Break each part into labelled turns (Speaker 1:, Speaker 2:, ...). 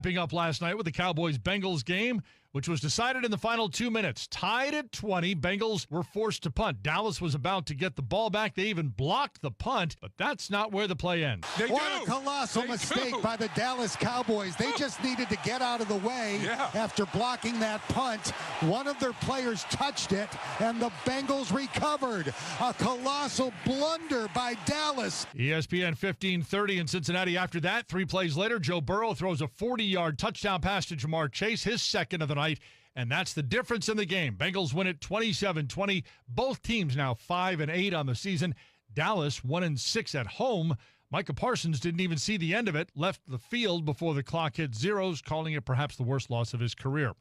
Speaker 1: Wrapping up last night with the Cowboys-Bengals game, which was decided in the final 2 minutes. Tied at 20, Bengals were forced to punt. Dallas was about to get the ball back. They even blocked the punt, but that's not where the play ends.
Speaker 2: What a colossal mistake by the Dallas Cowboys. They just needed to get out of the way after blocking that punt. One of their players touched it, and the Bengals recovered. A colossal blunder by Dallas.
Speaker 1: ESPN 15:30 in Cincinnati. After that, 3 plays later, Joe Burrow throws a 40-yard touchdown pass to Jamar Chase, his second of the night, and that's the difference in the game. Bengals win it 27-20. Both teams now 5-8 on the season. Dallas 1-6 at home. Micah Parsons didn't even see the end of it, left the field before the clock hit zeros, calling it perhaps the worst loss of his career.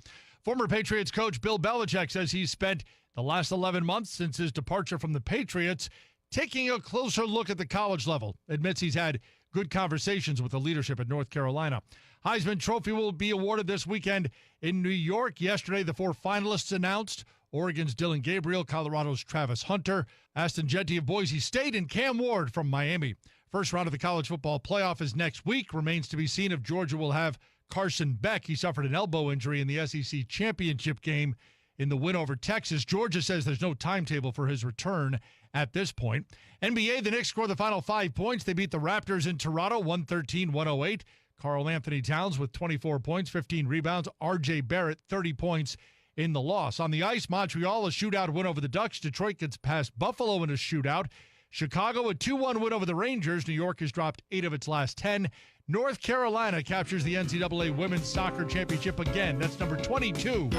Speaker 1: Former Patriots coach Bill Belichick says he's spent the last 11 months since his departure from the Patriots taking a closer look at the college level. Admits he's had good conversations with the leadership at North Carolina. Heisman Trophy will be awarded this weekend in New York. Yesterday, the 4 finalists announced: Oregon's Dylan Gabriel, Colorado's Travis Hunter, Aston Jeanty of Boise State, and Cam Ward from Miami. First round of the college football playoff is next week. Remains to be seen if Georgia will have Carson Beck. He suffered an elbow injury in the SEC championship game in the win over Texas. Georgia says there's no timetable for his return at this point. NBA, the Knicks score the final 5 points. They beat the Raptors in Toronto, 113-108. Karl Anthony Towns with 24 points, 15 rebounds. R.J. Barrett, 30 points in the loss. On the ice, Montreal, a shootout win over the Ducks. Detroit gets past Buffalo in a shootout. Chicago, a 2-1 win over the Rangers. New York has dropped 8 of its last 10. North Carolina captures the NCAA Women's Soccer Championship again. That's number 22.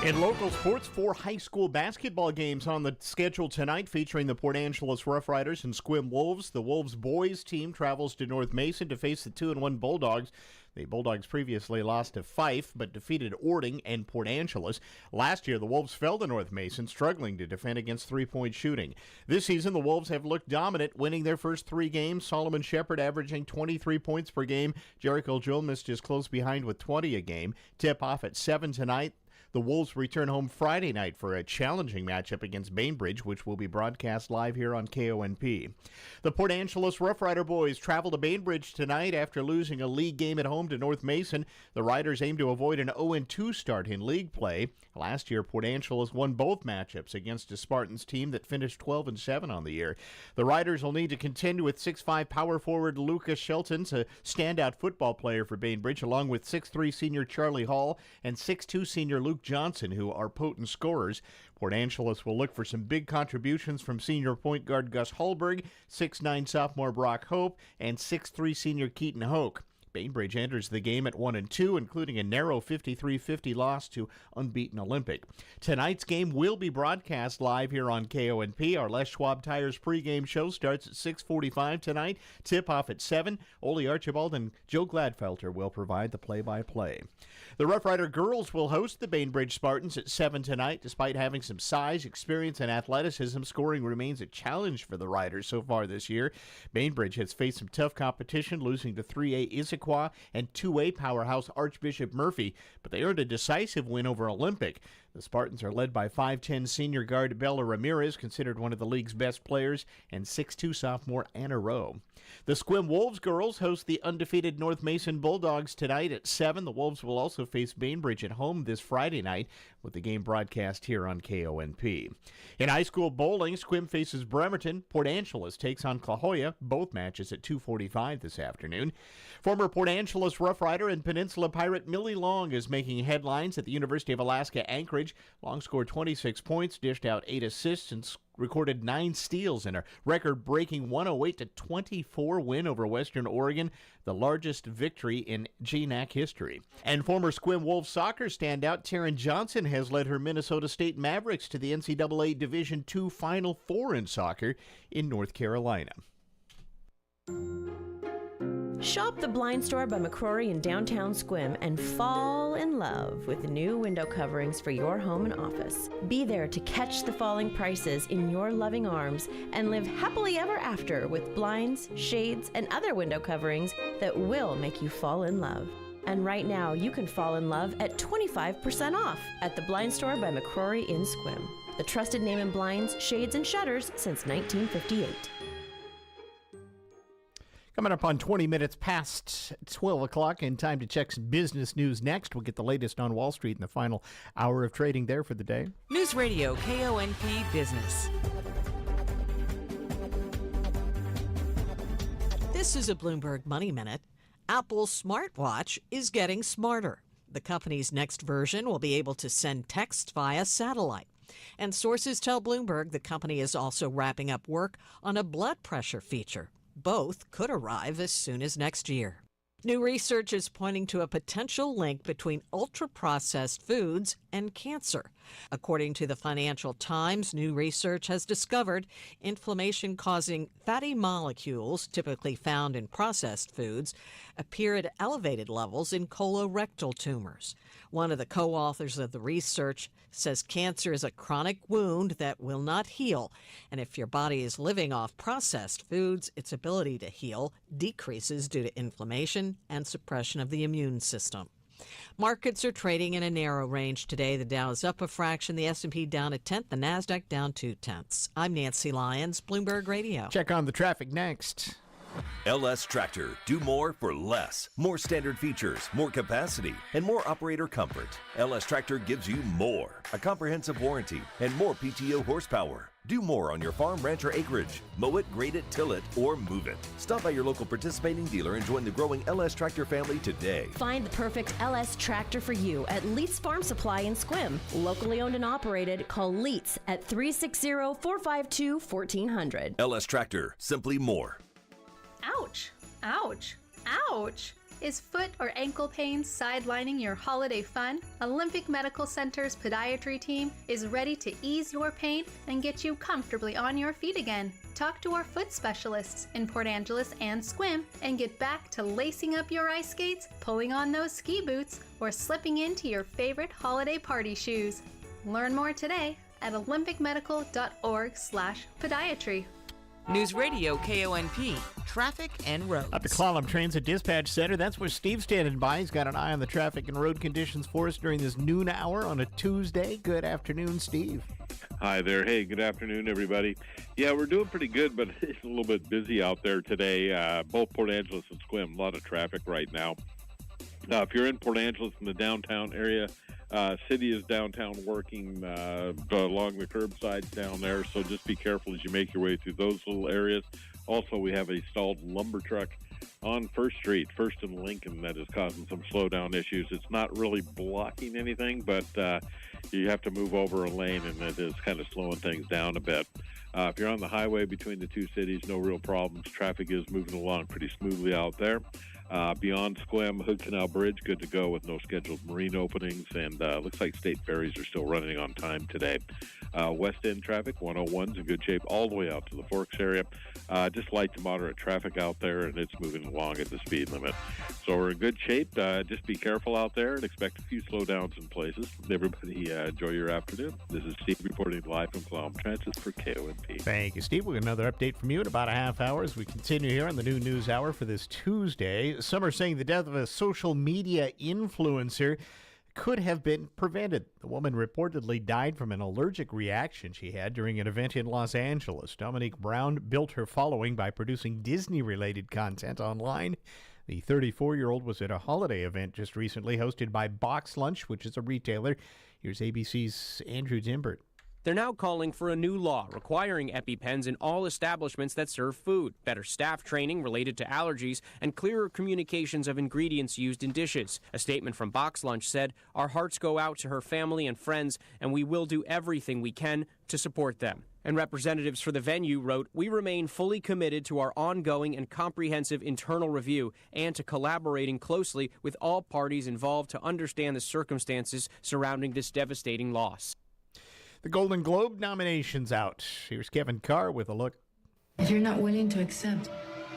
Speaker 3: In local sports, 4 high school basketball games on the schedule tonight featuring the Port Angeles Rough Riders and Sequim Wolves. The Wolves boys team travels to North Mason to face the 2-1 Bulldogs. The Bulldogs previously lost to Fife, but defeated Ording and Port Angeles. Last year, the Wolves fell to North Mason, struggling to defend against three-point shooting. This season, the Wolves have looked dominant, winning their first 3 games. Solomon Shepherd averaging 23 points per game. Jericho Jolmis just close behind with 20 a game. Tip-off at 7 tonight. The Wolves return home Friday night for a challenging matchup against Bainbridge, which will be broadcast live here on KONP. The Port Angeles Rough Rider boys travel to Bainbridge tonight after losing a league game at home to North Mason. The Riders aim to avoid an 0-2 start in league play. Last year, Port Angeles won both matchups against a Spartans team that finished 12-7 on the year. The Riders will need to contend with 6'5 power forward Lucas Shelton, a standout football player for Bainbridge, along with 6'3 senior Charlie Hall and 6'2 senior Luke Johnson, who are potent scorers. Port Angeles will look for some big contributions from senior point guard Gus Hallberg, 6'9 sophomore Brock Hope, and 6'3 senior Keaton Hoke. Bainbridge enters the game at 1-2, including a narrow 53-50 loss to unbeaten Olympic. Tonight's game will be broadcast live here on KONP. Our Les Schwab Tires pregame show starts at 6:45 tonight. Tip-off at 7. Ole Archibald and Joe Gladfelter will provide the play-by-play. The Rough Rider girls will host the Bainbridge Spartans at 7 tonight. Despite having some size, experience, and athleticism, scoring remains a challenge for the Riders so far this year. Bainbridge has faced some tough competition, losing to 3A Issaquah and 2A powerhouse Archbishop Murphy, but they earned a decisive win over Olympic. The Spartans are led by 5'10 senior guard Bella Ramirez, considered one of the league's best players, and 6'2 sophomore Anna Rowe. The Sequim Wolves girls host the undefeated North Mason Bulldogs tonight at 7. The Wolves will also face Bainbridge at home this Friday night, with the game broadcast here on KONP. In high school bowling, Sequim faces Bremerton. Port Angeles takes on Clajoya, both matches at 2:45 this afternoon. Former Port Angeles Rough Rider and Peninsula Pirate Millie Long is making headlines at the University of Alaska Anchorage. Long scored 26 points, dished out 8 assists, and recorded 9 steals in a record-breaking 108-24 win over Western Oregon, the largest victory in GNAC history. And former Sequim Wolves soccer standout Taryn Johnson has led her Minnesota State Mavericks to the NCAA Division II Final Four in soccer in North Carolina.
Speaker 4: Shop the Blind Store by McCrory in downtown Sequim and fall in love with the new window coverings for your home and office. Be there to catch the falling prices in your loving arms and live happily ever after with blinds, shades, and other window coverings that will make you fall in love. And right now, you can fall in love at 25% off at the Blind Store by McCrory in Sequim. The trusted name in blinds, shades, and shutters since 1958.
Speaker 3: Coming up on 20 minutes past 12 o'clock, and time to check some business news next. We'll get the latest on Wall Street in the final hour of trading there for the day.
Speaker 5: Newsradio KONP Business. This is a Bloomberg Money Minute. Apple's smartwatch is getting smarter. The company's next version will be able to send text via satellite. And sources tell Bloomberg the company is also wrapping up work on a blood pressure feature. Both could arrive as soon as next year. New research is pointing to a potential link between ultra-processed foods and cancer. According to the Financial Times, new research has discovered inflammation-causing fatty molecules, typically found in processed foods, appear at elevated levels in colorectal tumors. One of the co-authors of the research says cancer is a chronic wound that will not heal, and if your body is living off processed foods, its ability to heal decreases due to inflammation and suppression of the immune system. Markets are trading in a narrow range today. The Dow is up a fraction, the S&P down a tenth, the Nasdaq down 0.2. I'm Nancy Lyons, Bloomberg Radio.
Speaker 3: Check on the traffic next.
Speaker 6: LS Tractor. Do more for less. More standard features, more capacity, and more operator comfort. LS Tractor gives you more. A comprehensive warranty and more PTO horsepower. Do more on your farm, ranch, or acreage. Mow it, grade it, till it, or move it. Stop by your local participating dealer and join the growing LS Tractor family today.
Speaker 4: Find the perfect LS tractor for you at Leitz Farm Supply in Sequim. Locally owned and operated. Call Leitz at 360-452-1400.
Speaker 6: LS Tractor. Simply more.
Speaker 7: Ouch! Ouch! Ouch! Is foot or ankle pain sidelining your holiday fun? Olympic Medical Center's podiatry team is ready to ease your pain and get you comfortably on your feet again. Talk to our foot specialists in Port Angeles and Sequim and get back to lacing up your ice skates, pulling on those ski boots, or slipping into your favorite holiday party shoes. Learn more today at olympicmedical.org/podiatry.
Speaker 5: Newsradio KONP, traffic and roads.
Speaker 3: Up to Clallam Transit Dispatch Center. That's where Steve's standing by. He's got an eye on the traffic and road conditions for us during this noon hour on a Tuesday. Good afternoon, Steve.
Speaker 8: Hi there. Hey, good afternoon, everybody. Yeah, we're doing pretty good, but it's a little bit busy out there today. Both Port Angeles and Sequim, a lot of traffic right now. If you're in Port Angeles in the downtown area, city is downtown working along the curbsides down there, so just be careful as you make your way through those little areas. Also, we have a stalled lumber truck on 1st Street, 1st and Lincoln, that is causing some slowdown issues. It's not really blocking anything, but you have to move over a lane, and it is kind of slowing things down a bit. If you're on the highway between the two cities, no real problems. Traffic is moving along pretty smoothly out there. Beyond Sequim, Hood Canal Bridge, good to go with no scheduled marine openings, and looks like state ferries are still running on time today. West End traffic, 101's in good shape all the way out to the Forks area. Just light to moderate traffic out there, and it's moving along at the speed limit. So we're in good shape. Just be careful out there and expect a few slowdowns in places. Everybody enjoy your afternoon. This is Steve reporting live from Clallam Transit for KONP.
Speaker 3: Thank you, Steve. We'll get another update from you in about a half hour as we continue here on the new news hour for this Tuesday. Some are saying the death of a social media influencer could have been prevented. The woman reportedly died from an allergic reaction she had during an event in Los Angeles. Dominique Brown built her following by producing Disney-related content online. The 34-year-old was at a holiday event just recently hosted by Box Lunch, which is a retailer. Here's ABC's Andrew Dimbert.
Speaker 9: They're now calling for a new law requiring EpiPens in all establishments that serve food, better staff training related to allergies, and clearer communications of ingredients used in dishes. A statement from Box Lunch said, "Our hearts go out to her family and friends, and we will do everything we can to support them." And representatives for the venue wrote, "We remain fully committed to our ongoing and comprehensive internal review and to collaborating closely with all parties involved to understand the circumstances surrounding this devastating loss."
Speaker 3: The Golden Globe nominations out. Here's Kevin Carr with a look.
Speaker 10: If you're not willing to accept,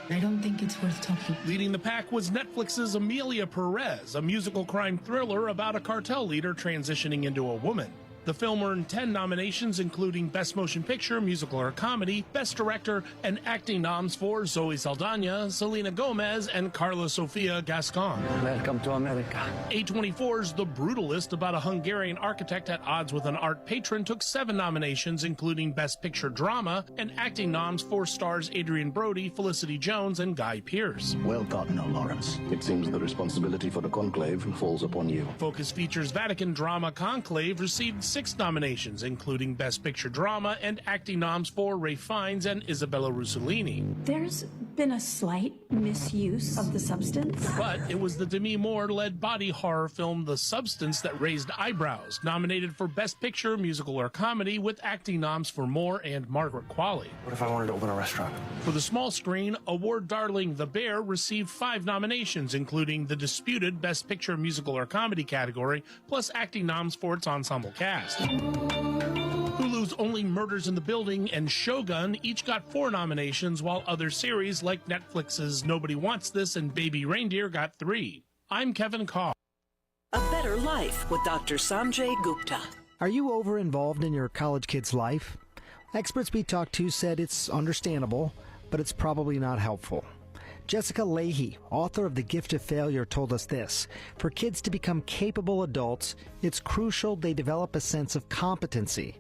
Speaker 10: I don't think it's worth talking.
Speaker 11: Leading the pack was Netflix's Amelia Perez, a musical crime thriller about a cartel leader transitioning into a woman. The film earned 10 nominations, including Best Motion Picture, Musical or Comedy, Best Director, and acting noms for Zoe Saldana, Selena Gomez, and Carla Sofia Gascon.
Speaker 12: Welcome to America.
Speaker 11: A24's The Brutalist, about a Hungarian architect at odds with an art patron, took 7 nominations, including Best Picture Drama, and acting noms for stars Adrian Brody, Felicity Jones, and Guy Pearce.
Speaker 12: Well gotten, Lawrence. It seems the responsibility for the conclave falls upon you.
Speaker 11: Focus Features' Vatican drama Conclave received 6 nominations, including Best Picture Drama and acting noms for Ralph Fiennes and Isabella Rossellini.
Speaker 10: There's been a slight misuse of the substance.
Speaker 11: But it was the Demi Moore-led body horror film The Substance that raised eyebrows, nominated for Best Picture, Musical or Comedy, with acting noms for Moore and Margaret Qualley.
Speaker 12: What if I wanted to open a restaurant?
Speaker 11: For the small screen, award darling The Bear received 5 nominations, including the disputed Best Picture, Musical or Comedy category, plus acting noms for its ensemble cast. Hulu's Only Murders in the Building and Shogun each got 4 nominations, while other series like Netflix's Nobody Wants This and Baby Reindeer got 3. I'm Kevin Carr.
Speaker 13: A Better Life with Dr. Sanjay Gupta.
Speaker 14: Are you over-involved in your college kid's life? Experts we talked to said it's understandable, but it's probably not helpful. Jessica Leahy, author of The Gift of Failure, told us this. For kids to become capable adults, it's crucial they develop a sense of competency.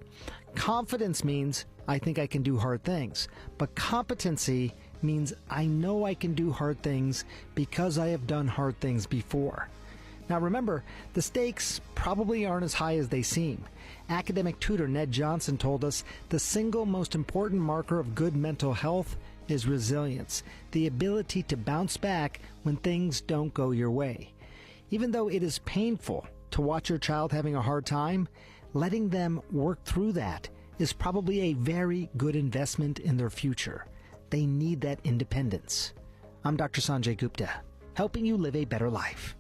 Speaker 14: Confidence means, I think I can do hard things. But competency means I know I can do hard things because I have done hard things before. Now remember, the stakes probably aren't as high as they seem. Academic tutor Ned Johnson told us the single most important marker of good mental health is resilience, the ability to bounce back when things don't go your way. Even though it is painful to watch your child having a hard time, letting them work through that is probably a very good investment in their future. They need that independence. I'm Dr. Sanjay Gupta, helping you live a better life.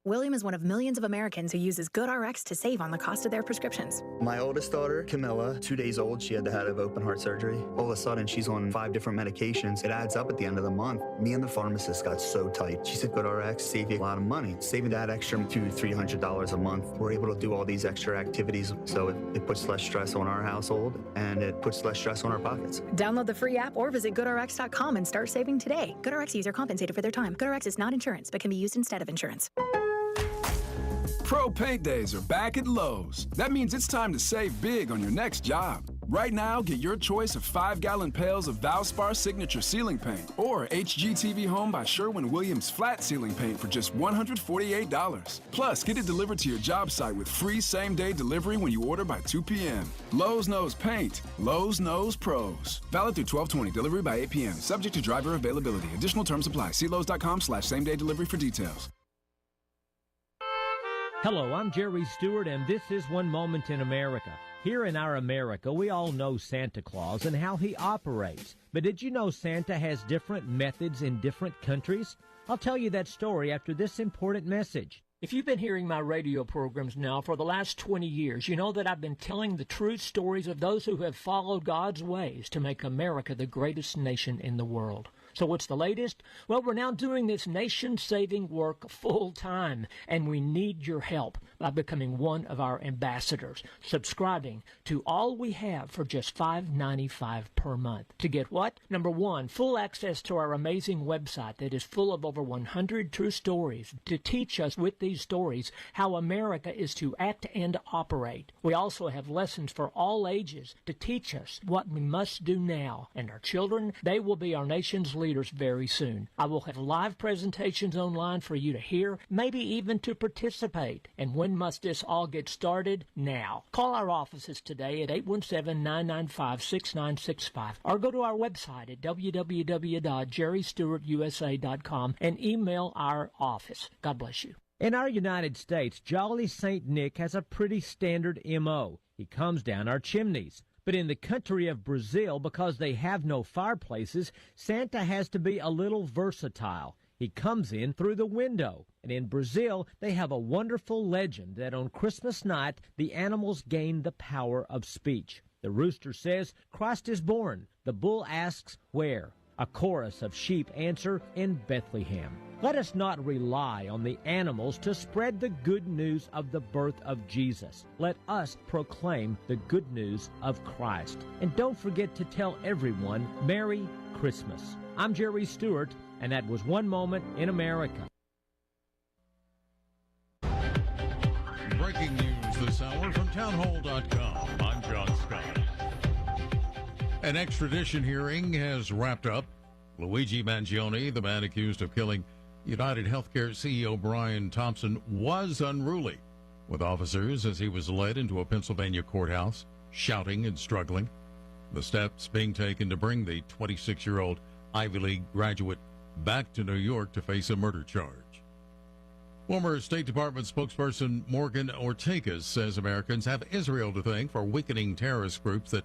Speaker 15: William is one of millions of Americans who uses GoodRx to save on the cost of their prescriptions.
Speaker 16: My oldest daughter, Camilla, 2 days old, she had to have open heart surgery. All of a sudden, she's on 5 different medications. It adds up at the end of the month. Me and the pharmacist got so tight. She said, GoodRx save you a lot of money. Saving that extra $200-300 a month. We're able to do all these extra activities, so it puts less stress on our household, and it puts less stress on our pockets.
Speaker 15: Download the free app or visit GoodRx.com and start saving today. GoodRx user compensated for their time. GoodRx is not insurance, but can be used instead of insurance.
Speaker 17: Pro Paint Days are back at Lowe's. That means it's time to save big on your next job. Right now, get your choice of 5-gallon pails of Valspar Signature Ceiling Paint or HGTV Home by Sherwin-Williams Flat Ceiling Paint for just $148. Plus, get it delivered to your job site with free same-day delivery when you order by 2 p.m. Lowe's knows paint. Lowe's knows pros. Valid through 12/20. Delivery by 8 p.m. Subject to driver availability. Additional terms apply. See Lowe's.com/same-day delivery for details.
Speaker 18: Hello, I'm Jerry Stewart, and this is One Moment in America. Here in our America, we all know Santa Claus and how he operates. But did you know Santa has different methods in different countries? I'll tell you that story after this important message.
Speaker 19: If you've been hearing my radio programs now for the last 20 years, you know that I've been telling the true stories of those who have followed God's ways to make America the greatest nation in the world. So what's the latest? Well, we're now doing this nation-saving work full-time, and we need your help by becoming one of our ambassadors, subscribing to All We Have for just $5.95 per month. To get what? Number one, full access to our amazing website that is full of over 100 true stories to teach us with these stories how America is to act and operate. We also have lessons for all ages to teach us what we must do now, and our children, they will be our nation's leaders very soon. I will have live presentations online for you to hear, maybe even to participate. And when must this all get started? Now. Call our offices today at 817-995-6965 or go to our website at www.jerrystewartusa.com and email our office. God bless you.
Speaker 18: In our United States, Jolly St. Nick has a pretty standard M.O. He comes down our chimneys. But in the country of Brazil, because they have no fireplaces, Santa has to be a little versatile. He comes in through the window. And in Brazil, they have a wonderful legend that on Christmas night, the animals gain the power of speech. The rooster says, Christ is born. The bull asks, where? A chorus of sheep answer, in Bethlehem. Let us not rely on the animals to spread the good news of the birth of Jesus. Let us proclaim the good news of Christ. And don't forget to tell everyone Merry Christmas. I'm Jerry Stewart, and that was One Moment in America.
Speaker 20: Breaking news this hour from townhall.com. I'm John Scott. An extradition hearing has wrapped up. Luigi Mangione, the man accused of killing United Healthcare CEO Brian Thompson, was unruly with officers as he was led into a Pennsylvania courthouse, shouting and struggling. The steps being taken to bring the 26-year-old Ivy League graduate back to New York to face a murder charge. Former State Department spokesperson Morgan Ortagus says Americans have Israel to thank for weakening terrorist groups that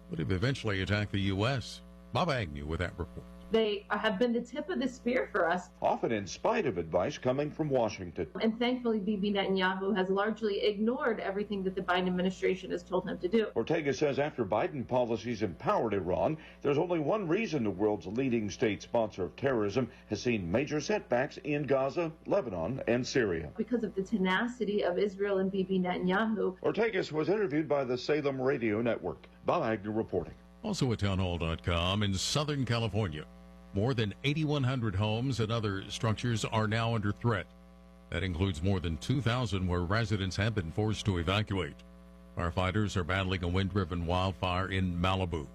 Speaker 20: would have eventually attacked the U.S. Bob Agnew with that report.
Speaker 21: They have been the tip of the spear for us.
Speaker 22: Often in spite of advice coming from Washington.
Speaker 21: And thankfully, Bibi Netanyahu has largely ignored everything that the Biden administration has told him to do.
Speaker 22: Ortega says after Biden policies empowered Iran, there's only one reason the world's leading state sponsor of terrorism has seen major setbacks in Gaza, Lebanon, and Syria.
Speaker 21: Because of the tenacity of Israel and Bibi Netanyahu.
Speaker 22: Ortega was interviewed by the Salem Radio Network. Bob Agnew reporting.
Speaker 20: Also at townhall.com, in Southern California, more than 8,100 homes and other structures are now under threat. That includes more than 2,000 where residents have been forced to evacuate. Firefighters are battling a wind-driven wildfire in Malibu.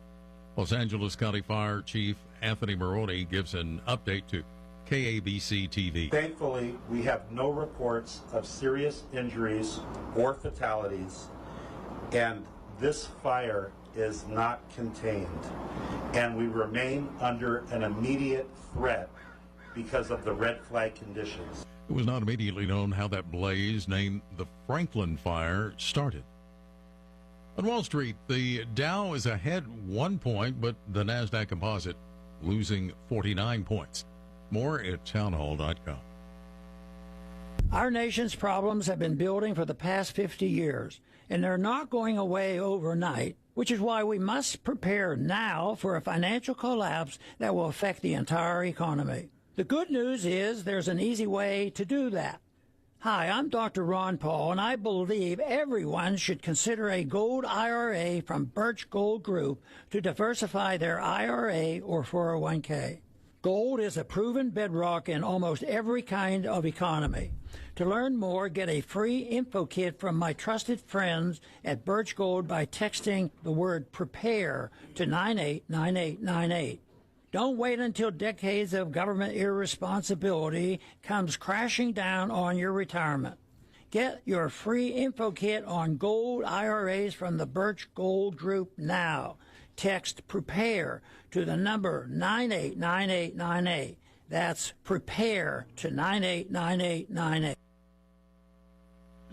Speaker 20: Los Angeles County Fire Chief Anthony Maroney gives an update to KABC TV.
Speaker 23: Thankfully, we have no reports of serious injuries or fatalities, and this fire is not contained, and we remain under an immediate threat because of the red flag conditions.
Speaker 20: It was not immediately known how that blaze, named the Franklin Fire, started. On Wall Street, the Dow is ahead 1 point, but the NASDAQ Composite losing 49 points. More at townhall.com.
Speaker 24: Our nation's problems have been building for the past 50 years, and they're not going away overnight, which is why we must prepare now for a financial collapse that will affect the entire economy. The good news is there's an easy way to do that. Hi, I'm Dr. Ron Paul, and I believe everyone should consider a gold IRA from Birch Gold Group to diversify their IRA or 401k. Gold is a proven bedrock in almost every kind of economy. To learn more, get a free info kit from my trusted friends at Birch Gold by texting the word PREPARE to 989898. Don't wait until decades of government irresponsibility comes crashing down on your retirement. Get your free info kit on gold IRAs from the Birch Gold Group now. Text PREPARE to the number 989898. That's PREPARE to 989898.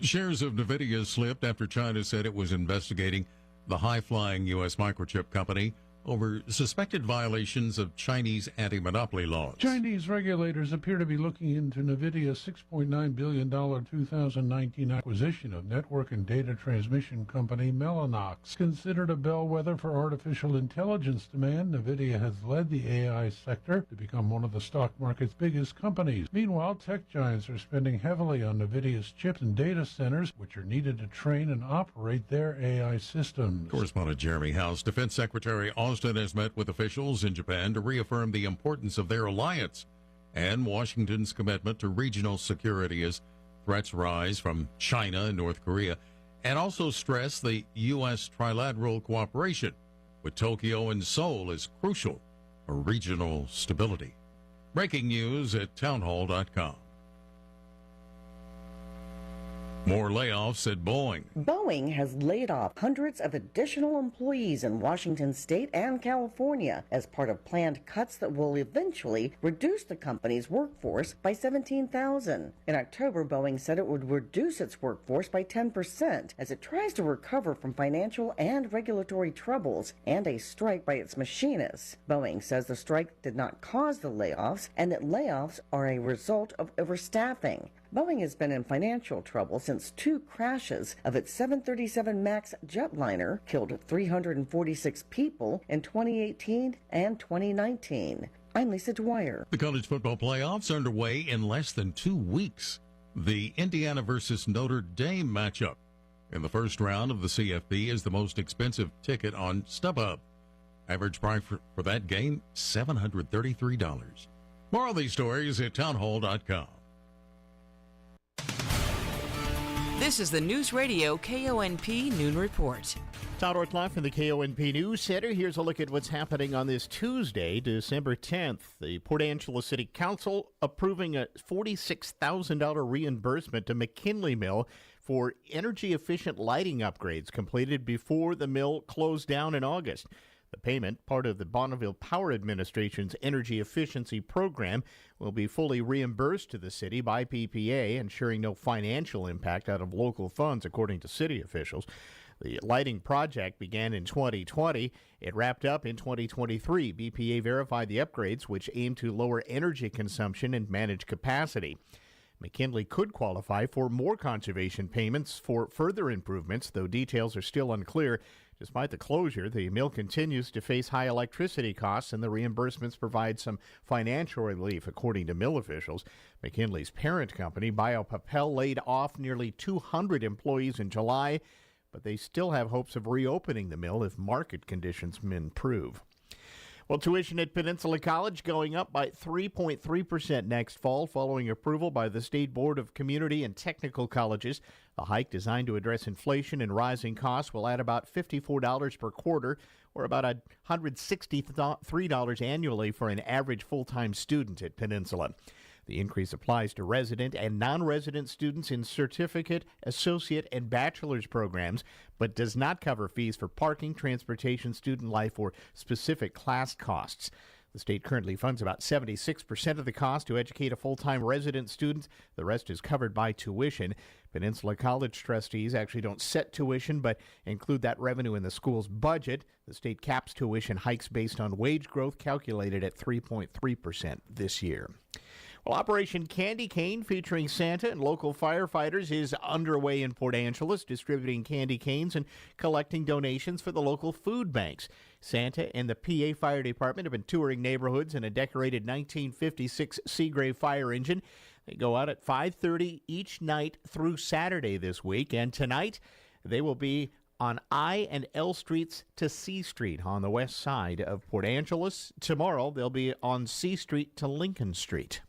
Speaker 20: Shares of NVIDIA slipped after China said it was investigating the high-flying U.S. microchip company over suspected violations of Chinese anti-monopoly laws.
Speaker 25: Chinese regulators appear to be looking into NVIDIA's $6.9 billion 2019 acquisition of network and data transmission company Mellanox. Considered a bellwether for artificial intelligence demand, NVIDIA has led the AI sector to become one of the stock market's biggest companies. Meanwhile, tech giants are spending heavily on NVIDIA's chips and data centers, which are needed to train and operate their AI systems.
Speaker 20: Correspondent Jeremy House. Defense Secretary Austin has met with officials in Japan to reaffirm the importance of their alliance and Washington's commitment to regional security as threats rise from China and North Korea, and also stress the U.S. trilateral cooperation with Tokyo and Seoul is crucial for regional stability. Breaking news at townhall.com. More layoffs at Boeing.
Speaker 26: Boeing has laid off hundreds of additional employees in Washington state and California as part of planned cuts that will eventually reduce the company's workforce by 17,000. In October, Boeing said it would reduce its workforce by 10% as it tries to recover from financial and regulatory troubles and a strike by its machinists. Boeing says the strike did not cause the layoffs and that layoffs are a result of overstaffing. Boeing has been in financial trouble since two crashes of its 737 MAX jetliner killed 346 people in 2018 and 2019. I'm Lisa Dwyer.
Speaker 20: The college football playoffs are underway in less than 2 weeks. The Indiana versus Notre Dame matchup in the first round of the CFP is the most expensive ticket on StubHub. Average price for that game, $733. More of these stories at townhall.com.
Speaker 1: This is the Newsradio KONP Noon Report.
Speaker 3: Todd Ortloff from the KONP News Center. Here's a look at what's happening on this Tuesday, December 10th. The Port Angeles City Council approving a $46,000 reimbursement to McKinley Mill for energy-efficient lighting upgrades completed before the mill closed down in August. The payment, part of the Bonneville Power Administration's energy efficiency program, will be fully reimbursed to the city by PPA, ensuring no financial impact out of local funds, according to city officials. The lighting project began in 2020. It wrapped up in 2023. BPA verified the upgrades, which aim to lower energy consumption and manage capacity. McKinley could qualify for more conservation payments for further improvements, though details are still unclear. Despite the closure, the mill continues to face high electricity costs, and the reimbursements provide some financial relief, according to mill officials. McKinley's parent company, BioPapel, laid off nearly 200 employees in July, but they still have hopes of reopening the mill if market conditions improve. Well, tuition at Peninsula College going up by 3.3% next fall, following approval by the State Board of Community and Technical Colleges. The hike, designed to address inflation and rising costs, will add about $54 per quarter, or about $163 annually for an average full-time student at Peninsula. The increase applies to resident and non-resident students in certificate, associate, and bachelor's programs, but does not cover fees for parking, transportation, student life, or specific class costs. The state currently funds about 76% of the cost to educate a full-time resident student. The rest is covered by tuition. Peninsula College trustees actually don't set tuition, but include that revenue in the school's budget. The state caps tuition hikes based on wage growth, calculated at 3.3% this year. Well, Operation Candy Cane, featuring Santa and local firefighters, is underway in Port Angeles, distributing candy canes and collecting donations for the local food banks. Santa and the PA Fire Department have been touring neighborhoods in a decorated 1956 Seagrave fire engine. They go out at 5:30 each night through Saturday this week, and tonight they will be on I and L Streets to C Street on the west side of Port Angeles. Tomorrow they'll be on C Street to Lincoln Street.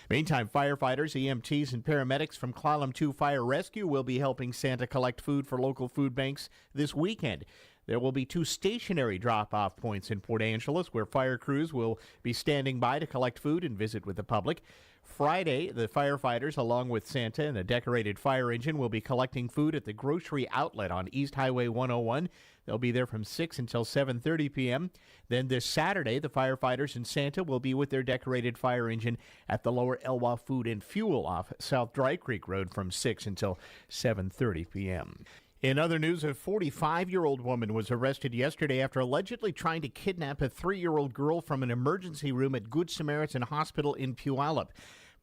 Speaker 3: Meantime, firefighters, EMTs, and paramedics from Clallam 2 Fire Rescue will be helping Santa collect food for local food banks this weekend. There will be 2 stationary drop-off points in Port Angeles where fire crews will be standing by to collect food and visit with the public. Friday, the firefighters, along with Santa and a decorated fire engine, will be collecting food at the grocery outlet on East Highway 101. They'll be there from 6 until 7:30 p.m. Then this Saturday, the firefighters and Santa will be with their decorated fire engine at the Lower Elwha Food and Fuel off South Dry Creek Road from 6 until 7:30 p.m. In other news, a 45-year-old woman was arrested yesterday after allegedly trying to kidnap a 3-year-old girl from an emergency room at Good Samaritan Hospital in Puyallup.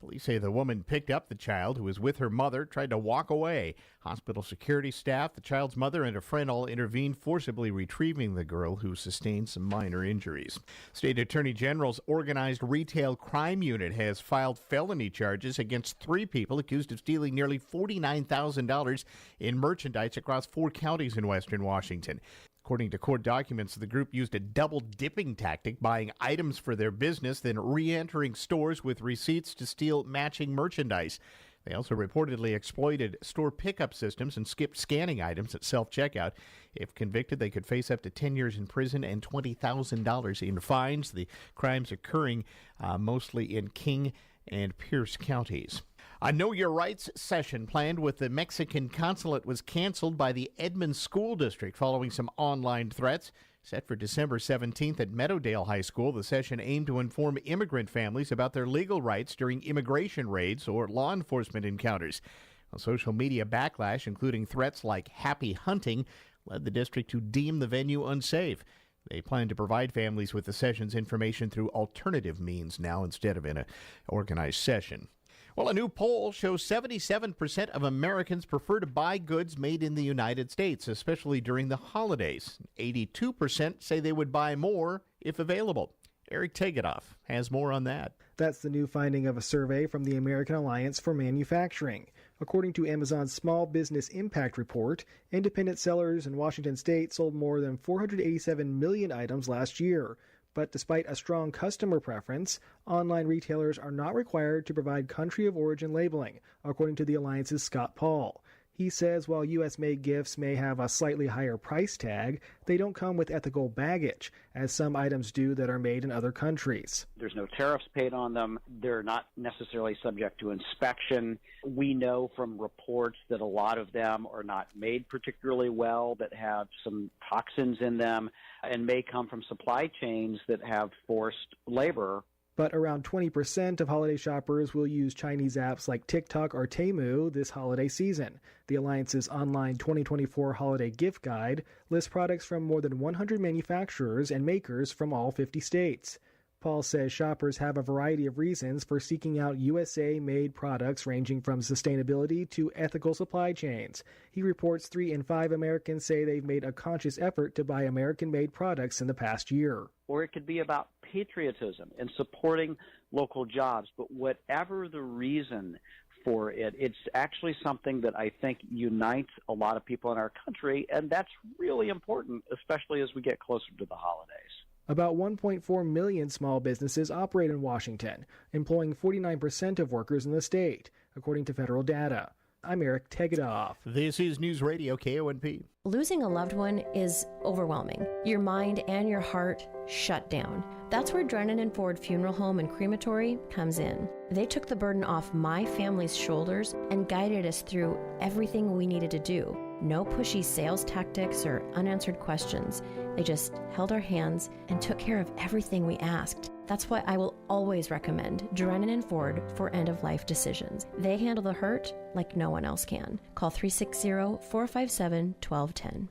Speaker 3: Police say the woman picked up the child, who was with her mother, tried to walk away. Hospital security staff, the child's mother, and a friend all intervened, forcibly retrieving the girl, who sustained some minor injuries. State Attorney General's Organized Retail Crime Unit has filed felony charges against 3 people accused of stealing nearly $49,000 in merchandise across 4 counties in western Washington. According to court documents, the group used a double-dipping tactic, buying items for their business, then re-entering stores with receipts to steal matching merchandise. They also reportedly exploited store pickup systems and skipped scanning items at self-checkout. If convicted, they could face up to 10 years in prison and $20,000 in fines. The crimes occurring mostly in King and Pierce counties. A Know Your Rights session planned with the Mexican consulate was canceled by the Edmonds School District following some online threats. Set for December 17th at Meadowdale High School, the session aimed to inform immigrant families about their legal rights during immigration raids or law enforcement encounters. A social media backlash, including threats like happy hunting, led the district to deem the venue unsafe. They plan to provide families with the session's information through alternative means now instead of in an organized session. Well, a new poll shows 77% of Americans prefer to buy goods made in the United States, especially during the holidays. 82% say they would buy more if available. Eric Tegedoff has more on that.
Speaker 2: That's the new finding of a survey from the American Alliance for Manufacturing. According to Amazon's Small Business Impact Report, independent sellers in Washington state sold more than 487 million items last year. But despite a strong customer preference, online retailers are not required to provide country of origin labeling, according to the Alliance's Scott Paul. He says while U.S.-made gifts may have a slightly higher price tag, they don't come with ethical baggage, as some items do that are made in other countries.
Speaker 4: There's no tariffs paid on them. They're not necessarily subject to inspection. We know from reports that a lot of them are not made particularly well, that have some toxins in them, and may come from supply chains that have forced labor.
Speaker 2: But around 20% of holiday shoppers will use Chinese apps like TikTok or Temu this holiday season. The Alliance's online 2024 holiday gift guide lists products from more than 100 manufacturers and makers from all 50 states. Paul says shoppers have a variety of reasons for seeking out USA-made products ranging from sustainability to ethical supply chains. He reports 3 in 5 Americans say they've made a conscious effort to buy American-made products in the past year.
Speaker 4: Or it could be about patriotism and supporting local jobs. But whatever the reason for it, it's actually something that I think unites a lot of people in our country, and that's really important, especially as we get closer to the holidays.
Speaker 2: About 1.4 million small businesses operate in Washington, employing 49% of workers in the state, according to federal data. I'm Eric Tegedoff.
Speaker 3: This is News Radio KONP.
Speaker 5: Losing a loved one is overwhelming. Your mind and your heart shut down. That's where Drennan & Ford Funeral Home and Crematory comes in. They took the burden off my family's shoulders and guided us through everything we needed to do. No pushy sales tactics or unanswered questions. They just held our hands and took care of everything we asked. That's why I will always recommend Drennan & Ford for end-of-life decisions. They handle the hurt like no one else can. Call 360-457-1210.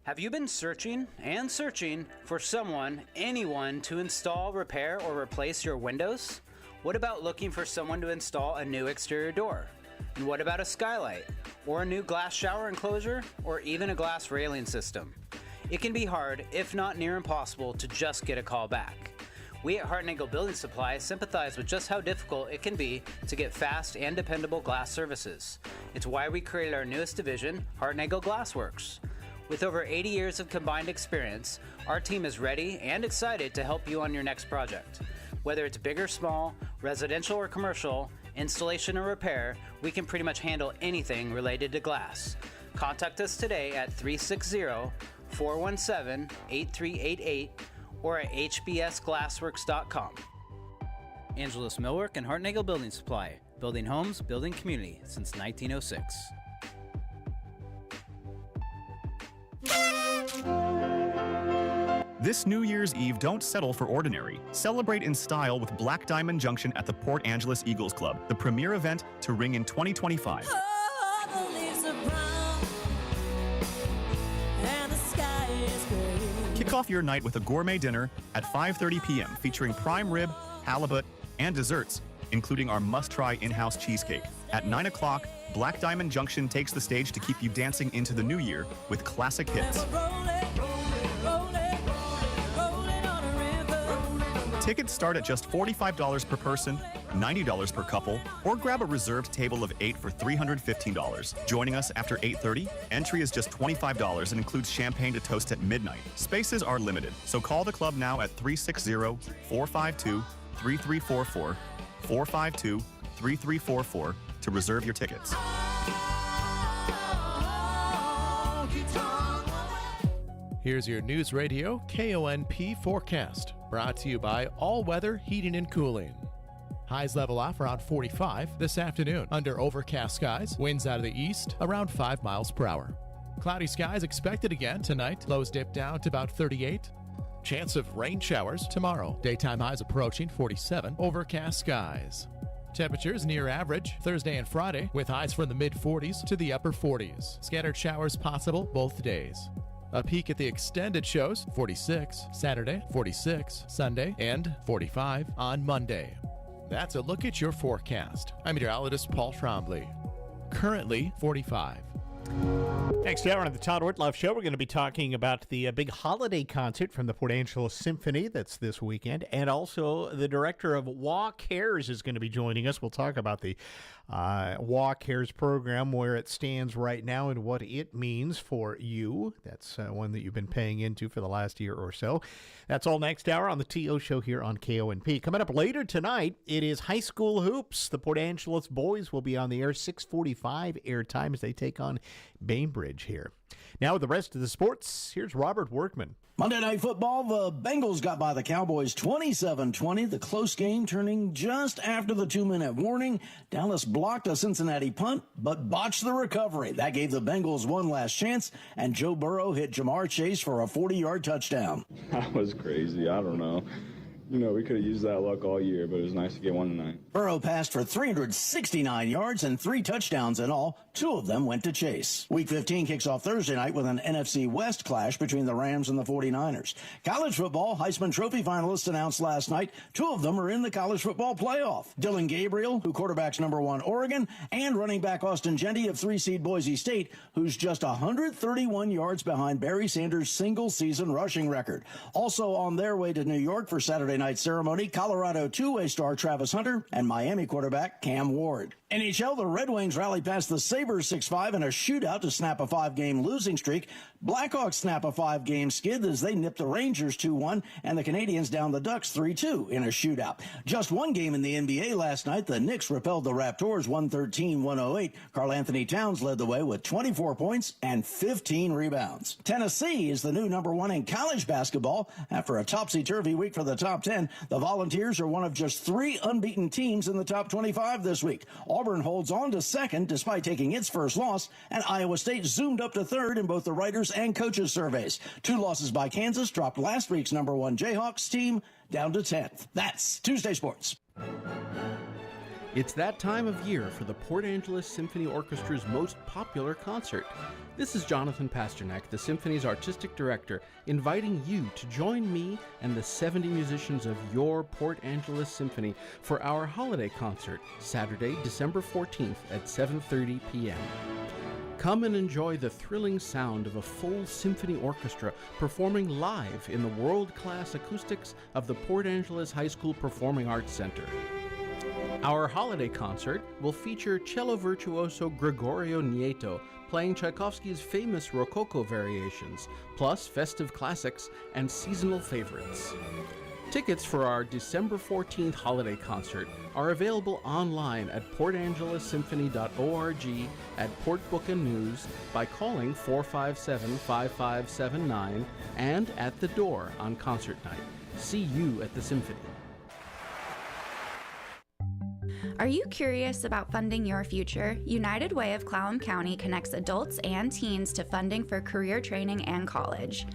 Speaker 6: Have you been searching and searching for anyone to install, repair, or replace your windows? What about looking for someone to install a new exterior door? And what about a skylight? Or a new glass shower enclosure? Or even a glass railing system? It can be hard, if not near impossible, to just get a call back. We at Hartnagel Building Supply sympathize with just how difficult it can be to get fast and dependable glass services. It's why we created our newest division, Hartnagel Glassworks. With over 80 years of combined experience, our team is ready and excited to help you on your next project. Whether it's big or small, residential or commercial, installation or repair, we can pretty much handle anything related to glass. Contact us today at 360-417-8388 or at hbsglassworks.com. Angeles Millwork and Hartnagel Building Supply. Building homes, building community since 1906.
Speaker 7: This New Year's Eve, don't settle for ordinary. Celebrate in style with Black Diamond Junction at the Port Angeles Eagles Club, the premier event to ring in 2025. Kick off your night with a gourmet dinner at 5:30 p.m. featuring prime rib, halibut, and desserts, including our must-try in-house cheesecake. At 9 o'clock, Black Diamond Junction takes the stage to keep you dancing into the new year with classic hits. Tickets start at just $45 per person, $90 per couple, or grab a reserved table of 8 for $315. Joining us after 8:30, entry is just $25 and includes champagne to toast at midnight. Spaces are limited, so call the club now at 360-452-3344, 452-3344 to reserve your tickets.
Speaker 8: Here's your News Radio KONP forecast, brought to you by All Weather Heating and Cooling. Highs level off around 45 this afternoon under overcast skies, winds out of the east around 5 miles per hour. Cloudy skies expected again tonight, lows dip down to about 38. Chance of rain showers tomorrow, daytime highs approaching 47, overcast skies. Temperatures near average Thursday and Friday with highs from the mid-40s to the upper 40s. Scattered showers possible both days. A peek at the extended shows, 46 Saturday, 46 Sunday, and 45 on Monday. That's a look at your forecast. I'm meteorologist Paul Trombley. Currently 45.
Speaker 3: Next hour on the Todd Ortloff Show, we're going to be talking about the big holiday concert from the Port Angeles Symphony that's this weekend, and also the director of WA Cares is going to be joining us. We'll talk about the WA Cares program, where it stands right now and what it means for you. That's one that you've been paying into for the last year or so. That's all next hour on the TO Show here on KONP. Coming up later tonight, it is high school hoops. The Port Angeles boys will be on the air, 6:45 airtime as they take on Bainbridge here. Now with the rest of the sports, here's Robert Workman.
Speaker 9: Monday Night Football, the Bengals got by the Cowboys 27-20. The close game turning just after the 2-minute warning. Dallas blocked a Cincinnati punt, but botched the recovery. That gave the Bengals one last chance, and Joe Burrow hit Jamar Chase for a 40-yard touchdown.
Speaker 10: That was crazy. I don't know. You know, we could have used that luck all year, but it was nice to get one tonight.
Speaker 9: Burrow passed for 369 yards and 3 touchdowns in all. 2 of them went to Chase. Week 15 kicks off Thursday night with an NFC West clash between the Rams and the 49ers. College football, Heisman Trophy finalists announced last night. 2 of them are in the college football playoff. Dylan Gabriel, who quarterbacks number 1 Oregon, and running back Austin Genty of 3-seed Boise State, who's just 131 yards behind Barry Sanders' single-season rushing record. Also on their way to New York for Saturday night ceremony, Colorado two-way star Travis Hunter and Miami quarterback Cam Ward. NHL, the Red Wings rally past the Sabres 6-5 in a shootout to snap a 5-game losing streak. Blackhawks snap a 5-game skid as they nip the Rangers 2-1, and the Canadiens down the Ducks 3-2 in a shootout. Just one game in the NBA last night. The Knicks repelled the Raptors 113-108. Karl Anthony Towns led the way with 24 points and 15 rebounds. Tennessee is the new number 1 in college basketball. After a topsy-turvy week for the top 10, the Volunteers are one of just 3 unbeaten teams in the top 25 this week. Auburn holds on to second despite taking its first loss, and Iowa State zoomed up to third in both the writers and coaches surveys. 2 losses by Kansas dropped last week's number 1 Jayhawks team down to 10th. That's Tuesday Sports.
Speaker 11: It's that time of year for the Port Angeles Symphony Orchestra's most popular concert. This is Jonathan Pasternak, the Symphony's artistic director, inviting you to join me and the 70 musicians of your Port Angeles Symphony for our holiday concert, Saturday, December 14th at 7:30 p.m. Come and enjoy the thrilling sound of a full symphony orchestra performing live in the world-class acoustics of the Port Angeles High School Performing Arts Center. Our holiday concert will feature cello virtuoso Gregorio Nieto playing Tchaikovsky's famous Rococo variations, plus festive classics and seasonal favorites. Tickets for our December 14th holiday concert are available online at portangelessymphony.org, at Port Book and News, by calling 457-5579, and at the door on concert night. See you at the Symphony.
Speaker 12: Are you curious about funding your future? United Way of Clallam County connects adults and teens to funding for career training and college.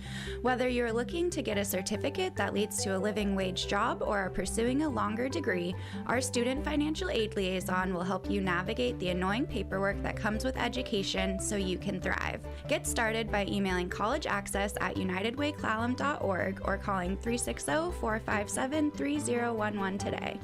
Speaker 12: Whether you're looking to get a certificate that leads to a living wage job or are pursuing a longer degree, our Student Financial Aid Liaison will help you navigate the annoying paperwork that comes with education so you can thrive. Get started by emailing collegeaccess@unitedwayclallam.org or calling 360-457-3011 today.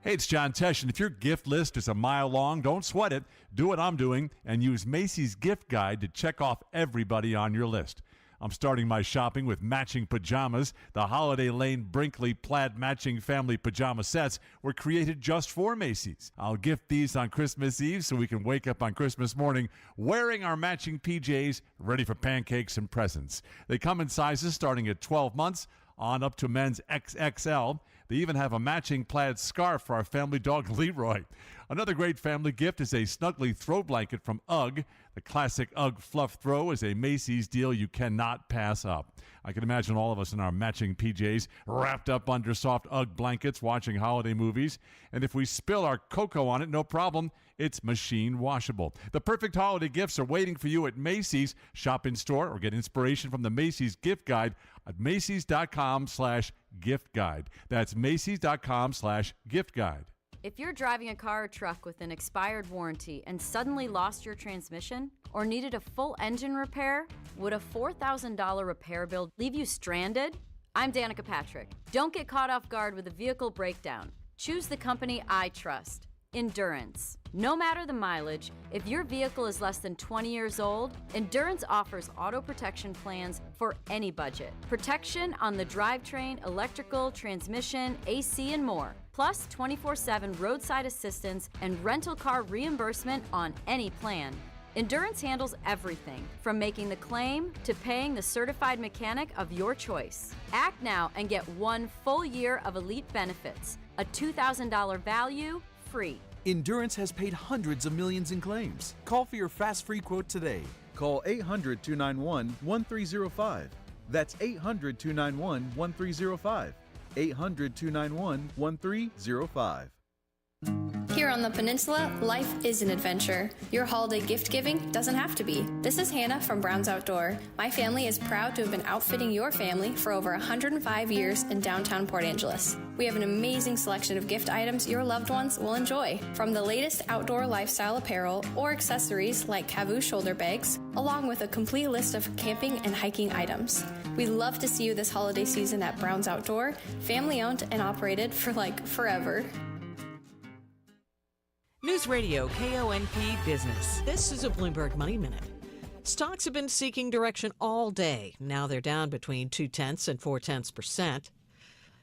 Speaker 13: Hey, it's John Tesh, and if your gift list is a mile long, don't sweat it. Do what I'm doing and use Macy's gift guide to check off everybody on your list. I'm starting my shopping with matching pajamas. The Holiday Lane Brinkley plaid matching family pajama sets were created just for Macy's. I'll gift these on Christmas Eve so we can wake up on Christmas morning wearing our matching PJs, ready for pancakes and presents. They come in sizes starting at 12 months on up to men's XXL. They even have a matching plaid scarf for our family dog, Leroy. Another great family gift is a Snuggly throw blanket from UGG. The classic UGG Fluff Throw is a Macy's deal you cannot pass up. I can imagine all of us in our matching PJs wrapped up under soft UGG blankets watching holiday movies. And if we spill our cocoa on it, no problem. It's machine washable. The perfect holiday gifts are waiting for you at Macy's. Shop in store or get inspiration from the Macy's gift guide at Macy's.com/gift guide. That's Macy's.com/gift guide.
Speaker 14: If you're driving a car or truck with an expired warranty and suddenly lost your transmission or needed a full engine repair, would a $4,000 repair bill leave you stranded? I'm Danica Patrick. Don't get caught off guard with a vehicle breakdown. Choose the company I trust. Endurance. No matter the mileage, if your vehicle is less than 20 years old, Endurance offers auto protection plans for any budget. Protection on the drivetrain, electrical, transmission, AC, and more. Plus 24/7 roadside assistance and rental car reimbursement on any plan. Endurance handles everything, from making the claim to paying the certified mechanic of your choice. Act now and get 1 full year of elite benefits, a $2,000 value, free.
Speaker 15: Endurance has paid hundreds of millions in claims. Call for your fast free quote today. Call 800-291-1305. That's 800-291-1305. 800-291-1305.
Speaker 16: Here on the Peninsula, life is an adventure. Your holiday gift giving doesn't have to be. This is Hannah from Brown's Outdoor. My family is proud to have been outfitting your family for over 105 years in downtown Port Angeles. We have an amazing selection of gift items your loved ones will enjoy, from the latest outdoor lifestyle apparel or accessories like Kavu shoulder bags, along with a complete list of camping and hiking items. We'd love to see you this holiday season at Brown's Outdoor, family owned and operated for forever.
Speaker 1: News Radio KONP Business.
Speaker 17: This is a Bloomberg Money Minute. Stocks have been seeking direction all day. Now they're down between 0.2 and 0.4%.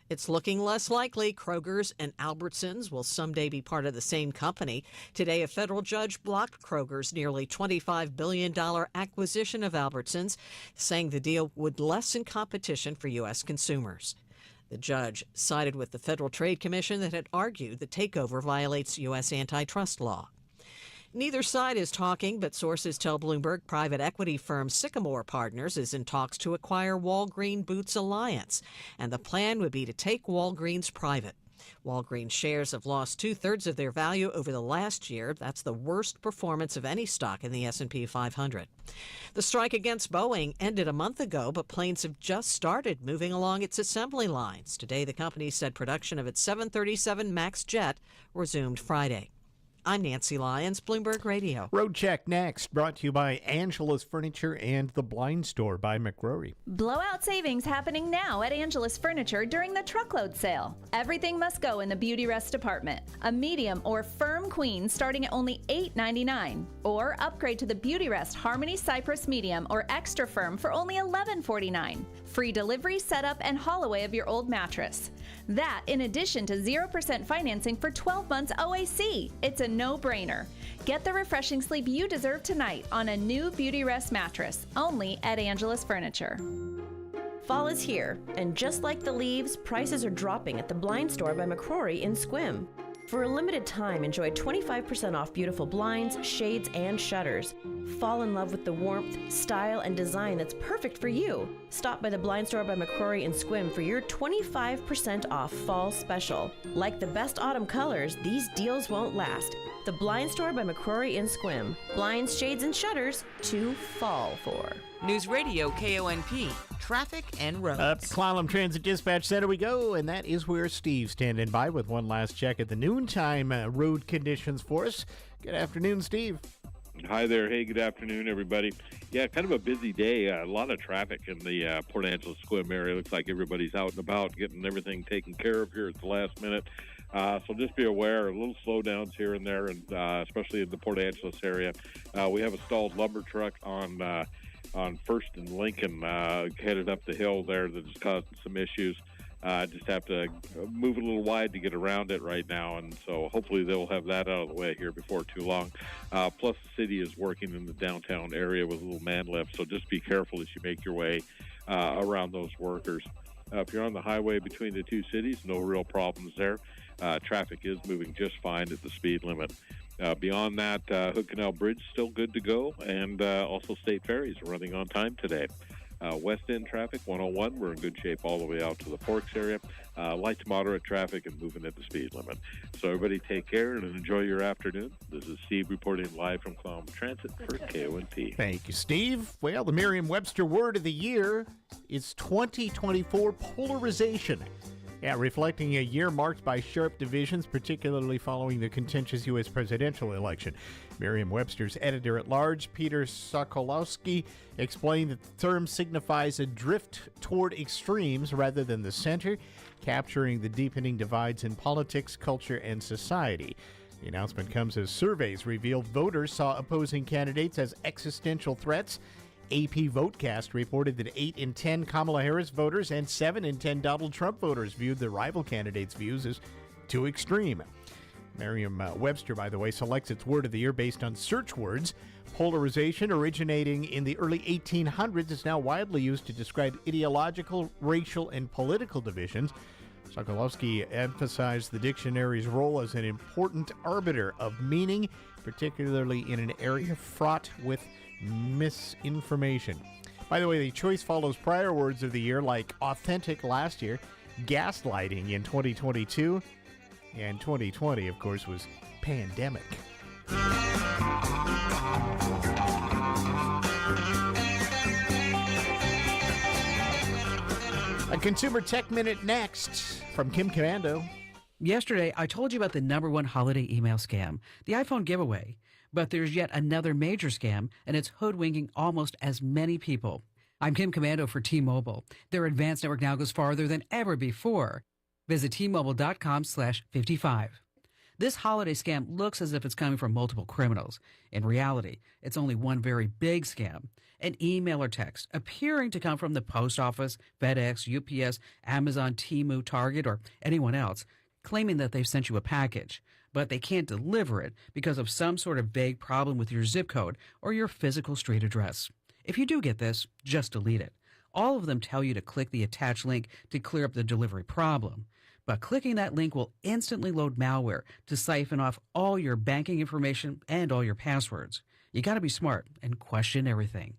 Speaker 17: It's looking less likely Kroger's and Albertsons will someday be part of the same company. Today, a federal judge blocked Kroger's nearly $25 billion acquisition of Albertsons, saying the deal would lessen competition for U.S. consumers. The judge sided with the Federal Trade Commission that had argued the takeover violates U.S. antitrust law. Neither side is talking, but sources tell Bloomberg private equity firm Sycamore Partners is in talks to acquire Walgreens Boots Alliance, and the plan would be to take Walgreens private. Walgreens shares have lost 2/3 of their value over the last year. That's the worst performance of any stock in the S&P 500. The strike against Boeing ended a month ago, but planes have just started moving along its assembly lines. Today, the company said production of its 737 MAX jet resumed Friday. I'm Nancy Lyons, Bloomberg Radio.
Speaker 3: Road Check next, brought to you by Angela's Furniture and The Blind Store by McRory.
Speaker 18: Blowout savings happening now at Angela's Furniture during the truckload sale. Everything must go in the Beauty Rest department. A medium or firm queen starting at only $8.99. Or upgrade to the Beauty Rest Harmony Cypress Medium or Extra Firm for only $11.49. Free delivery, setup, and haul away of your old mattress. That in addition to 0% financing for 12 months OAC. It's a no-brainer. Get the refreshing sleep you deserve tonight on a new Beauty Rest mattress, only at Angela's Furniture.
Speaker 5: Fall is here, and just like the leaves, prices are dropping at the Blind Store by McCrory in Sequim. For a limited time, enjoy 25% off beautiful blinds, shades, and shutters. Fall in love with the warmth, style, and design that's perfect for you. Stop by the Blind Store by McCrory in Sequim for your 25% off fall special. Like the best autumn colors, these deals won't last. The Blind Store by McCrory in Sequim. Blinds, shades, and shutters to fall for.
Speaker 1: News Radio KONP. Traffic and roads.
Speaker 3: Up to Clallam Transit Dispatch Center we go, and that is where Steve's standing by with one last check at the noontime road conditions for us. Good afternoon, Steve.
Speaker 19: Hi there. Hey, good afternoon, everybody. Yeah, kind of a busy day. A lot of traffic in the Port Angeles Sequim area. Looks like everybody's out and about getting everything taken care of here at the last minute. So just be aware, a little slowdowns here and there, and especially in the Port Angeles area. We have a stalled lumber truck on First and Lincoln headed up the hill there that is causing some issues. Just have to move a little wide to get around it right now, and so hopefully they'll have that out of the way here before too long. Plus, the city is working in the downtown area with a little man lift, so just be careful as you make your way around those workers. If you're on the highway between the two cities, no real problems there. Traffic is moving just fine at the speed limit. Beyond that, Hood Canal Bridge still good to go, and also state ferries are running on time today. West End traffic, 101, we're in good shape all the way out to the Forks area. Light to moderate traffic and moving at the speed limit. So everybody take care and enjoy your afternoon. This is Steve reporting live from Clallam Transit for KONP.
Speaker 3: Thank you, Steve. Well, the Merriam-Webster word of the year is 2024 polarization. Yeah, reflecting a year marked by sharp divisions, particularly following the contentious U.S. presidential election. Merriam-Webster's editor-at-large, Peter Sokolowski, explained that the term signifies a drift toward extremes rather than the center, capturing the deepening divides in politics, culture, and society. The announcement comes as surveys revealed voters saw opposing candidates as existential threats. AP Votecast reported that 8 in 10 Kamala Harris voters and 7 in 10 Donald Trump voters viewed the rival candidates' views as too extreme. Merriam-Webster, by the way, selects its word of the year based on search words. Polarization, originating in the early 1800s, is now widely used to describe ideological, racial, and political divisions. Sokolowski emphasized the dictionary's role as an important arbiter of meaning, particularly in an area fraught with misinformation. By the way, the choice follows prior words of the year like authentic last year, gaslighting in 2022, and 2020, of course, was pandemic. A Consumer Tech Minute next from Kim Commando.
Speaker 21: Yesterday, I told you about the #1 holiday email scam, the iPhone giveaway. But there's yet another major scam, and it's hoodwinking almost as many people. I'm Kim Commando for T-Mobile. Their advanced network now goes farther than ever before. Visit T-Mobile.com/55. This holiday scam looks as if it's coming from multiple criminals. In reality, it's only one very big scam. An email or text appearing to come from the post office, FedEx, UPS, Amazon, Temu, Target, or anyone else, claiming that they've sent you a package. But they can't deliver it because of some sort of vague problem with your zip code or your physical street address. If you do get this, just delete it. All of them tell you to click the attached link to clear up the delivery problem. But clicking that link will instantly load malware to siphon off all your banking information and all your passwords. You got to be smart and question everything.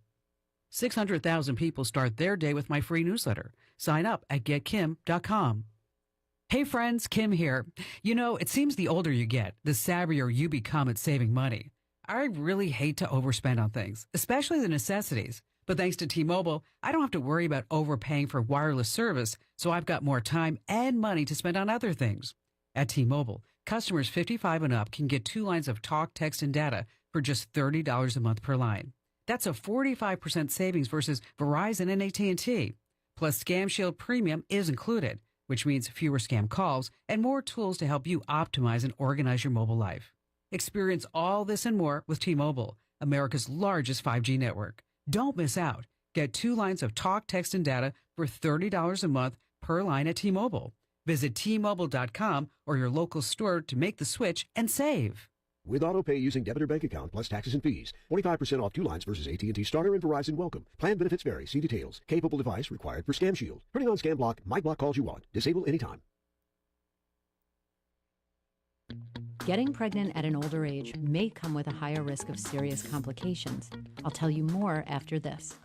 Speaker 21: 600,000 people start their day with my free newsletter. Sign up at getkim.com. Hey friends, Kim here. You know, it seems the older you get, the savvier you become at saving money. I really hate to overspend on things, especially the necessities. But thanks to T-Mobile, I don't have to worry about overpaying for wireless service, so I've got more time and money to spend on other things. At T-Mobile, customers 55 and up can get 2 lines of talk, text, and data for just $30 a month per line. That's a 45% savings versus Verizon and AT&T. Plus, Scam Shield Premium is included, which means fewer scam calls and more tools to help you optimize and organize your mobile life. Experience all this and more with T-Mobile, America's largest 5G network. Don't miss out. Get 2 lines of talk, text, and data for $30 a month per line at T-Mobile. Visit T-Mobile.com or your local store to make the switch and save.
Speaker 22: With AutoPay using debit or bank account plus taxes and fees. 45% off 2 lines versus AT&T Starter and Verizon Welcome. Plan benefits vary. See details. Capable device required for Scam Shield. Turning on Scam Block. My block calls you want. Disable anytime.
Speaker 23: Getting pregnant at an older age may come with a higher risk of serious complications. I'll tell you more after this.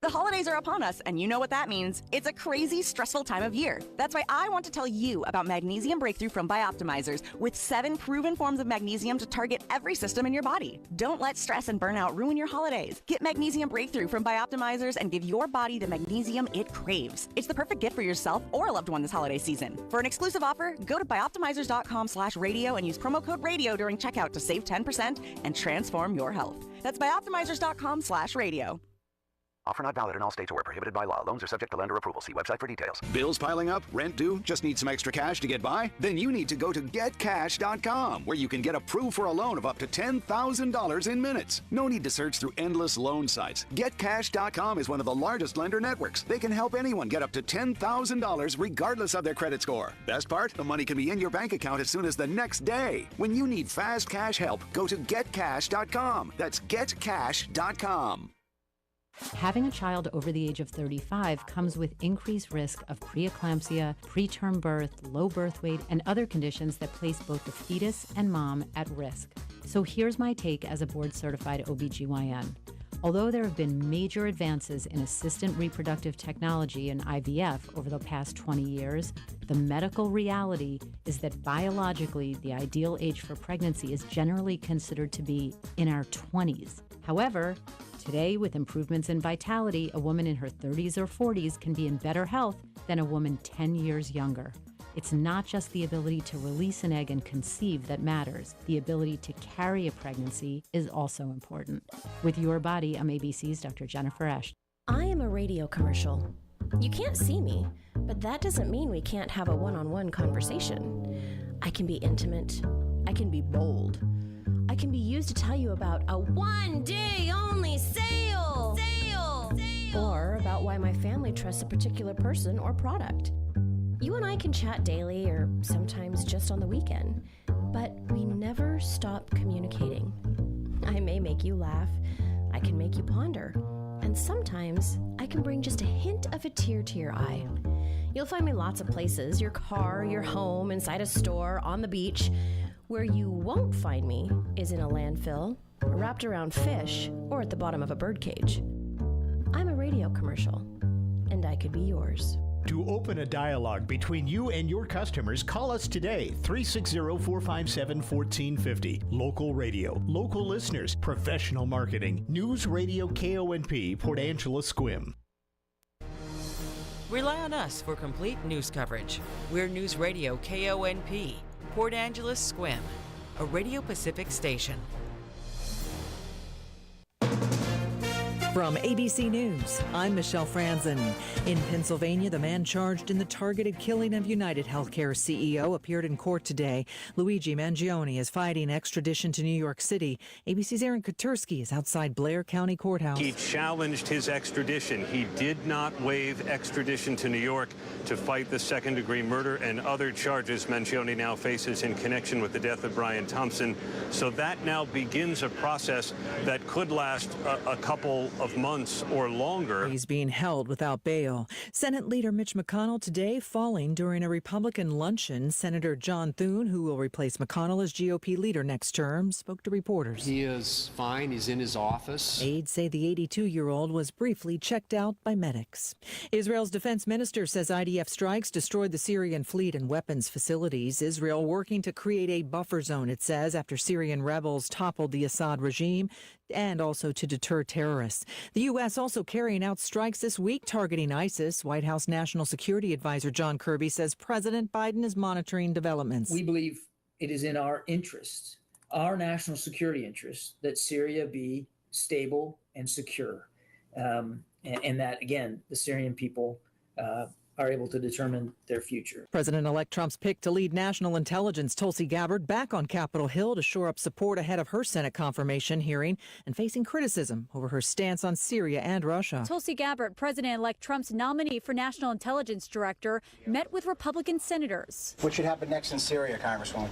Speaker 24: The holidays are upon us, and you know what that means. It's a crazy, stressful time of year. That's why I want to tell you about Magnesium Breakthrough from Bioptimizers, with 7 proven forms of magnesium to target every system in your body. Don't let stress and burnout ruin your holidays. Get Magnesium Breakthrough from Bioptimizers and give your body the magnesium it craves. It's the perfect gift for yourself or a loved one this holiday season. For an exclusive offer, go to bioptimizers.com/radio and use promo code radio during checkout to save 10% and transform your health. That's bioptimizers.com/radio.
Speaker 25: Offer not valid in all states or where prohibited by law. Loans are subject to lender approval. See website for details.
Speaker 26: Bills piling up? Rent due? Just need some extra cash to get by? Then you need to go to getcash.com, where you can get approved for a loan of up to $10,000 in minutes. No need to search through endless loan sites. Getcash.com is one of the largest lender networks. They can help anyone get up to $10,000 regardless of their credit score. Best part? The money can be in your bank account as soon as the next day. When you need fast cash help, go to getcash.com. That's getcash.com.
Speaker 23: Having a child over the age of 35 comes with increased risk of preeclampsia, preterm birth, low birth weight, and other conditions that place both the fetus and mom at risk. So here's my take as a board-certified OBGYN. Although there have been major advances in assisted reproductive technology and IVF over the past 20 years, the medical reality is that biologically the ideal age for pregnancy is generally considered to be in our 20s. However, today, with improvements in vitality, a woman in her 30s or 40s can be in better health than a woman 10 years younger. It's not just the ability to release an egg and conceive that matters. The ability to carry a pregnancy is also important. With Your Body, I'm ABC's Dr. Jennifer Esch.
Speaker 5: I am a radio commercial. You can't see me, but that doesn't mean we can't have a one-on-one conversation. I can be intimate, I can be bold. I can be used to tell you about a one-day-only sale! Sale! Or about why my family trusts a particular person or product. You and I can chat daily or sometimes just on the weekend, but we never stop communicating. I may make you laugh, I can make you ponder, and sometimes I can bring just a hint of a tear to your eye. You'll find me lots of places, your car, your home, inside a store, on the beach. Where you won't find me is in a landfill, wrapped around fish, or at the bottom of a birdcage. I'm a radio commercial, and I could be yours.
Speaker 2: To open a dialogue between you and your customers, call us today, 360-457-1450. Local radio, local listeners, professional marketing. Newsradio KONP, Port Angeles, Sequim.
Speaker 1: Rely on us for complete news coverage. We're Newsradio KONP, Port Angeles, Sequim, a Radio Pacific station.
Speaker 4: From ABC News, I'm Michelle Franzen. In Pennsylvania, the man charged in the targeted killing of United Healthcare CEO appeared in court today. Luigi Mangione is fighting extradition to New York City. ABC's Aaron Katursky is outside Blair County Courthouse.
Speaker 6: He challenged his extradition. He did not waive extradition to New York to fight the second-degree murder and other charges Mangione now faces in connection with the death of Brian Thompson. So that now begins a process that could last a couple of months or longer.
Speaker 4: He's being held without bail. Senate Leader Mitch McConnell today falling during a Republican luncheon. Senator John Thune, who will replace McConnell as GOP leader next term, spoke to reporters.
Speaker 7: He is fine. He's in his office.
Speaker 4: Aides say the 82-year-old was briefly checked out by medics. Israel's defense minister says IDF strikes destroyed the Syrian fleet and weapons facilities. Israel working to create a buffer zone, it says, after Syrian rebels toppled the Assad regime, and also to deter terrorists. The U.S. also carrying out strikes this week targeting ISIS. White House National Security Advisor John Kirby says President Biden is monitoring developments.
Speaker 8: We believe it is in our interest, our national security interest, that Syria be stable and secure. And that, again, the Syrian people are able to determine their future.
Speaker 4: President-elect Trump's pick to lead national intelligence, Tulsi Gabbard, back on Capitol Hill to shore up support ahead of her Senate confirmation hearing and facing criticism over her stance on Syria and Russia.
Speaker 20: Tulsi Gabbard, President-elect Trump's nominee for National Intelligence Director, met with Republican senators.
Speaker 27: What should happen next in Syria, Congresswoman?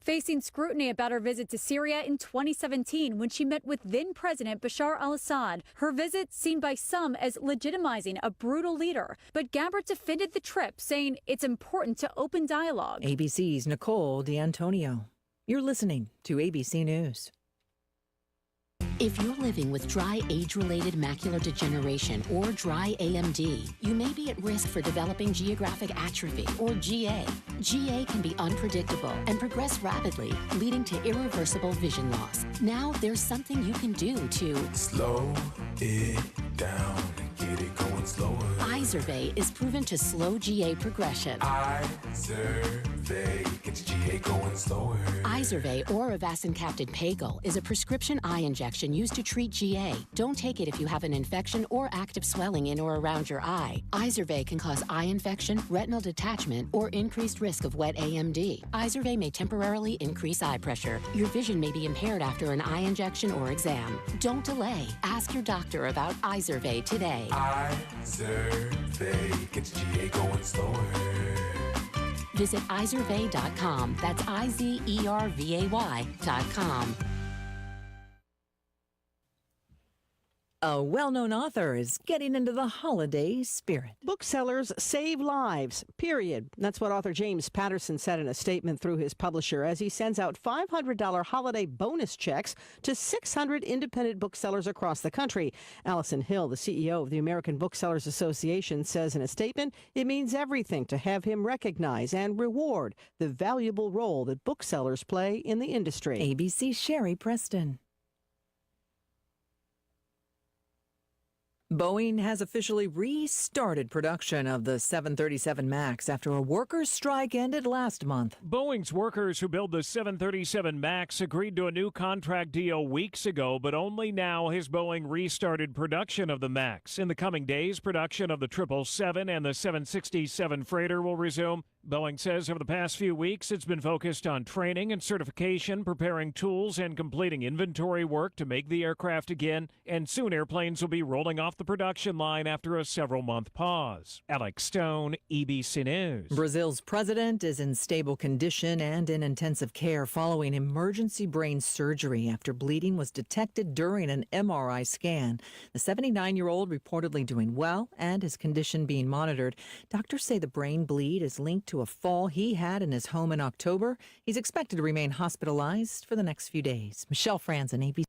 Speaker 20: Facing scrutiny about her visit to Syria in 2017 when she met with then-President Bashar al-Assad. Her visit seen by some as legitimizing a brutal leader. But Gabbard defended the trip, saying it's important to open dialogue.
Speaker 4: ABC's Nicole D'Antonio. You're listening to ABC News.
Speaker 28: If you're living with dry age-related macular degeneration or dry AMD, you may be at risk for developing geographic atrophy or GA. GA can be unpredictable and progress rapidly, leading to irreversible vision loss. Now there's something you can do to
Speaker 29: slow it down and get it going slower.
Speaker 28: Izervay is proven to slow GA progression.
Speaker 29: Izervay gets GA going slower.
Speaker 28: Izervay or avacincaptad pagel is a prescription eye injection used to treat GA. Don't take it if you have an infection or active swelling in or around your eye. Izervay can cause eye infection, retinal detachment, or increased risk of wet AMD. Izervay may temporarily increase eye pressure. Your vision may be impaired after an eye injection or exam. Don't delay. Ask your doctor about Izervay today.
Speaker 29: Izervay gets GA going slower.
Speaker 28: Visit Izervay.com. That's IZERVAY.com.
Speaker 4: A well-known author is getting into the holiday spirit.
Speaker 30: Booksellers save lives, period. That's what author James Patterson said in a statement through his publisher as he sends out $500 holiday bonus checks to 600 independent booksellers across the country. Allison Hill, the CEO of the American Booksellers Association, says in a statement, it means everything to have him recognize and reward the valuable role that booksellers play in the industry.
Speaker 4: ABC's Sherry Preston. Boeing has officially restarted production of the 737 MAX after a workers' strike ended last month.
Speaker 31: Boeing's workers who build the 737 MAX agreed to a new contract deal weeks ago, but only now has Boeing restarted production of the MAX. In the coming days, production of the 777 and the 767 freighter will resume. Boeing says over the past few weeks, it's been focused on training and certification, preparing tools, and completing inventory work to make the aircraft again, and soon airplanes will be rolling off the production line after a several-month pause. Alex Stone, EBC News.
Speaker 4: Brazil's president is in stable condition and in intensive care following emergency brain surgery after bleeding was detected during an MRI scan. The 79-year-old reportedly doing well and his condition being monitored. Doctors say the brain bleed is linked to a fall he had in his home in October. He's expected to remain hospitalized for the next few days. Michelle Franzen, ABC.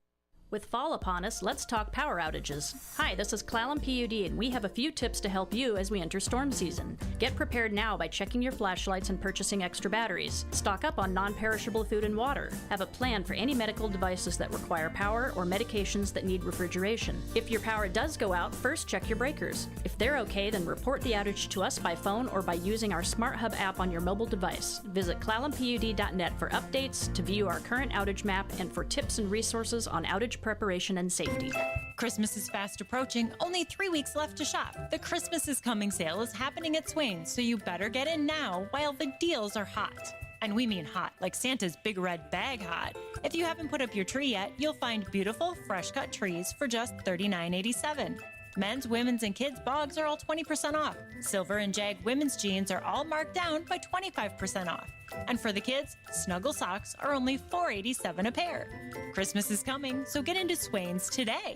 Speaker 9: With fall upon us, let's talk power outages. Hi, this is Clallam PUD, and we have a few tips to help you as we enter storm season. Get prepared now by checking your flashlights and purchasing extra batteries. Stock up on non-perishable food and water. Have a plan for any medical devices that require power or medications that need refrigeration. If your power does go out, first check your breakers. If they're okay, then report the outage to us by phone or by using our Smart Hub app on your mobile device. Visit clallampud.net for updates, to view our current outage map, and for tips and resources on outage preparation and safety.
Speaker 10: Christmas is fast approaching, only 3 weeks left to shop. The Christmas is Coming sale is happening at Swain's, so you better get in now while the deals are hot. And we mean hot, like Santa's big red bag hot. If you haven't put up your tree yet, you'll find beautiful, fresh-cut trees for just $39.87. Men's, women's, and kids' bogs are all 20% off. Silver and Jag women's jeans are all marked down by 25% off. And for the kids, Snuggle socks are only $4.87 a pair. Christmas is coming, so get into Swain's today.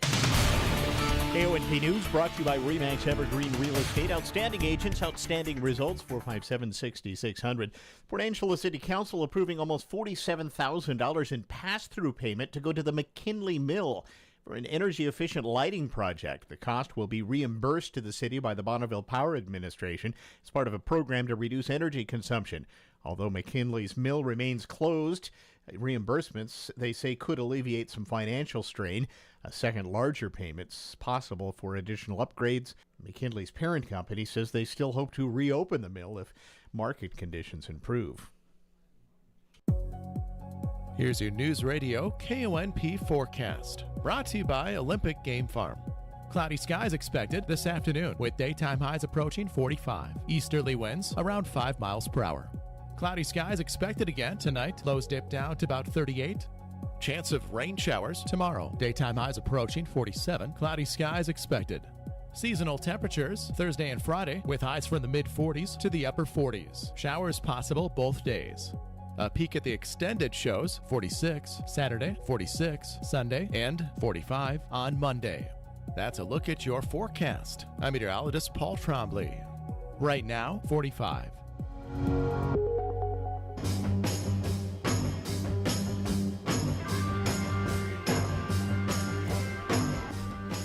Speaker 3: KONP News brought to you by Remax Evergreen Real Estate. Outstanding agents, outstanding results, 457-6600. Port Angeles City Council approving almost $47,000 in pass-through payment to go to the McKinley Mill for an energy-efficient lighting project. The cost will be reimbursed to the city by the Bonneville Power Administration as part of a program to reduce energy consumption. Although McKinley's mill remains closed, reimbursements, they say, could alleviate some financial strain. A second larger payment's possible for additional upgrades. McKinley's parent company says they still hope to reopen the mill if market conditions improve.
Speaker 11: Here's your News Radio KONP forecast, brought to you by Olympic Game Farm. Cloudy skies expected this afternoon, with daytime highs approaching 45. Easterly winds around 5 miles per hour. Cloudy skies expected again tonight. Lows dip down to about 38. Chance of rain showers tomorrow. Daytime highs approaching 47. Cloudy skies expected. Seasonal temperatures Thursday and Friday, with highs from the mid-40s to the upper 40s. Showers possible both days. A peek at the extended shows, 46 Saturday, 46 Sunday, and 45 on Monday. That's a look at your forecast. I'm meteorologist Paul Trombley. Right now, 45.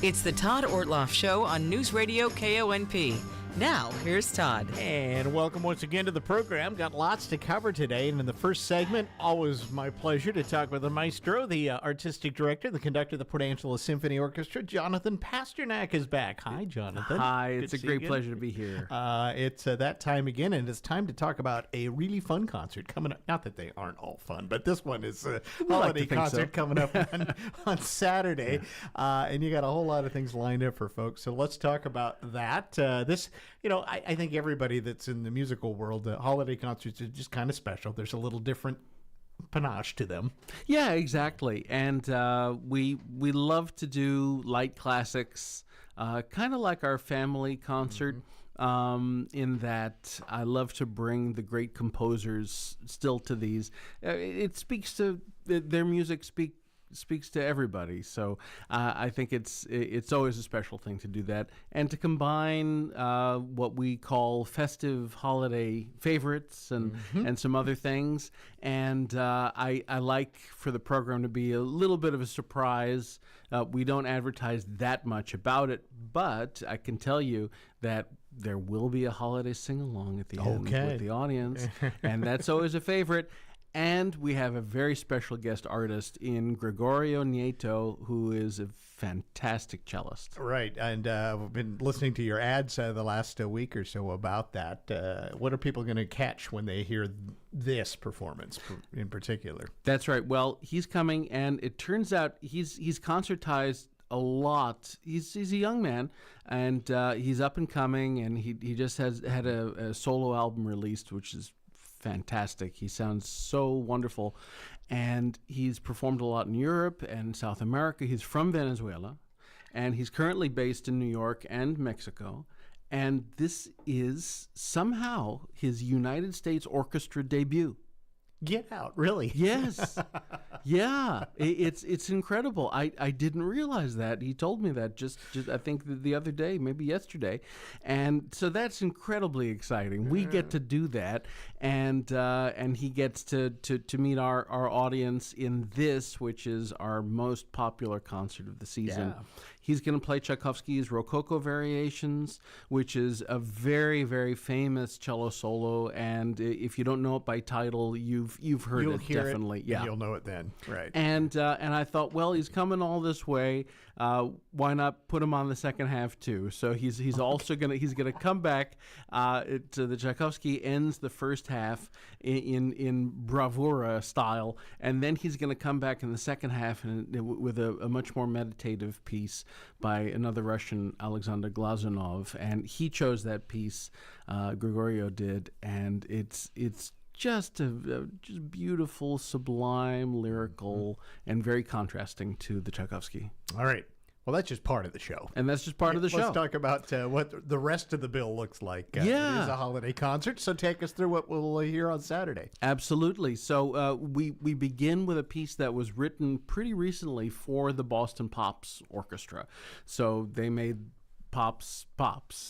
Speaker 1: It's the Todd Ortloff Show on News Radio KONP. Now, here's Todd.
Speaker 3: And welcome once again to the program. Got lots to cover today. And in the first segment, always my pleasure to talk with the maestro, the artistic director, the conductor of the Port Angeles Symphony Orchestra. Jonathan Pasternak is back. Hi, Jonathan.
Speaker 12: Hi, it's a great pleasure to be here.
Speaker 3: It's that time again, and it's time to talk about a really fun concert coming up. Not that they aren't all fun, but this one is a holiday concert coming up on Saturday. Yeah. And you got a whole lot of things lined up for folks. So let's talk about that. I think everybody that's in the musical world, holiday concerts are just kind of special. There's a little different panache to them.
Speaker 12: Yeah, exactly. And we love to do light classics, kind of like our family concert, in that I love to bring the great composers still to these. It speaks to their music speaks to everybody, so I think it's always a special thing to do that, and to combine what we call festive holiday favorites and some other things. And I like for the program to be a little bit of a surprise. We don't advertise that much about it, but I can tell you that there will be a holiday sing-along at the end with the audience, and that's always a favorite. And we have a very special guest artist in Gregorio Nieto, who is a fantastic cellist.
Speaker 3: Right, and we've been listening to your ads the last week or so about that. What are people going to catch when they hear this performance in particular?
Speaker 12: That's right. Well, he's coming, and it turns out he's concertized a lot. He's a young man, and he's up and coming, and he just had a solo album released, which is fantastic. He sounds so wonderful, and he's performed a lot in Europe and South America. He's from Venezuela, and he's currently based in New York and Mexico. And this is somehow his United States Orchestra debut.
Speaker 3: Get out, really?
Speaker 12: Yes. Yeah. It's incredible. I didn't realize that. He told me that just I think the other day, maybe yesterday. And so that's incredibly exciting. We get to do that, and he gets to meet our audience in this, which is our most popular concert of the season.
Speaker 3: Yeah.
Speaker 12: He's going to play Tchaikovsky's Rococo Variations, which is a very, very famous cello solo. And if you don't know it by title, you've heard
Speaker 3: You'll
Speaker 12: it,
Speaker 3: hear
Speaker 12: definitely.
Speaker 3: it,
Speaker 12: Yeah,
Speaker 3: and you'll know it then. Right.
Speaker 12: And I thought, well, he's coming all this way. Why not put him on the second half too? So he's also gonna come back. To the Tchaikovsky ends the first half in bravura style, and then he's gonna come back in the second half with a much more meditative piece by another Russian, Alexander Glazunov, and he chose that piece. Gregorio did, and it's just just beautiful, sublime, lyrical, and very contrasting to the Tchaikovsky.
Speaker 3: All right. Well, that's just part of the show.
Speaker 12: And that's just part of the show.
Speaker 3: Let's talk about what the rest of the bill looks like. It is a holiday concert, so take us through what we'll hear on Saturday.
Speaker 12: Absolutely. So we begin with a piece that was written pretty recently for the Boston Pops Orchestra. So they made Pops,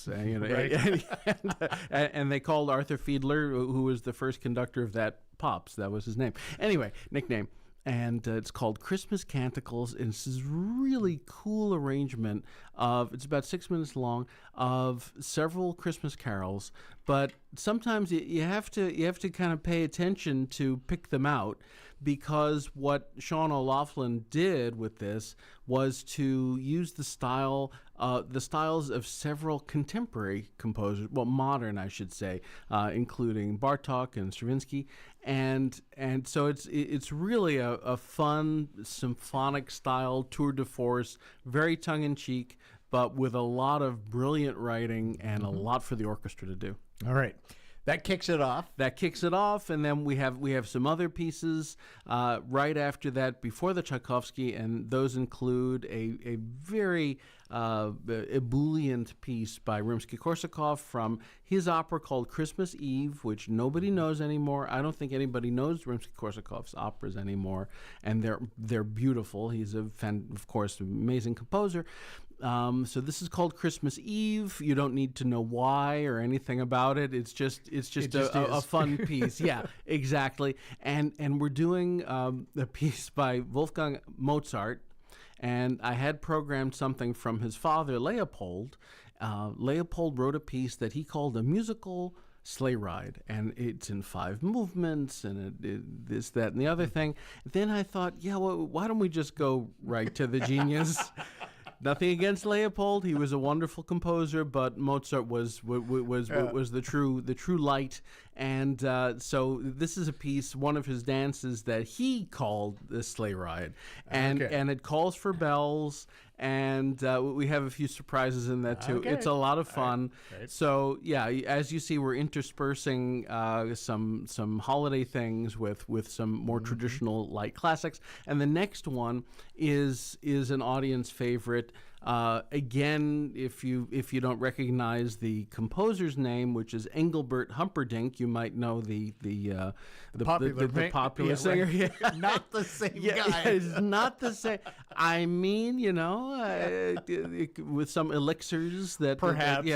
Speaker 3: Right.
Speaker 12: and they called Arthur Fiedler, who was the first conductor of that, Pops. That was his name. Anyway, nickname. And it's called Christmas Canticles. And it's this really cool arrangement of, it's about 6 minutes long, of several Christmas carols. But sometimes you have to kind of pay attention to pick them out, because what Sean O'Loughlin did with this was to use the styles of several contemporary composers, well, modern, I should say, including Bartók and Stravinsky, and so it's really a fun symphonic style tour de force, very tongue in cheek, but with a lot of brilliant writing and a lot for the orchestra to do.
Speaker 3: All right. That kicks it off.
Speaker 12: And then we have some other pieces right after that, before the Tchaikovsky, and those include a very ebullient piece by Rimsky-Korsakov from his opera called Christmas Eve, which nobody knows anymore. I don't think anybody knows Rimsky-Korsakov's operas anymore, and they're beautiful. He's of course, amazing composer. So this is called Christmas Eve. You don't need to know why or anything about it. It's just a fun piece. Yeah, exactly. And we're doing a piece by Wolfgang Mozart. And I had programmed something from his father, Leopold. Leopold wrote a piece that he called a musical sleigh ride, and it's in 5 movements, and this, that, and the other thing. Then I thought, why don't we just go right to the genius? Nothing against Leopold; he was a wonderful composer, but Mozart was the true light. And so this is a piece, one of his dances that he called the sleigh ride, and it calls for bells. And we have a few surprises in that too. It's a lot of fun. Right. So yeah, as you see, we're interspersing some holiday things with some more traditional light classics. And the next one is an audience favorite. Again, if you don't recognize the composer's name, which is Engelbert Humperdinck, you might know the popular singer.
Speaker 3: Right. Yeah. Not the same guy.
Speaker 12: It's not the same. I mean, with some elixirs that
Speaker 3: perhaps.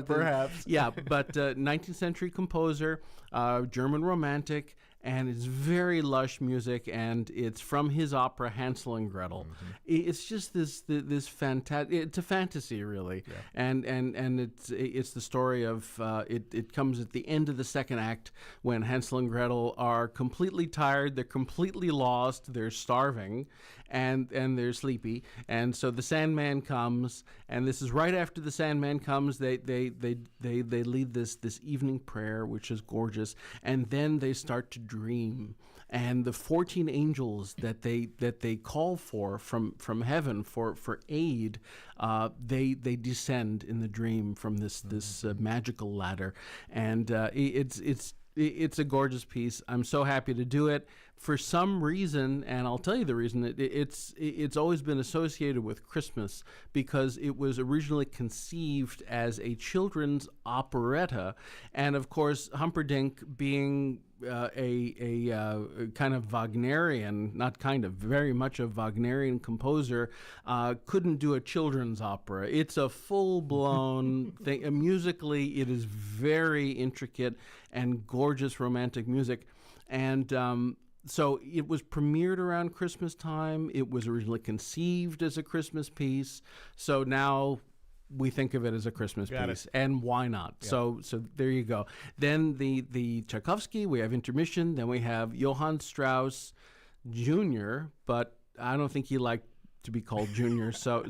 Speaker 12: Perhaps. Yeah, but 19th century composer, German romantic. And it's very lush music, and it's from his opera Hansel and Gretel. It's just this fantastic. It's a fantasy, really, and it's the story of it comes at the end of the second act when Hansel and Gretel are completely tired, they're completely lost, they're starving, and they're sleepy, and so the Sandman comes, and this is right after the Sandman comes. They lead this evening prayer, which is gorgeous, and then they start to dream, and the 14 angels that they call for from heaven for aid, they descend in the dream from this magical ladder, and it's a gorgeous piece. I'm so happy to do it. For some reason, and I'll tell you the reason, it's always been associated with Christmas because it was originally conceived as a children's operetta, and of course Humperdinck being a kind of Wagnerian, not kind of, very much a Wagnerian composer, couldn't do a children's opera. It's a full-blown thing. Musically, it is very intricate and gorgeous romantic music. And so it was premiered around Christmas time. It was originally conceived as a Christmas piece. So now we think of it as a Christmas piece, and why not? Yeah. So there you go. Then the Tchaikovsky, we have intermission. Then we have Johann Strauss Jr., but I don't think he liked to be called Junior. So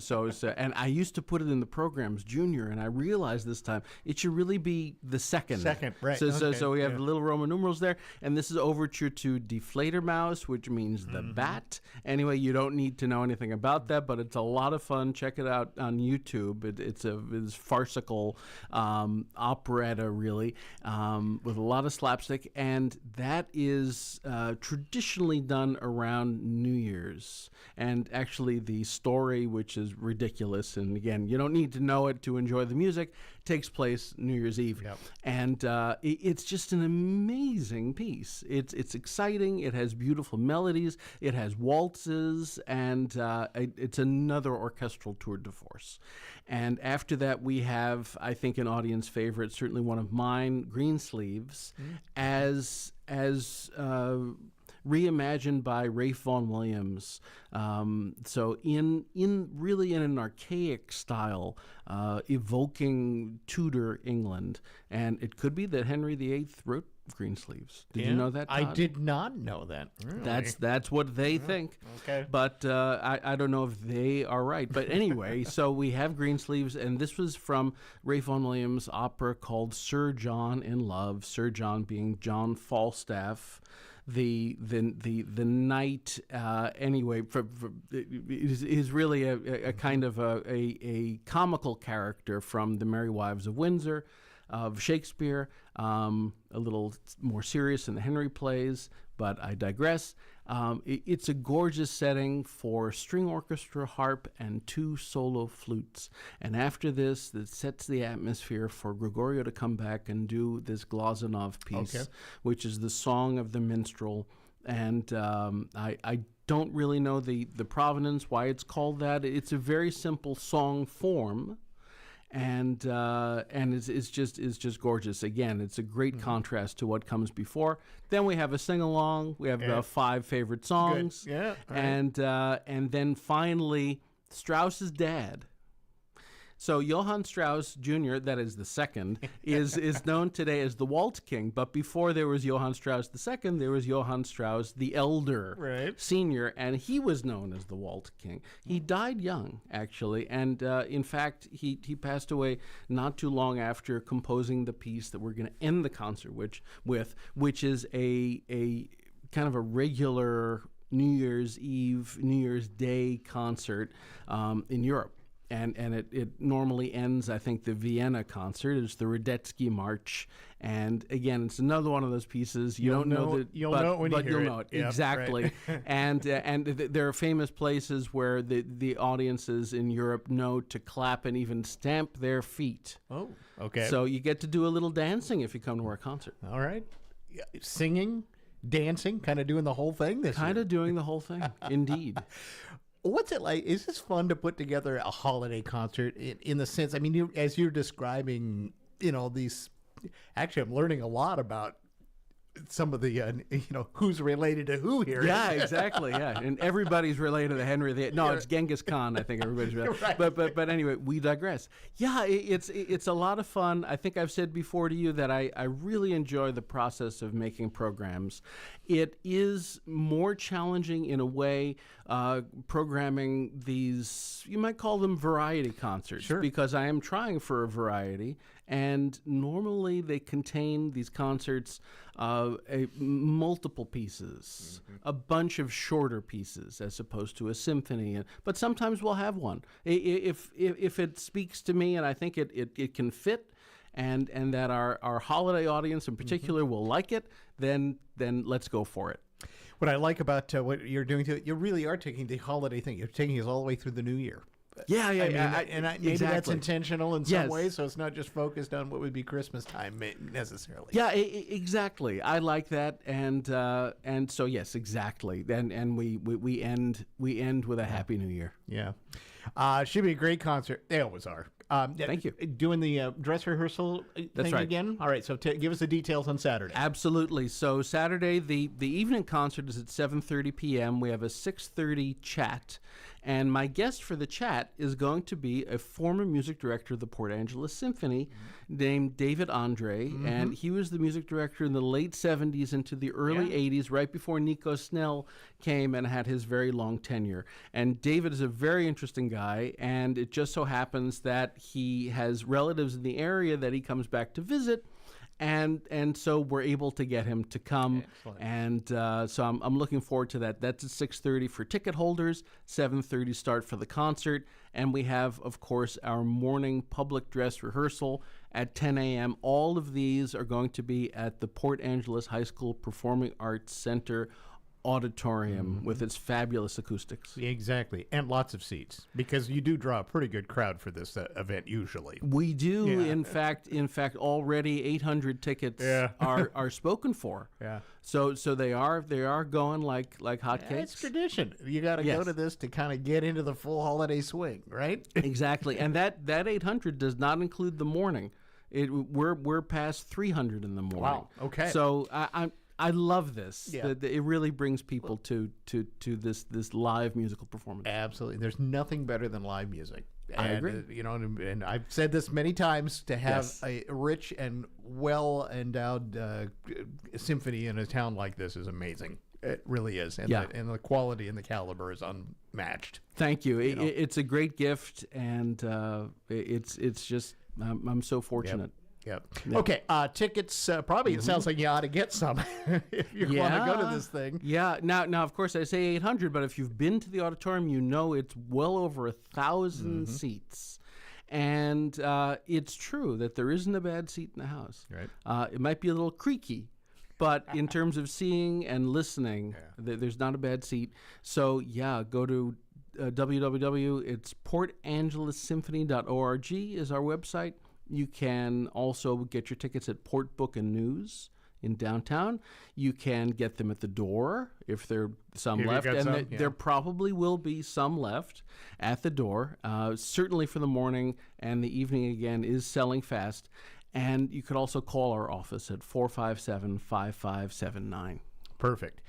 Speaker 12: and I used to put it in the programs Junior, and I realized this time it should really be the second.
Speaker 3: Second, right.
Speaker 12: So we have the little Roman numerals there, and this is overture to Die Fledermaus, which means the bat. Anyway, you don't need to know anything about that, but it's a lot of fun. Check it out on YouTube. It's farcical operetta, really, with a lot of slapstick, and that is traditionally done around New Year's. And actually, the story, which is ridiculous, and again, you don't need to know it to enjoy the music, takes place New Year's Eve. Yep. And it's just an amazing piece. It's exciting. It has beautiful melodies. It has waltzes, and it's another orchestral tour de force. And after that, we have, I think, an audience favorite, certainly one of mine, Greensleeves, as reimagined by Ralph Vaughan Williams. So in really in an archaic style, evoking Tudor England. And it could be that Henry VIII wrote Greensleeves. Did you know that, Todd?
Speaker 3: I did not know that. Really?
Speaker 12: That's what they think.
Speaker 3: Okay.
Speaker 12: But I don't know if they are right. But anyway, so we have Greensleeves, and this was from Ralph Vaughan Williams' opera called Sir John in Love, Sir John being John Falstaff. The knight, anyway, is really a kind of a comical character from The Merry Wives of Windsor of Shakespeare, a little more serious in the Henry plays, but I digress. It's a gorgeous setting for string orchestra, harp, and 2 solo flutes. And after this, that sets the atmosphere for Gregorio to come back and do this Glazunov piece, which is the Song of the Minstrel. And I don't really know the provenance, why it's called that. It's a very simple song form. And it's just gorgeous. Again, it's a great contrast to what comes before. Then we have a sing-along. We have about 5 favorite songs.
Speaker 3: Good. Yeah.
Speaker 12: And then finally, Strauss's dad. So Johann Strauss Jr., that is the second, is known today as the Waltz King. But before there was Johann Strauss II, there was Johann Strauss the Elder, Senior, and he was known as the Waltz King. He died young, actually, and in fact, he passed away not too long after composing the piece that we're going to end the concert which is a kind of a regular New Year's Eve, New Year's Day concert in Europe. And it normally ends, I think, the Vienna concert. It's the Radetzky March. And again, it's another one of those pieces. You'll know it when you hear it. Yep, exactly. Right. and there are famous places where the audiences in Europe know to clap and even stamp their feet.
Speaker 3: Oh, okay.
Speaker 12: So you get to do a little dancing if you come to our concert.
Speaker 3: All right. Singing, dancing, kind of doing the whole thing this year.
Speaker 12: Kind of doing the whole thing, indeed.
Speaker 3: What's it like? Is this fun to put together a holiday concert in the sense, I mean, as you're describing, these, actually I'm learning a lot about some of the, who's related to who here.
Speaker 12: Yeah, exactly. Yeah. And everybody's related to Henry VIII. No, it's Genghis Khan, I think everybody's related. Right. But anyway, we digress. Yeah, it's a lot of fun. I think I've said before to you that I really enjoy the process of making programs. It is more challenging in a way, programming these, you might call them variety concerts, because I am trying for a variety. And normally they contain these concerts multiple pieces, a bunch of shorter pieces as opposed to a symphony. But sometimes we'll have one. If it speaks to me and I think it can fit, and that our holiday audience in particular will like it, then let's go for it.
Speaker 3: What I like about what you're doing, you really are taking the holiday thing. You're taking us all the way through the new year.
Speaker 12: Yeah.
Speaker 3: Maybe
Speaker 12: exactly.
Speaker 3: that's intentional in some
Speaker 12: Yes.
Speaker 3: ways, so it's not just focused on what would be Christmas time necessarily.
Speaker 12: Yeah, exactly. I like that, and so yes, exactly. And we end with a Happy New Year.
Speaker 3: Yeah, should be a great concert. They always are.
Speaker 12: Thank you.
Speaker 3: Doing the dress rehearsal thing
Speaker 12: right.
Speaker 3: again. All right, so give us the details on Saturday.
Speaker 12: Absolutely. So Saturday, the evening concert is at 7:30 p.m. We have a 6:30 chat. And my guest for the chat is going to be a former music director of the Port Angeles Symphony named David Andre. And he was the music director in the late 70s into the early 80s, right before Nico Snell came and had his very long tenure. And David is a very interesting guy, and it just so happens that he has relatives in the area that he comes back to visit. And so we're able to get him to come. Excellent. And so I'm looking forward to that. That's at 6:30 for ticket holders, 7:30 start for the concert. And we have, of course, our morning public dress rehearsal at 10 a.m. All of these are going to be at the Port Angeles High School Performing Arts Center auditorium with its fabulous acoustics.
Speaker 3: Exactly, and lots of seats, because you do draw a pretty good crowd for this event usually.
Speaker 12: We do. Yeah. In fact, already 800 tickets are spoken for.
Speaker 3: Yeah.
Speaker 12: So they are going like hotcakes.
Speaker 3: It's tradition. You got to go to this to kind of get into the full holiday swing, right?
Speaker 12: Exactly, and that 800 does not include the morning. We're past 300 in the morning.
Speaker 3: Wow. Okay.
Speaker 12: So I love this. Yeah. It really brings people to this live musical performance.
Speaker 3: Absolutely. There's nothing better than live music.
Speaker 12: I agree.
Speaker 3: And I've said this many times, to have a rich and well-endowed symphony in a town like this is amazing. It really is. And the quality and the caliber is unmatched.
Speaker 12: Thank you. It's a great gift, and it's just, I'm so fortunate.
Speaker 3: Yep. Okay. Tickets. Probably it sounds like you ought to get some if you want to go to this thing.
Speaker 12: Yeah. Now, of course, I say 800, but if you've been to the auditorium, you know it's well over 1,000 seats, and it's true that there isn't a bad seat in the house.
Speaker 3: Right.
Speaker 12: It might be a little creaky, but in terms of seeing and listening, there's not a bad seat. So go to it's portangelessymphony.org is our website. You can also get your tickets at Port Book and News in downtown. You can get them at the door if there are some left. And there probably will be some left at the door. Certainly for the morning, and the evening again is selling fast. And you could also call our office at 457-5579.
Speaker 3: Perfect.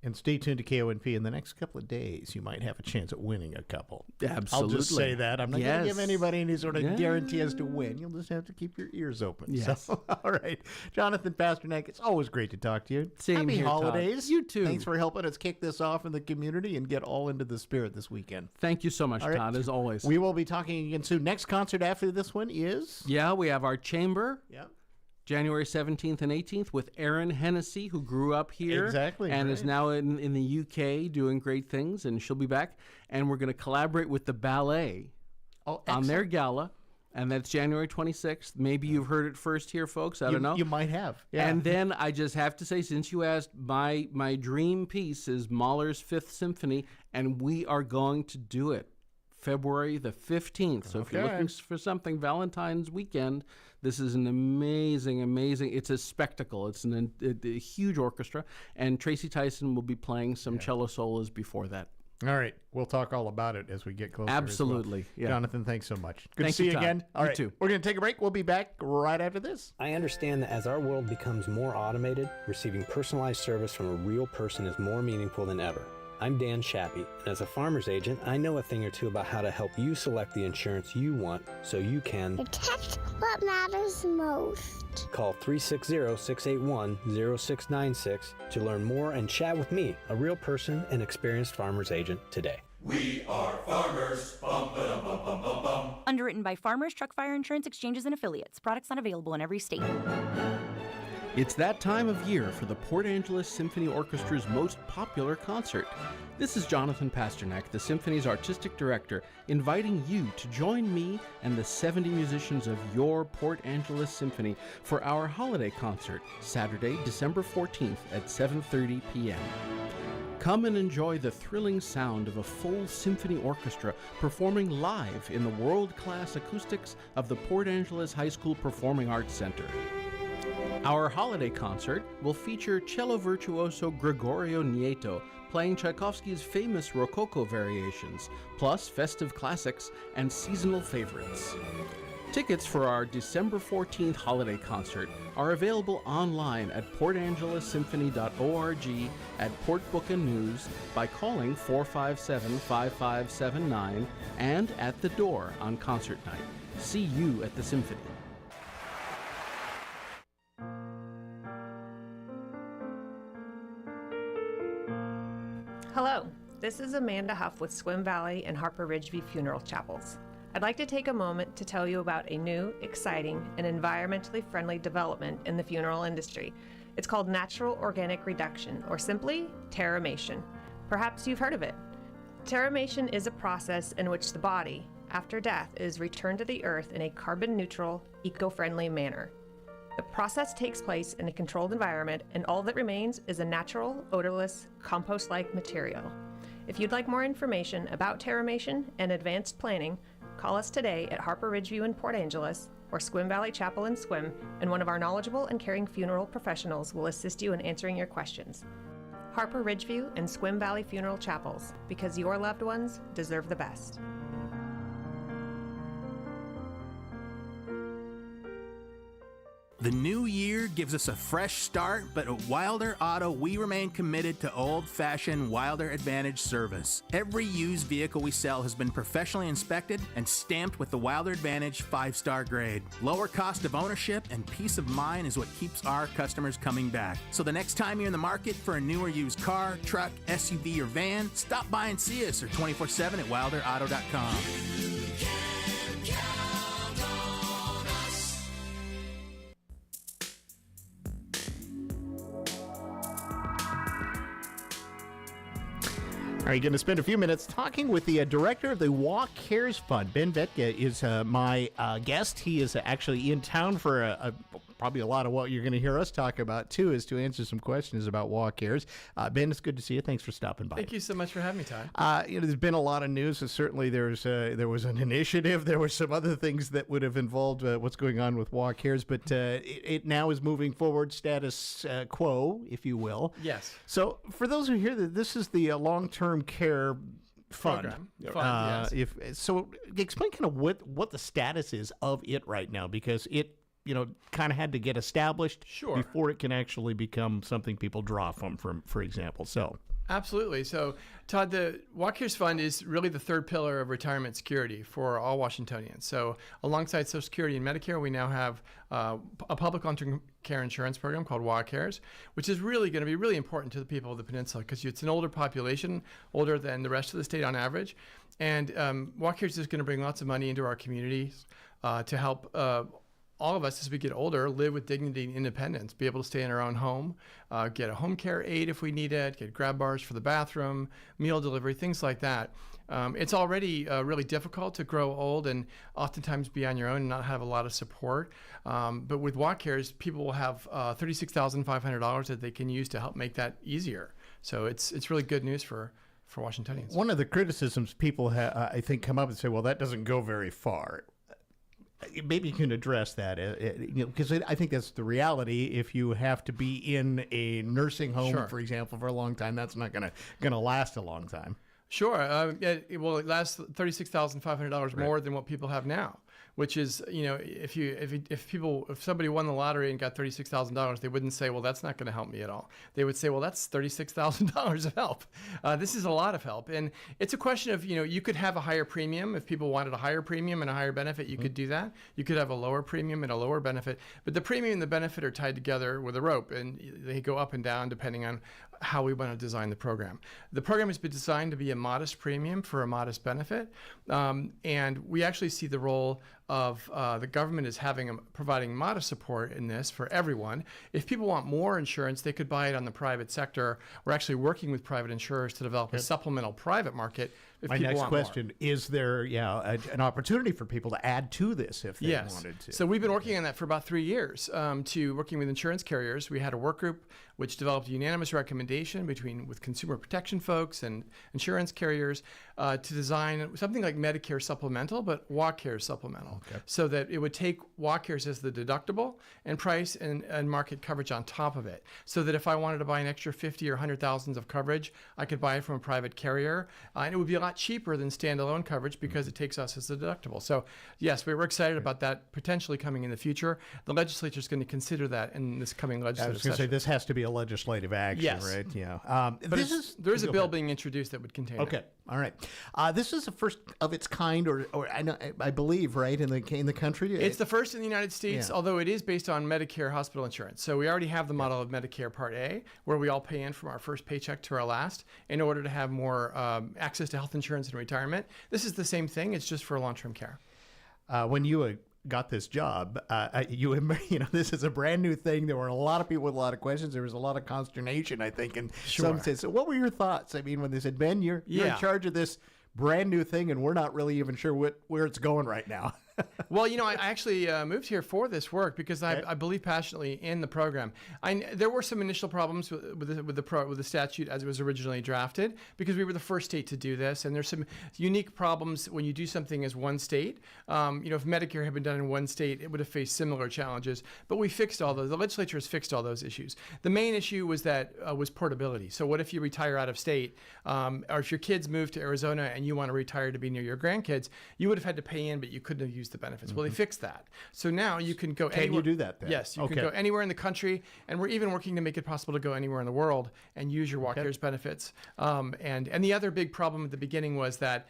Speaker 3: And stay tuned to KONP. In the next couple of days, you might have a chance at winning a couple.
Speaker 12: Absolutely.
Speaker 3: I'll just say that. I'm not going to give anybody any sort of guarantee as to win. You'll just have to keep your ears open.
Speaker 12: Yes.
Speaker 3: So, all right. Jonathan Pasternak, it's always great to talk to you.
Speaker 12: Same
Speaker 3: Happy
Speaker 12: here,
Speaker 3: holidays.
Speaker 12: Todd. You too.
Speaker 3: Thanks for helping us kick this off in the community and get all into the spirit this weekend.
Speaker 12: Thank you so much,
Speaker 3: right.
Speaker 12: Todd, as always.
Speaker 3: We will be talking again soon. Next concert after this one is?
Speaker 12: Yeah, we have our chamber.
Speaker 3: Yeah.
Speaker 12: January 17th and 18th with Erin Hennessy, who grew up here.
Speaker 3: Exactly.
Speaker 12: And is now in the UK doing great things, and she'll be back. And we're going to collaborate with the ballet on their gala, and that's January 26th. Maybe you've heard it first here, folks. I don't know.
Speaker 3: You might have. Yeah.
Speaker 12: And then I just have to say, since you asked, my dream piece is Mahler's Fifth Symphony, and we are going to do it February the 15th. So if you're looking for something Valentine's weekend, this is an amazing, it's a spectacle. It's a huge orchestra, and Tracy Tyson will be playing some cello solos before that.
Speaker 3: All right. We'll talk all about it as we get closer.
Speaker 12: Absolutely.
Speaker 3: As well.
Speaker 12: Yeah.
Speaker 3: Jonathan, thanks so much. Good
Speaker 12: Thank
Speaker 3: to see you
Speaker 12: Todd.
Speaker 3: again. All right.
Speaker 12: You too.
Speaker 3: We're going to take a break. We'll be back right after this.
Speaker 13: I understand that as our world becomes more automated, receiving personalized service from a real person is more meaningful than ever. I'm Dan Shappy, and as a farmer's agent, I know a thing or two about how to help you select the insurance you want so you can
Speaker 14: protect what matters most.
Speaker 13: Call 360-681-0696 to learn more and chat with me, a real person and experienced farmer's agent, today.
Speaker 15: We are farmers. Bum, ba, dum, bum, bum, bum, bum.
Speaker 16: Under
Speaker 15: Underwritten by Farmers Truck Fire Insurance Exchanges and Affiliates. Products not available in every state.
Speaker 12: It's that time of year for the Port Angeles Symphony Orchestra's most popular concert. This is Jonathan Pasternak, the Symphony's artistic director, inviting you to join me and the 70 musicians of your Port Angeles Symphony for our holiday concert, Saturday, December 14th at 7:30 p.m. Come and enjoy the thrilling sound of a full symphony orchestra performing live in the world-class acoustics of the Port Angeles High School Performing Arts Center. Our holiday concert will feature cello virtuoso Gregorio Nieto playing Tchaikovsky's famous Rococo variations, plus festive classics and seasonal favorites. Tickets for our December 14th holiday concert are available online at portangelessymphony.org, at Port Book and News, by calling 457-5579, and at the door on concert night. See you at the Symphony.
Speaker 16: Hello, this is Amanda Huff with Swim Valley and Harper Ridgeview Funeral Chapels. I'd like to take a moment to tell you about a new, exciting, and environmentally friendly development in the funeral industry. It's called natural organic reduction, or simply terramation. Perhaps you've heard of it. Terramation is a process in which the body, after death, is returned to the earth in a carbon-neutral, eco-friendly manner. The process takes place in a controlled environment, and all that remains is a natural, odorless, compost-like material. If you'd like more information about terramation and advanced planning, call us today at Harper Ridgeview in Port Angeles or Swim Valley Chapel in Swim, and one of our knowledgeable and caring funeral professionals will assist you in answering your questions. Harper Ridgeview and Swim Valley Funeral Chapels, because your loved ones deserve the best.
Speaker 17: The new year gives us a fresh start, but at Wilder Auto, we remain committed to old-fashioned Wilder Advantage service. Every used vehicle we sell has been professionally inspected and stamped with the Wilder Advantage 5-star grade. Lower cost of ownership and peace of mind is what keeps our customers coming back. So the next time you're in the market for a new or used car, truck, SUV, or van, stop by and see us or 24/7 at wilderauto.com.
Speaker 3: All right, going to spend a few minutes talking with the director of the Walk Cares Fund. Ben Vetka is my guest. He is actually in town for probably a lot of what you're going to hear us talk about, too, is to answer some questions about Walk Cares. Ben, it's good to see you. Thanks for stopping by.
Speaker 18: Thank you so much for having me, Todd.
Speaker 3: There's been a lot of news. So certainly there was an initiative. There were some other things that would have involved what's going on with Walk Cares, but it now is moving forward, status quo, if you will.
Speaker 18: Yes.
Speaker 3: So for those who hear that, this is the long-term care fund.
Speaker 18: Yes.
Speaker 3: So explain kind of what the status is of it right now, because it kind of had to get established before it can actually become something people draw from, for example. So
Speaker 18: absolutely. So Todd, the Walk Cares Fund is really the third pillar of retirement security for all Washingtonians. So alongside Social Security and Medicare, we now have a public long-term care insurance program called Walk Cares, which is really going to be really important to the people of the peninsula because it's an older population, older than the rest of the state on average. And Walk Cares is going to bring lots of money into our communities to help all of us, as we get older, live with dignity and independence, be able to stay in our own home, get a home care aid if we need it, get grab bars for the bathroom, meal delivery, things like that. It's already really difficult to grow old and oftentimes be on your own and not have a lot of support. But with Walk Cares, people will have $36,500 that they can use to help make that easier. So it's really good news for Washingtonians.
Speaker 3: One of the criticisms people I think come up and say, well, that doesn't go very far. Maybe you can address that, because I think that's the reality. If you have to be in a nursing home, for example, for a long time, that's not going to last a long time.
Speaker 18: Sure. It lasts $36,500 more than what people have now. which is, if somebody won the lottery and got $36,000, they wouldn't say, well, that's not going to help me at all. They would say, well, that's $36,000 of help. This is a lot of help. And it's a question of, you could have a higher premium. If people wanted a higher premium and a higher benefit, you could do that. You could have a lower premium and a lower benefit. But the premium and the benefit are tied together with a rope, and they go up and down depending on how we want to design the program. The program has been designed to be a modest premium for a modest benefit. And we actually see the role of the government as providing modest support in this for everyone. If people want more insurance, they could buy it on the private sector. We're actually working with private insurers to develop a supplemental private market.
Speaker 3: My next question, is there an opportunity for people to add to this if they wanted to?
Speaker 18: So we've been working on that for about 3 years, working with insurance carriers. We had a work group which developed a unanimous recommendation with consumer protection folks and insurance carriers to design something like Medicare supplemental, but WACare supplemental, so that it would take WACares as the deductible and price and market coverage on top of it, so that if I wanted to buy an extra 50 or 100,000 of coverage, I could buy it from a private carrier, and it would be a lot cheaper than standalone coverage because it takes us as the deductible. So yes, we were excited about that potentially coming in the future. The legislature is going to consider that in this coming legislative
Speaker 3: I was going to say this has to be a legislative action, right? Yeah.
Speaker 18: But there is a bill being introduced that would contain
Speaker 3: it. All right. This is the first of its kind, or I believe, right, in the country.
Speaker 18: It's the first in the United States, although it is based on Medicare hospital insurance. So we already have the model of Medicare Part A, where we all pay in from our first paycheck to our last in order to have more access to health insurance and retirement. This is the same thing. It's just for long-term care.
Speaker 3: When you got this job, this is a brand new thing. There were a lot of people with a lot of questions. There was a lot of consternation, I think, and some said, so what were your thoughts? I mean, when they said, Ben, you're in charge of this brand new thing, and we're not really even sure where it's going right now.
Speaker 18: Well, I actually moved here for this work because I believe passionately in the program. There were some initial problems with the statute as it was originally drafted because we were the first state to do this, and there's some unique problems when you do something as one state. If Medicare had been done in one state, it would have faced similar challenges. But we fixed all those. The legislature has fixed all those issues. The main issue was portability. So what if you retire out of state, or if your kids move to Arizona and you want to retire to be near your grandkids, you would have had to pay in, but you couldn't have used the benefits. Well, they fixed that. So now you can go anywhere.
Speaker 3: Can you do that then?
Speaker 18: Yes, you can go anywhere in the country, and we're even working to make it possible to go anywhere in the world and use your WACares benefits. And the other big problem at the beginning was that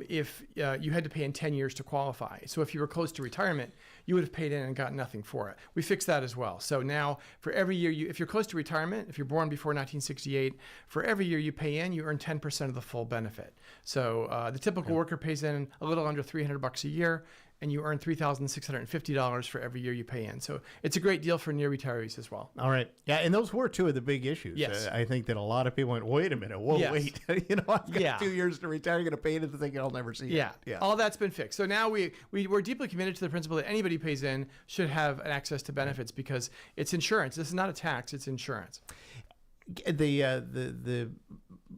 Speaker 18: if you had to pay in 10 years to qualify. So if you were close to retirement, you would have paid in and got nothing for it. We fixed that as well. So now for every year, if you're close to retirement, if you're born before 1968, for every year you pay in, you earn 10% of the full benefit. So the typical worker pays in a little under $300 a year, and you earn $3,650 for every year you pay in. So it's a great deal for near retirees as well.
Speaker 3: All right. Yeah, and those were two of the big issues.
Speaker 18: Yes.
Speaker 3: I think that a lot of people went, wait a minute, wait. I've got 2 years to retire, I'm going to pay into the thing I'll never see.
Speaker 18: Yeah. All that's been fixed. So now we're deeply committed to the principle that anybody pays in should have access to benefits because it's insurance. This is not a tax, it's insurance.
Speaker 3: The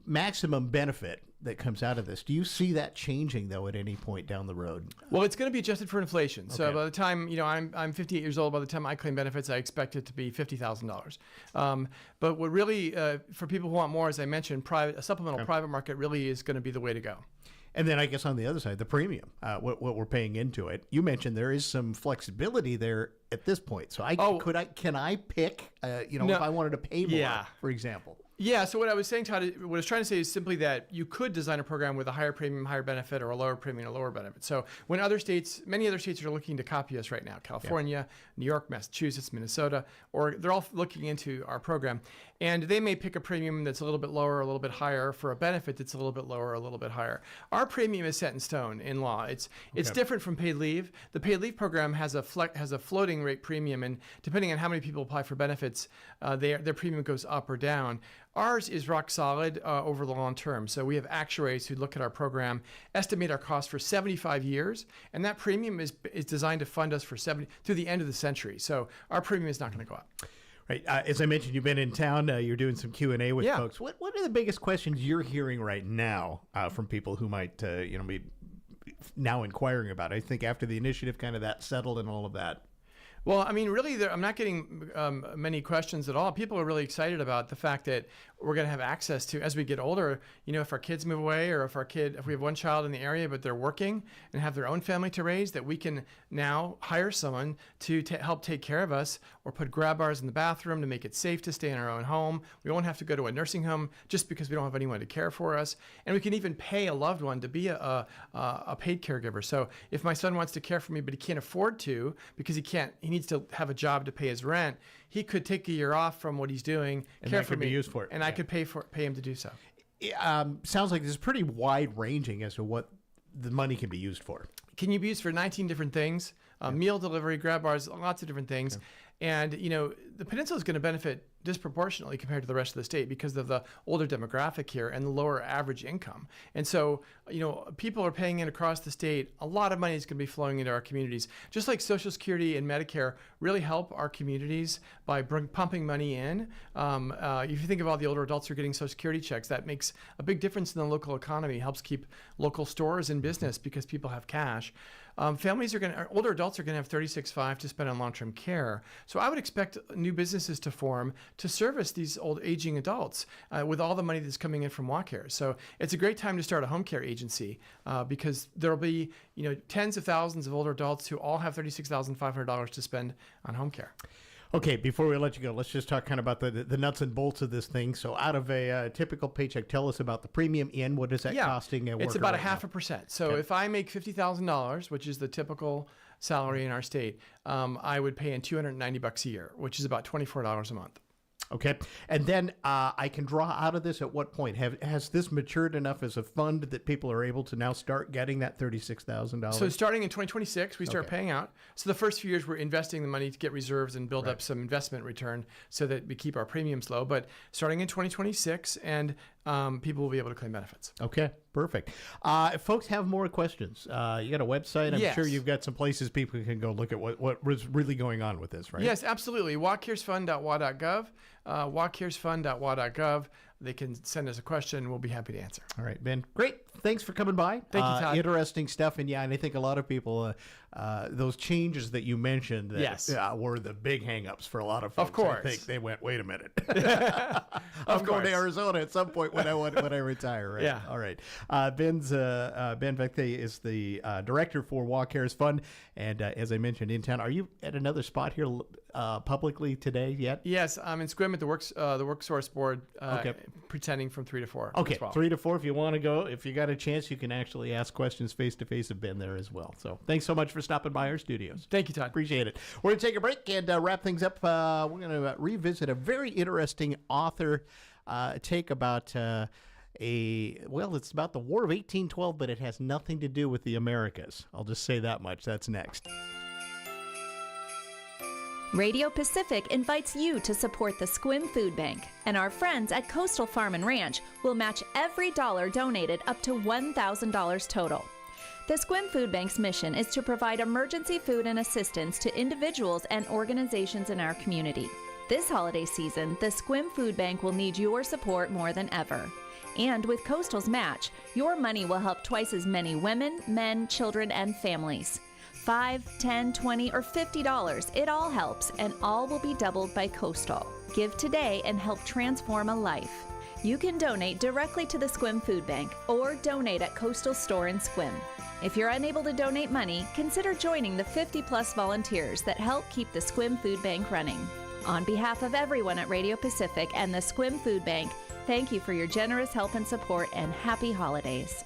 Speaker 3: maximum benefit that comes out of this, do you see that changing though at any point down the road?
Speaker 18: Well, it's going to be adjusted for inflation. So by the time I'm 58 years old, by the time I claim benefits, I expect it to be $50,000. But what really for people who want more, as I mentioned, a supplemental private market really is going to be the way to go.
Speaker 3: And then I guess on the other side, the premium, what we're paying into it. You mentioned there is some flexibility there at this point. So can I pick, if I wanted to pay more, for example?
Speaker 18: Yeah, so what I was saying, Todd, what I was trying to say is simply that you could design a program with a higher premium, higher benefit, or a lower premium, a lower benefit. So when many other states are looking to copy us right now, California, New York, Massachusetts, Minnesota, or they're all looking into our program. And they may pick a premium that's a little bit lower, or a little bit higher for a benefit that's a little bit lower, or a little bit higher. Our premium is set in stone in law. It's different from paid leave. The paid leave program has a floating rate premium, and depending on how many people apply for benefits, their premium goes up or down. Ours is rock solid over the long term. So we have actuaries who look at our program, estimate our cost for 75 years, and that premium is designed to fund us for through the end of the century. So our premium is not going to go up.
Speaker 3: Right. As I mentioned, you've been in town. You're doing some Q&A with folks. What are the biggest questions you're hearing right now from people who might be now inquiring about it? I think after the initiative kind of that settled and all of that.
Speaker 18: Well, I mean, really, I'm not getting many questions at all. People are really excited about the fact that we're going to have access to, as we get older, if our kids move away, or if we have one child in the area, but they're working and have their own family to raise, that we can now hire someone to help take care of us, or put grab bars in the bathroom to make it safe to stay in our own home. We won't have to go to a nursing home just because we don't have anyone to care for us. And we can even pay a loved one to be a paid caregiver. So if my son wants to care for me, but he can't afford to because he needs to have a job to pay his rent, he could take a year off from what he's doing,
Speaker 3: and
Speaker 18: care
Speaker 3: that
Speaker 18: for
Speaker 3: could
Speaker 18: me,
Speaker 3: be used for it.
Speaker 18: And I could pay him to do so.
Speaker 3: Sounds like it's pretty wide ranging as to what the money can be used for.
Speaker 18: Can you be used for 19 different things? Meal delivery, grab bars, lots of different things. And, the peninsula is going to benefit disproportionately compared to the rest of the state because of the older demographic here and the lower average income. And so, people are paying in across the state. A lot of money is going to be flowing into our communities. Just like Social Security and Medicare really help our communities by pumping money in. If you think of all the older adults who are getting Social Security checks, that makes a big difference in the local economy, helps keep local stores in business because people have cash. Older adults are going to have $36,500 to spend on long-term care. So I would expect new businesses to form to service these old aging adults with all the money that's coming in from Walk Care. So it's a great time to start a home care agency because there'll be tens of thousands of older adults who all have $36,500 to spend on home care.
Speaker 3: Okay, before we let you go, let's just talk kind of about the nuts and bolts of this thing. So out of a typical paycheck, tell us about the premium in. What is that costing?
Speaker 18: It's about 0.5%. So if I make $50,000, which is the typical salary in our state, I would pay in $290 a year, which is about $24 a month.
Speaker 3: Okay. And then I can draw out of this at what point? Has this matured enough as a fund that people are able to now start getting that $36,000?
Speaker 18: So starting in 2026, we start paying out. So the first few years, we're investing the money to get reserves and build up some investment return so that we keep our premiums low. But starting in 2026, and people will be able to claim benefits.
Speaker 3: Okay, perfect. If folks have more questions, you got a website. I'm sure you've got some places people can go look at what was really going on with this, right?
Speaker 18: Yes, absolutely. WalkCaresFund.wa.gov. WalkCaresFund.wa.gov. They can send us a question. We'll be happy to answer.
Speaker 3: All right, Ben. Great. Thanks for coming by.
Speaker 18: Thank you, Todd.
Speaker 3: Interesting stuff. And I think a lot of people, those changes that you mentioned were the big hang-ups for a lot of folks.
Speaker 18: Of course.
Speaker 3: I think they went, wait a minute.
Speaker 18: I'm
Speaker 3: going to Arizona at some point when I retire. Right?
Speaker 18: Yeah.
Speaker 3: All right. Ben Vecte is the director for Walk Cares Fund. And as I mentioned, in town. Are you at another spot here publicly today yet?
Speaker 18: Yes, I'm in Squim at the WorkSource board, pretending from 3 to 4.
Speaker 3: Okay, 3 to 4 if you want to go. If you got a chance, you can actually ask questions face-to-face of Ben there as well. So thanks so much for stopping by our studios.
Speaker 18: Thank you, Todd.
Speaker 3: Appreciate it. We're going to take a break and wrap things up. We're going to revisit a very interesting author take about it's about the War of 1812, but it has nothing to do with the Americas. I'll just say that much. That's next.
Speaker 2: Radio Pacific invites you to support the Squim Food Bank, and our friends at Coastal Farm and Ranch will match every dollar donated up to $1,000 total. The Squim Food Bank's mission is to provide emergency food and assistance to individuals and organizations in our community. This holiday season, the Squim Food Bank will need your support more than ever. And with Coastal's match, your money will help twice as many women, men, children, and families. $5, $10, $20, or $50, it all helps, and all will be doubled by Coastal. Give today and help transform a life. You can donate directly to the Squim Food Bank or donate at Coastal Store in Squim. If you're unable to donate money, consider joining the 50-plus volunteers that help keep the Squim Food Bank running. On behalf of everyone at Radio Pacific and the Squim Food Bank, thank you for your generous help and support, and happy holidays.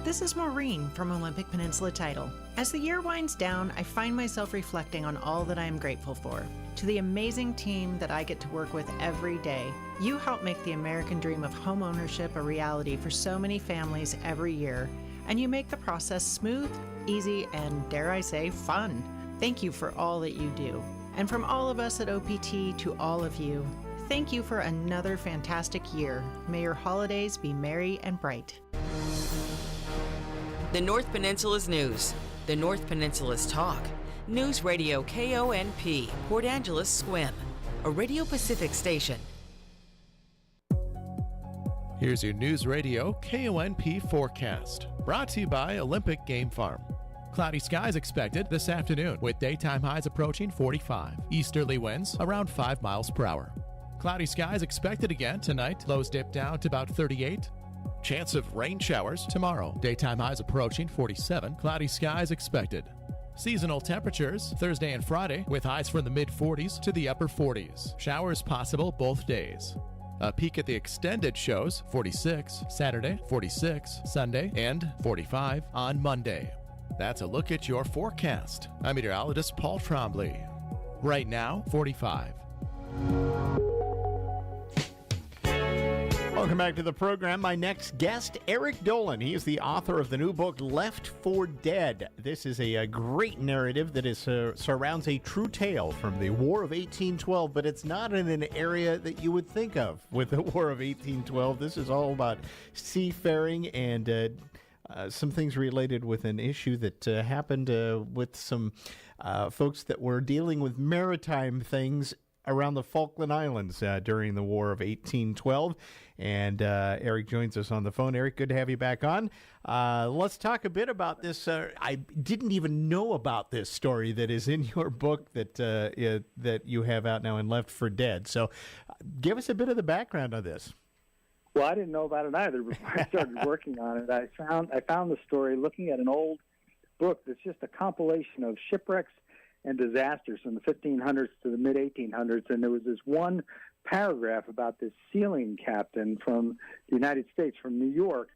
Speaker 5: This is Maureen from Olympic Peninsula Title. As the year winds down, I find myself reflecting on all that I am grateful for. To the amazing team that I get to work with every day, you help make the American dream of home ownership a reality for so many families every year, and you make the process smooth, easy, and dare I say, fun. Thank you for all that you do. And from all of us at OPT to all of you, thank you for another fantastic year. May your holidays be merry and bright.
Speaker 1: The North Peninsula's news. The North Peninsula's talk. Newsradio KONP, Port Angeles, Squim. A Radio Pacific station.
Speaker 11: Here's your Newsradio KONP forecast. Brought to you by Olympic Game Farm. Cloudy skies expected this afternoon with daytime highs approaching 45. Easterly winds around 5 miles per hour. Cloudy skies expected again tonight. Lows dip down to about 38. Chance of rain showers tomorrow. Daytime highs approaching 47. Cloudy skies expected. Seasonal temperatures Thursday and Friday with highs from the mid-40s to the upper 40s. Showers possible both days. A peek at the extended shows 46 Saturday, 46 Sunday, and 45 on Monday. That's a look at your forecast. I'm meteorologist Paul Trombley. Right now, 45.
Speaker 3: Welcome back to the program. My next guest, Eric Dolan. He is the author of the new book, Left for Dead. This is a great narrative that surrounds a true tale from the War of 1812, but it's not in an area that you would think of with the War of 1812. This is all about seafaring and some things related with an issue that happened with some folks that were dealing with maritime things around the Falkland Islands during the War of 1812. And Eric joins us on the phone. Eric, good to have you back on. Let's talk a bit about this. I didn't even know about this story that is in your book that you have out now and Left for Dead. So give us a bit of the background on this.
Speaker 6: Well, I didn't know about it either before I started working on it. I found the story looking at an old book that's just a compilation of shipwrecks and disasters from the 1500s to the mid-1800s, and there was this one paragraph about this sealing captain from the United States, from New York,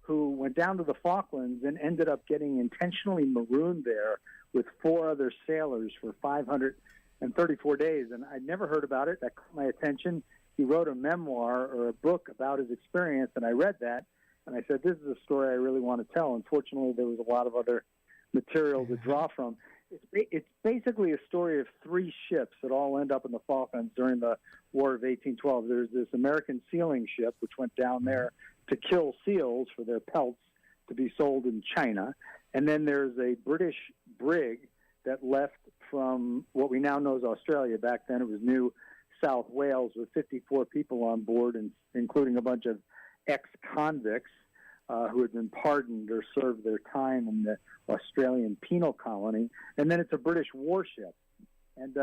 Speaker 6: who went down to the Falklands and ended up getting intentionally marooned there with 4 other sailors for 534 days, and I'd never heard about it. That caught my attention. He wrote a memoir or a book about his experience, and I read that, and I said, this is a story I really want to tell. Unfortunately, there was a lot of other material to draw from. It's basically a story of 3 ships that all end up in the Falklands during the War of 1812. There's this American sealing ship, which went down there to kill seals for their pelts to be sold in China. And then there's a British brig that left from what we now know as Australia. Back then it was New South Wales, with 54 people on board, and including a bunch of ex-convicts who had been pardoned or served their time in the Australian penal colony. And then it's a British warship. And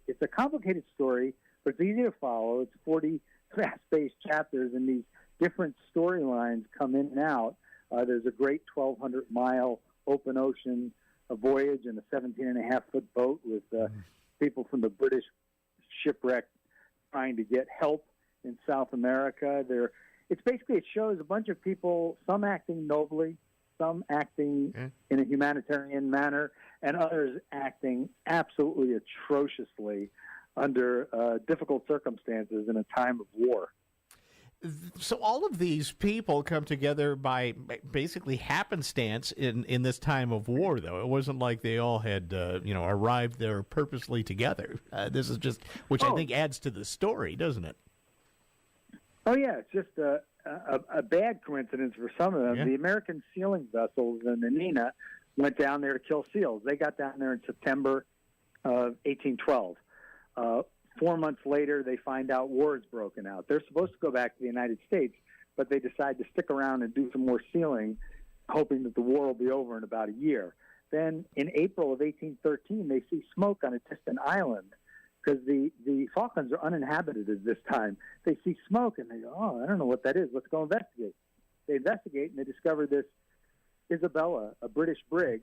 Speaker 6: it's a complicated story, but it's easy to follow. It's 40 fast-paced chapters, and these different storylines come in and out. There's a great 1,200-mile open ocean voyage in a 17.5-foot boat with people from the British shipwreck trying to get help in South America. It shows a bunch of people, some acting nobly, some acting in a humanitarian manner, and others acting absolutely atrociously under difficult circumstances in a time of war.
Speaker 3: So all of these people come together by basically happenstance in this time of war, though. It wasn't like they all had, arrived there purposely together. This is just, which I think adds to the story, doesn't it?
Speaker 6: Oh, yeah. It's just a bad coincidence for some of them. Yeah. The American sealing vessels in the Nina went down there to kill seals. They got down there in September of 1812. 4 months later, they find out war has broken out. They're supposed to go back to the United States, but they decide to stick around and do some more sealing, hoping that the war will be over in about a year. Then in April of 1813, they see smoke on a distant island, because the Falklands are uninhabited at this time. They see smoke, and they go, I don't know what that is. Let's go investigate. They investigate, and they discover this Isabella, a British brig,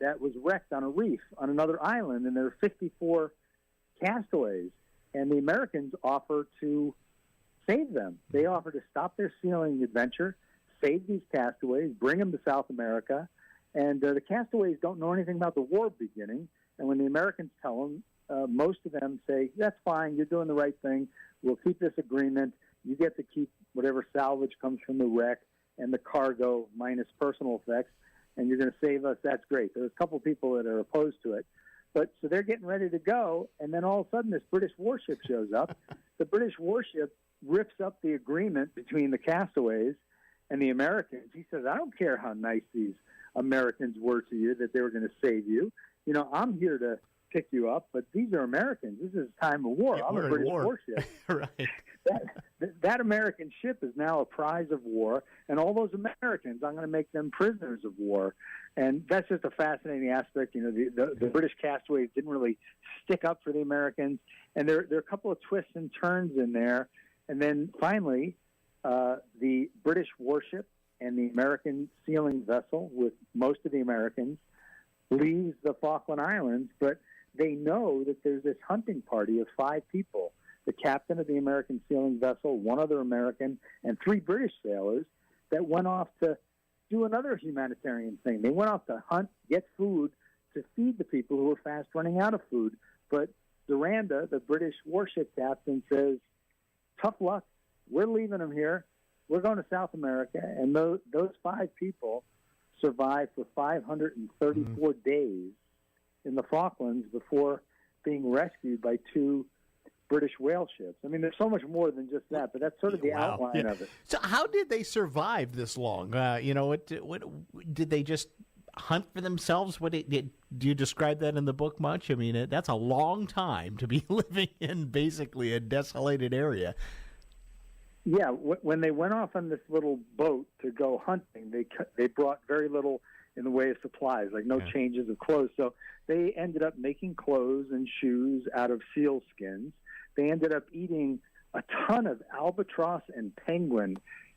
Speaker 6: that was wrecked on a reef on another island, and there are 54 castaways. And the Americans offer to save them. They offer to stop their sealing adventure, save these castaways, bring them to South America. And the castaways don't know anything about the war beginning. And when the Americans tell them, most of them say, that's fine, you're doing the right thing. We'll keep this agreement. You get to keep whatever salvage comes from the wreck and the cargo minus personal effects, and you're going to save us. That's great. There's a couple people that are opposed to it. But so they're getting ready to go, and then all of a sudden this British warship shows up. The British warship rips up the agreement between the castaways and the Americans. He says, I don't care how nice these Americans were to you, that they were going to save you. You know, I'm here to pick you up, but these are Americans. This is a time of war.
Speaker 3: Yeah,
Speaker 6: I'm a British warship.
Speaker 3: Right.
Speaker 6: that American ship is now a prize of war, and all those Americans, I'm going to make them prisoners of war. And that's just a fascinating aspect. You know, the British castaways didn't really stick up for the Americans, and there are a couple of twists and turns in there. And then finally, the British warship and the American sealing vessel with most of the Americans leaves the Falkland Islands, but they know that there's this hunting party of 5 people, the captain of the American sealing vessel, 1 other American, and 3 British sailors that went off to do another humanitarian thing. They went off to hunt, get food, to feed the people who were fast running out of food. But Duranda, the British warship captain, says, tough luck. We're leaving them here. We're going to South America. And those 5 people survived for 534 days in the Falklands before being rescued by 2 British whale ships. I mean, there's so much more than just that, but that's sort of the outline of it.
Speaker 3: So how did they survive this long? What did they just hunt for themselves? Do you describe that in the book much? I mean, that's a long time to be living in basically a desolated area.
Speaker 6: Yeah, when they went off on this little boat to go hunting, they brought very little in the way of supplies, like no changes of clothes. So they ended up making clothes and shoes out of seal skins. They ended up eating a ton of albatross and penguin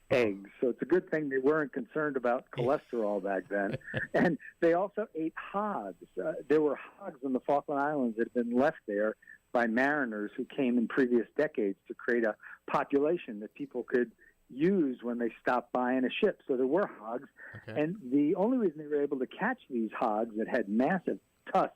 Speaker 6: eggs. So it's a good thing they weren't concerned about cholesterol back then. And they also ate hogs. There were hogs in the Falkland Islands that had been left there by mariners who came in previous decades to create a population that people could use when they stopped by in a ship. So there were hogs. Okay. And the only reason they were able to catch these hogs that had massive tusks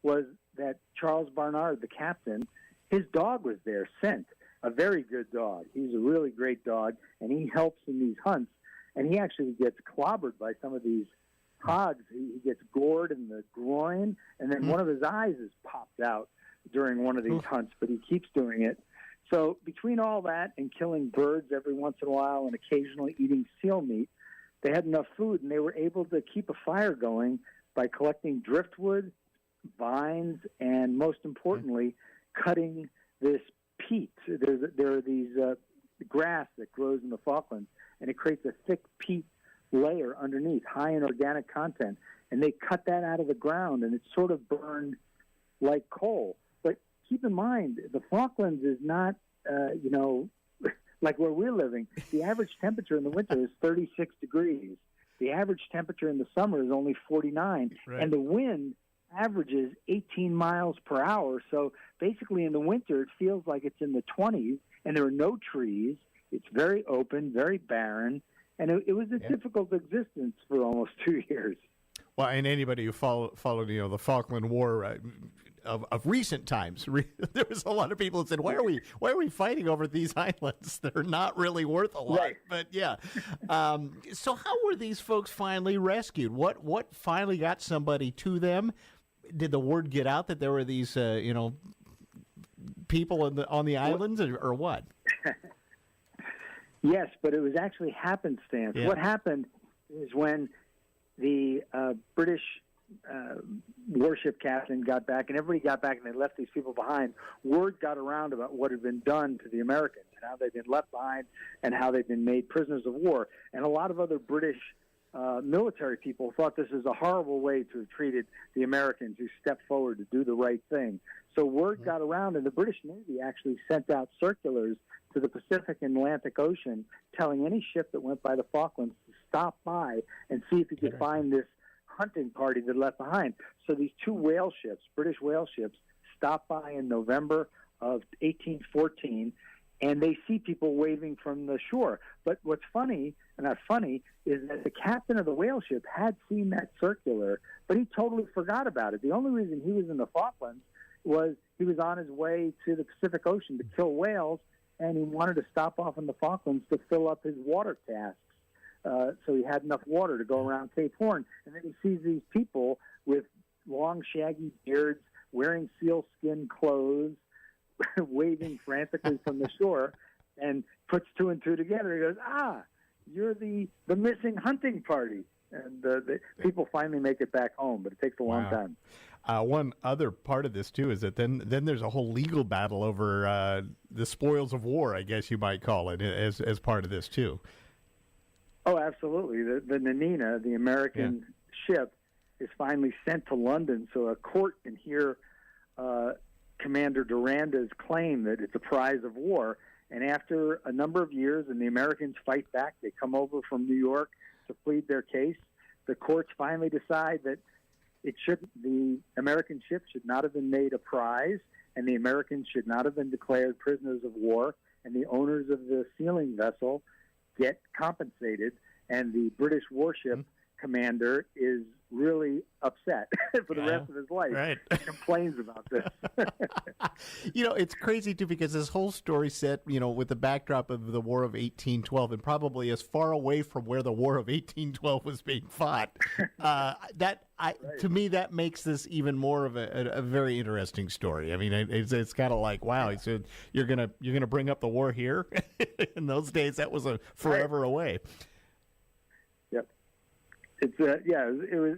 Speaker 6: was that Charles Barnard, the captain, his dog was there, Scent, a very good dog. He's a really great dog, and he helps in these hunts. And he actually gets clobbered by some of these hogs. He gets gored in the groin, and then one of his eyes is popped out during one of these hunts, but he keeps doing it. So between all that and killing birds every once in a while and occasionally eating seal meat, they had enough food, and they were able to keep a fire going by collecting driftwood, vines, and most importantly, cutting this peat. There are these grass that grows in the Falklands, and it creates a thick peat layer underneath, high in organic content. And they cut that out of the ground, and it's sort of burned like coal. But keep in mind, the Falklands is not, like where we're living. The average temperature in the winter is 36 degrees. The average temperature in the summer is only 49. Right. And the wind averages 18 miles per hour. So basically in the winter, it feels like it's in the 20s, and there are no trees. It's very open, very barren, and it was a difficult existence for almost 2 years.
Speaker 3: Well, and anybody who followed the Falkland War of recent times, there was a lot of people that said, why are we fighting over these islands? They're not really worth a lot. Right. But yeah. So how were these folks finally rescued? What finally got somebody to them? Did the word get out that there were these people on the islands, or what?
Speaker 6: Yes, but it was actually happenstance. Yeah. What happened is when the British warship captain got back, and everybody got back, and they left these people behind, word got around about what had been done to the Americans and how they'd been left behind and how they'd been made prisoners of war. And a lot of other British military people thought this was a horrible way to have treated the Americans who stepped forward to do the right thing. So word got around, and the British Navy actually sent out circulars to the Pacific and Atlantic Ocean telling any ship that went by the Falklands to stop by and see if you could find this hunting party that left behind. So these 2 whale ships, British whale ships, stopped by in November of 1814, and they see people waving from the shore. But what's funny, and not funny, is that the captain of the whale ship had seen that circular, but he totally forgot about it. The only reason he was in the Falklands was he was on his way to the Pacific Ocean to kill whales, and he wanted to stop off in the Falklands to fill up his water casks. So he had enough water to go around Cape Horn. And then he sees these people with long, shaggy beards, wearing sealskin clothes, waving frantically from the shore, and puts 2 and 2 together. He goes, you're the missing hunting party. And the people finally make it back home, but it takes a long time.
Speaker 3: One other part of this, too, is that then there's a whole legal battle over the spoils of war, I guess you might call it, as part of this, too.
Speaker 6: Oh, absolutely. The Nanina, the American ship, is finally sent to London so a court can hear Commander Doranda's claim that it's a prize of war. And after a number of years, and the Americans fight back, they come over from New York to plead their case. The courts finally decide that the American ship should not have been made a prize, and the Americans should not have been declared prisoners of war, and the owners of the sealing vessel get compensated, and the British warship commander is really upset for the rest of his life.
Speaker 3: Right.
Speaker 6: He complains about this.
Speaker 3: It's crazy, too, because this whole story set, with the backdrop of the War of 1812 and probably as far away from where the War of 1812 was being fought. To me, that makes this even more of a very interesting story. I mean, it's kind of like, wow, he said, you're gonna bring up the war here? In those days, that was forever away.
Speaker 6: Yep. It was.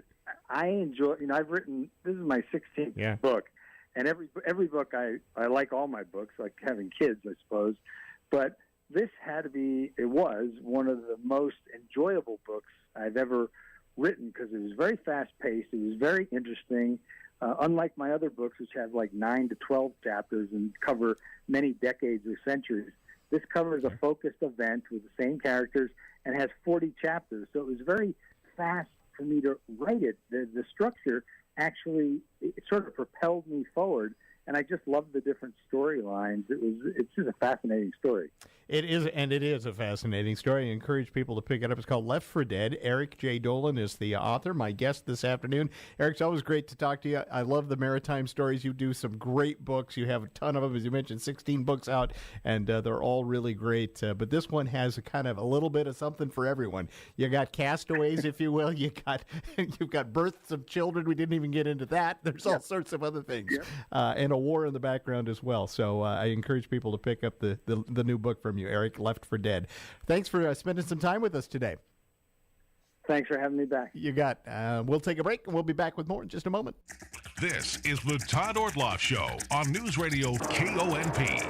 Speaker 6: I enjoy. I've written. This is my 16th book, and every book I like all my books, like having kids, I suppose. But this it was one of the most enjoyable books I've ever written because it was very fast paced. It was very interesting. Unlike my other books, which have like 9 to 12 chapters and cover many decades or centuries, this covers a focused event with the same characters and has 40 chapters. So it was very fast for me to write it. The structure actually it sort of propelled me forward, and I just loved the different storylines. It's just a fascinating story.
Speaker 3: It is a fascinating story. I encourage people to pick it up. It's called Left for Dead. Eric J. Dolan is the author, my guest this afternoon. Eric, it's always great to talk to you. I love the maritime stories. You do some great books. You have a ton of them, as you mentioned, 16 books out, and they're all really great. But this one has a little bit of something for everyone. You got castaways, if you will. You've got births of children. We didn't even get into that. There's all sorts of other things, and a war in the background as well. So I encourage people to pick up the new book from you, Eric, Left for Dead. Thanks for spending some time with us today.
Speaker 6: Thanks for having me back.
Speaker 3: You got. We'll take a break, and we'll be back with more in just a moment.
Speaker 7: This is the Todd Ortloff Show on News Radio KONP.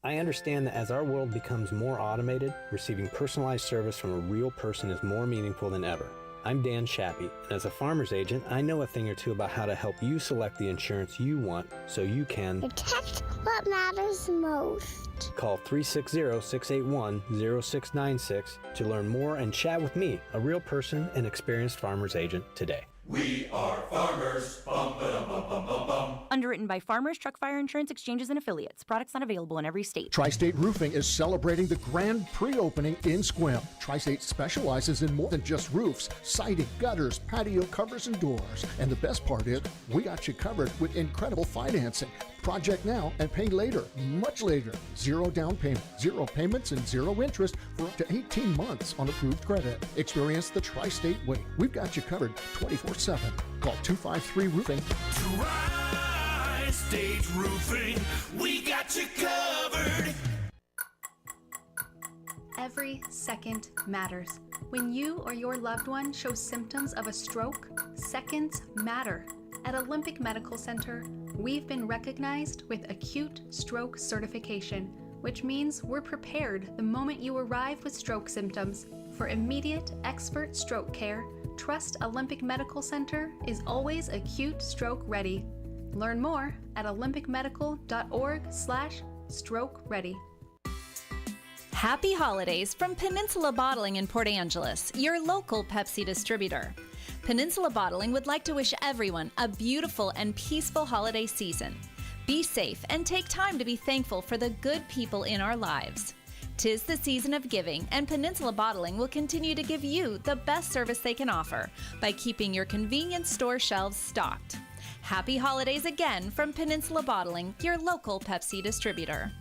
Speaker 13: I understand that as our world becomes more automated, receiving personalized service from a real person is more meaningful than ever. I'm Dan Shappy, and as a farmer's agent, I know a thing or two about how to help you select the insurance you want so you can
Speaker 14: protect what matters most.
Speaker 13: Call 360-681-0696 to learn more and chat with me, a real person and experienced farmer's agent, today.
Speaker 8: We are farmers. Bum, ba-dum, bum, bum, bum, bum.
Speaker 15: Underwritten by Farmers Truck Fire Insurance Exchanges and Affiliates. Products not available in every state.
Speaker 19: Tri-State Roofing is celebrating the grand pre-opening in Sequim. Tri-State specializes in more than just roofs, siding, gutters, patio covers, and doors. And the best part is, we got you covered with incredible financing. Project now and pay later, much later. 0 down payment, 0 payments, and 0 interest for up to 18 months on approved credit. Experience the Tri-State way. We've got you covered 24/7. Call 253-ROOFING.
Speaker 8: Tri-State Roofing, we got you covered.
Speaker 20: Every second matters. When you or your loved one shows symptoms of a stroke, seconds matter. At Olympic Medical Center, we've been recognized with acute stroke certification, which means we're prepared the moment you arrive with stroke symptoms. For immediate, expert stroke care, trust Olympic Medical Center is always acute stroke ready. Learn more at olympicmedical.org/stroke ready.
Speaker 2: Happy holidays from Peninsula Bottling in Port Angeles, your local Pepsi distributor. Peninsula Bottling would like to wish everyone a beautiful and peaceful holiday season. Be safe and take time to be thankful for the good people in our lives. 'Tis the season of giving, and Peninsula Bottling will continue to give you the best service they can offer by keeping your convenience store shelves stocked. Happy holidays again from Peninsula Bottling, your local Pepsi distributor.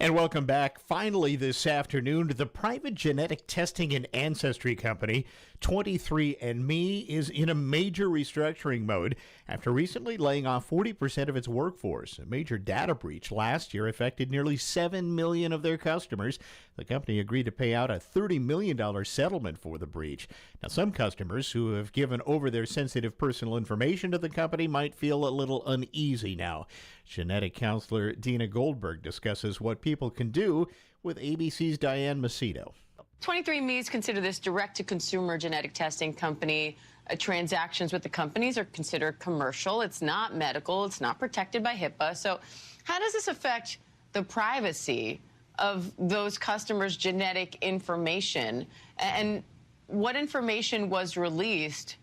Speaker 3: And welcome back. Finally this afternoon, the private genetic testing and ancestry company 23andMe is in a major restructuring mode after recently laying off 40% of its workforce. A major data breach last year affected nearly 7 million of their customers. The company agreed to pay out a $30 million settlement for the breach. Now, some customers who have given over their sensitive personal information to the company might feel a little uneasy now. Genetic counselor Dina Goldberg discusses what people can do with ABC's Diane Macedo.
Speaker 21: 23andMe is considered this direct-to-consumer genetic testing company. Transactions with the companies are considered commercial. It's not medical. It's not protected by HIPAA. So how does this affect the privacy of those customers' genetic information? And what information was released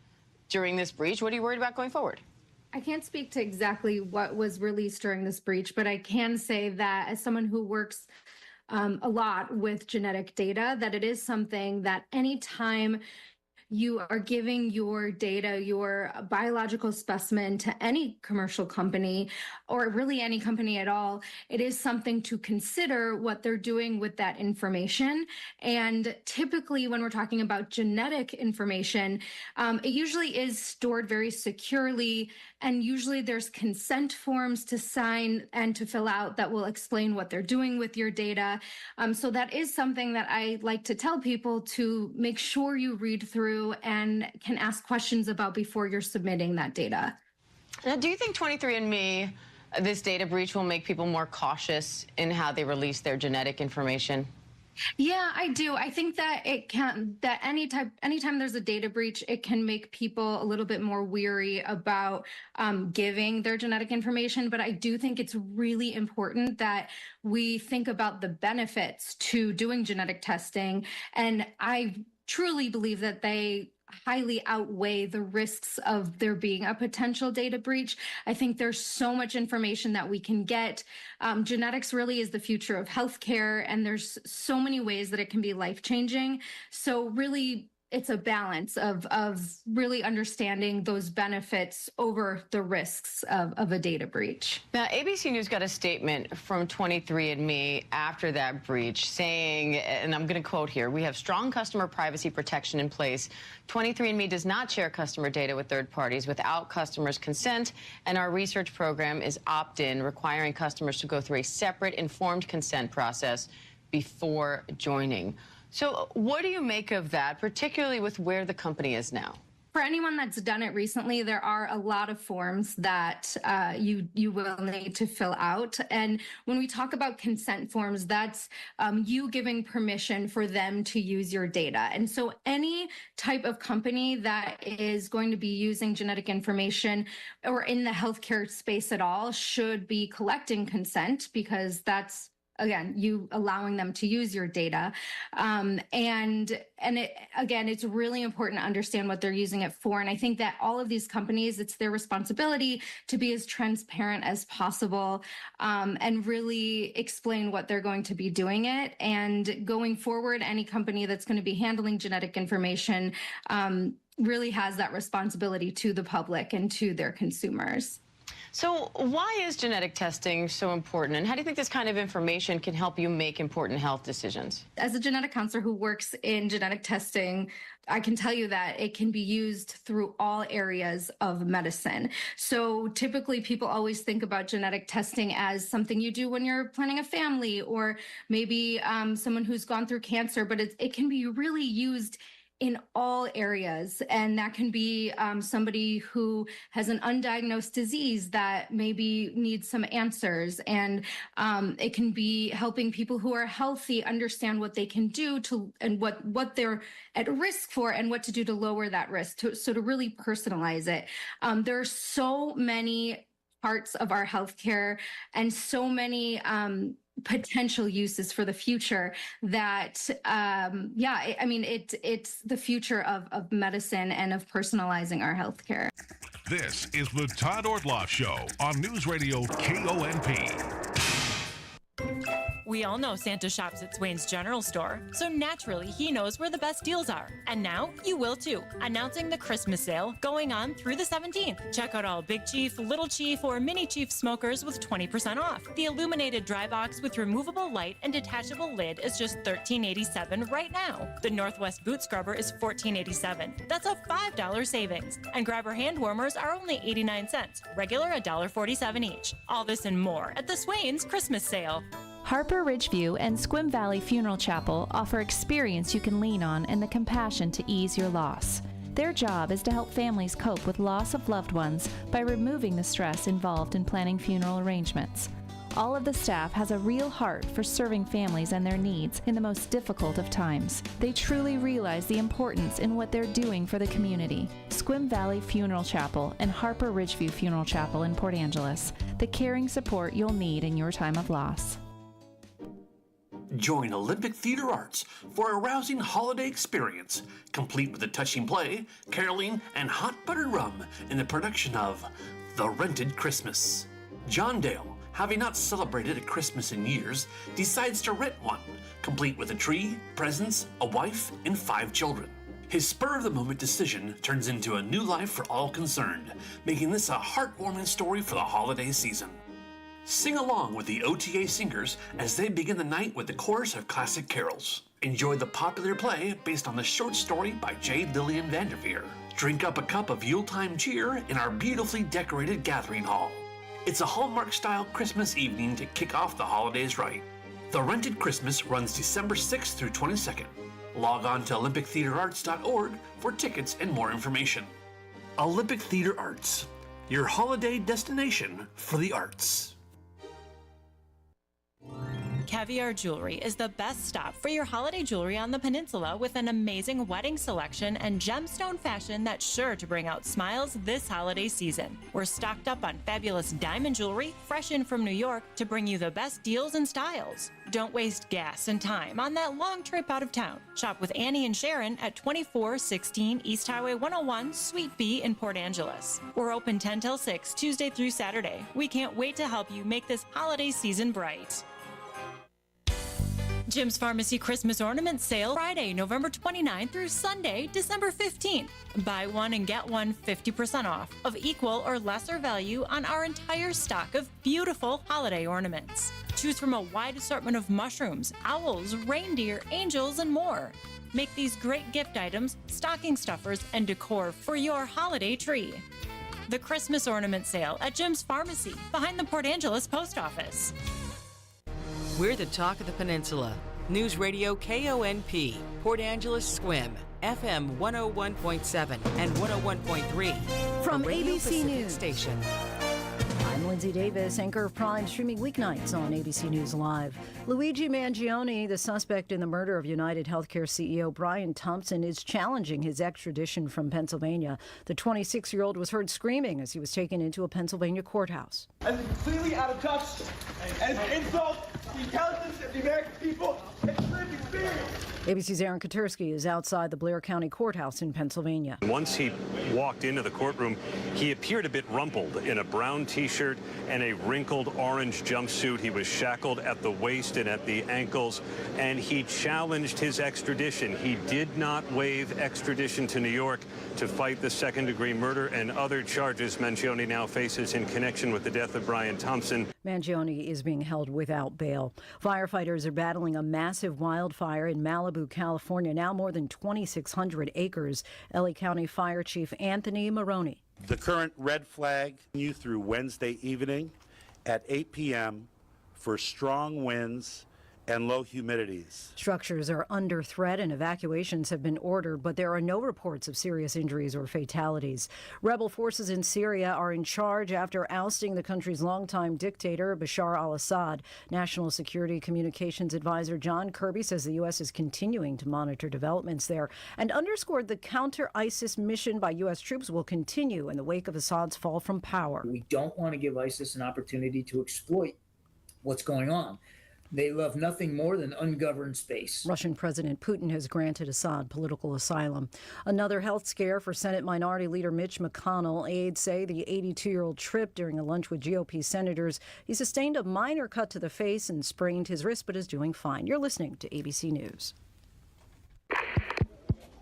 Speaker 21: during this breach? What are you worried about going forward?
Speaker 22: I can't speak to exactly what was released during this breach, but I can say that as someone who works a lot with genetic data, that it is something that anytime you are giving your data, your biological specimen to any commercial company or really any company at all, it is something to consider what they're doing with that information. And typically when we're talking about genetic information, it usually is stored very securely. And usually there's consent forms to sign and to fill out that will explain what they're doing with your data. So that is something that I like to tell people to make sure you read through and can ask questions about before you're submitting that data.
Speaker 21: Now, do you think 23andMe, this data breach, will make people more cautious in how they release their genetic information?
Speaker 22: Yeah, I do. I think that it can, that anytime there's a data breach, it can make people a little bit more weary about giving their genetic information. But I do think it's really important that we think about the benefits to doing genetic testing. And I truly believe that they highly outweigh the risks of there being a potential data breach. I think there's so much information that we can get. Genetics really is the future of healthcare, and there's so many ways that it can be life-changing. So really, it's a balance of really understanding those benefits over the risks of a data breach.
Speaker 21: Now, ABC News got a statement from 23andMe after that breach saying, and I'm going to quote here, "We have strong customer privacy protection in place. 23andMe does not share customer data with third parties without customers' consent, and our research program is opt-in, requiring customers to go through a separate informed consent process before joining." So what do you make of that, particularly with where the company is now?
Speaker 22: For anyone that's done it recently, there are a lot of forms that you will need to fill out. And when we talk about consent forms, that's you giving permission for them to use your data. And so any type of company that is going to be using genetic information or in the healthcare space at all should be collecting consent, because that's, again, you allowing them to use your data. It's really important to understand what they're using it for. And I think that all of these companies, it's their responsibility to be as transparent as possible and really explain what they're going to be doing it. And going forward, any company that's going to be handling genetic information really has that responsibility to the public and to their consumers.
Speaker 21: So why is genetic testing so important, and how do you think this kind of information can help you make important health decisions?
Speaker 22: As a genetic counselor who works in genetic testing, I can tell you that it can be used through all areas of medicine. So typically people always think about genetic testing as something you do when you're planning a family, or maybe someone who's gone through cancer, but it can be really used in all areas. And that can be somebody who has an undiagnosed disease that maybe needs some answers. And it can be helping people who are healthy understand what they can do and what they're at risk for and what to do to lower that risk, so to really personalize it. There are so many parts of our healthcare and so many potential uses for the future that, it's the future of medicine and of personalizing our healthcare.
Speaker 7: This is the Todd Ortloff Show on News Radio KONP.
Speaker 10: We all know Santa shops at Swain's General Store, so naturally he knows where the best deals are. And now you will too. Announcing the Christmas sale going on through the 17th. Check out all Big Chief, Little Chief, or Mini Chief smokers with 20% off. The illuminated dry box with removable light and detachable lid is just $13.87 right now. The Northwest boot scrubber is $14.87. That's a $5 savings. And grabber hand warmers are only 89 cents. Regular $1.47 each. All this and more at the Swain's Christmas sale.
Speaker 2: Harper Ridgeview and Squim Valley Funeral Chapel offer experience you can lean on and the compassion to ease your loss. Their job is to help families cope with loss of loved ones by removing the stress involved in planning funeral arrangements. All of the staff has a real heart for serving families and their needs in the most difficult of times. They truly realize the importance in what they're doing for the community. Squim Valley Funeral Chapel and Harper Ridgeview Funeral Chapel in Port Angeles, the caring support you'll need in your time of loss.
Speaker 4: Join Olympic Theater Arts for a rousing holiday experience, complete with a touching play, caroling, and hot buttered rum in the production of The Rented Christmas. John Dale, having not celebrated a Christmas in years, decides to rent one, complete with a tree, presents, a wife, and 5 children. His spur-of-the-moment decision turns into a new life for all concerned, making this a heartwarming story for the holiday season. Sing along with the OTA singers as they begin the night with the chorus of classic carols. Enjoy the popular play based on the short story by J. Lillian Vanderveer. Drink up a cup of Yuletime cheer in our beautifully decorated gathering hall. It's a Hallmark-style Christmas evening to kick off the holidays right. The Rented Christmas runs December 6th through 22nd. Log on to olympictheaterarts.org for tickets and more information. Olympic Theater Arts, your holiday destination for the arts.
Speaker 10: Caviar Jewelry is the best stop for your holiday jewelry on the peninsula with an amazing wedding selection and gemstone fashion that's sure to bring out smiles this holiday season. We're stocked up on fabulous diamond jewelry, fresh in from New York, to bring you the best deals and styles. Don't waste gas and time on that long trip out of town. Shop with Annie and Sharon at 2416 East Highway 101, Suite B in Port Angeles. We're open 10 till 6, Tuesday through Saturday. We can't wait to help you make this holiday season bright. Jim's Pharmacy Christmas Ornament Sale, Friday, November 29th through Sunday, December 15th. Buy one and get one 50% off of equal or lesser value on our entire stock of beautiful holiday ornaments. Choose from a wide assortment of mushrooms, owls, reindeer, angels, and more. Make these great gift items, stocking stuffers, and decor for your holiday tree. The Christmas Ornament Sale at Jim's Pharmacy, behind the Port Angeles Post Office.
Speaker 1: We're the talk of the peninsula. News Radio KONP, Port Angeles Squim, FM 101.7 and 101.3.
Speaker 9: From
Speaker 1: Radio
Speaker 9: ABC
Speaker 1: Pacific
Speaker 9: News
Speaker 1: Station.
Speaker 9: I'm Lindsay Davis, anchor of Prime, streaming weeknights on ABC News Live. Luigi Mangione, the suspect in the murder of United Healthcare CEO Brian Thompson, is challenging his extradition from Pennsylvania. The 26-year-old was heard screaming as he was taken into a Pennsylvania courthouse.
Speaker 23: I'm completely out of touch and insult the intelligence of the American people and lived experience.
Speaker 9: ABC's Aaron Katersky is outside the Blair County Courthouse in Pennsylvania.
Speaker 24: Once he walked into the courtroom, he appeared a bit rumpled in a brown T-shirt and a wrinkled orange jumpsuit. He was shackled at the waist and at the ankles, and he challenged his extradition. He did not waive extradition to New York to fight the second-degree murder and other charges Mangione now faces in connection with the death of Brian Thompson.
Speaker 9: Mangione is being held without bail. Firefighters are battling a massive wildfire in Malibu, California, now more than 2,600 acres. LA County Fire Chief Anthony Maroney.
Speaker 25: The current red flag continues through Wednesday evening at 8 p.m. for strong winds and low humidities.
Speaker 9: Structures are under threat and evacuations have been ordered, but there are no reports of serious injuries or fatalities. Rebel forces in Syria are in charge after ousting the country's longtime dictator, Bashar al-Assad. National Security Communications Advisor John Kirby says the U.S. is continuing to monitor developments there and underscored the counter-ISIS mission by U.S. troops will continue in the wake of Assad's fall from power.
Speaker 26: We don't want to give ISIS an opportunity to exploit what's going on.
Speaker 5: They love nothing more than ungoverned space.
Speaker 9: Russian President Putin has granted Assad political asylum. Another health scare for Senate Minority Leader Mitch McConnell. Aides say the 82-year-old tripped during a lunch with GOP senators. He sustained a minor cut to the face and sprained his wrist, but is doing fine. You're listening to ABC News.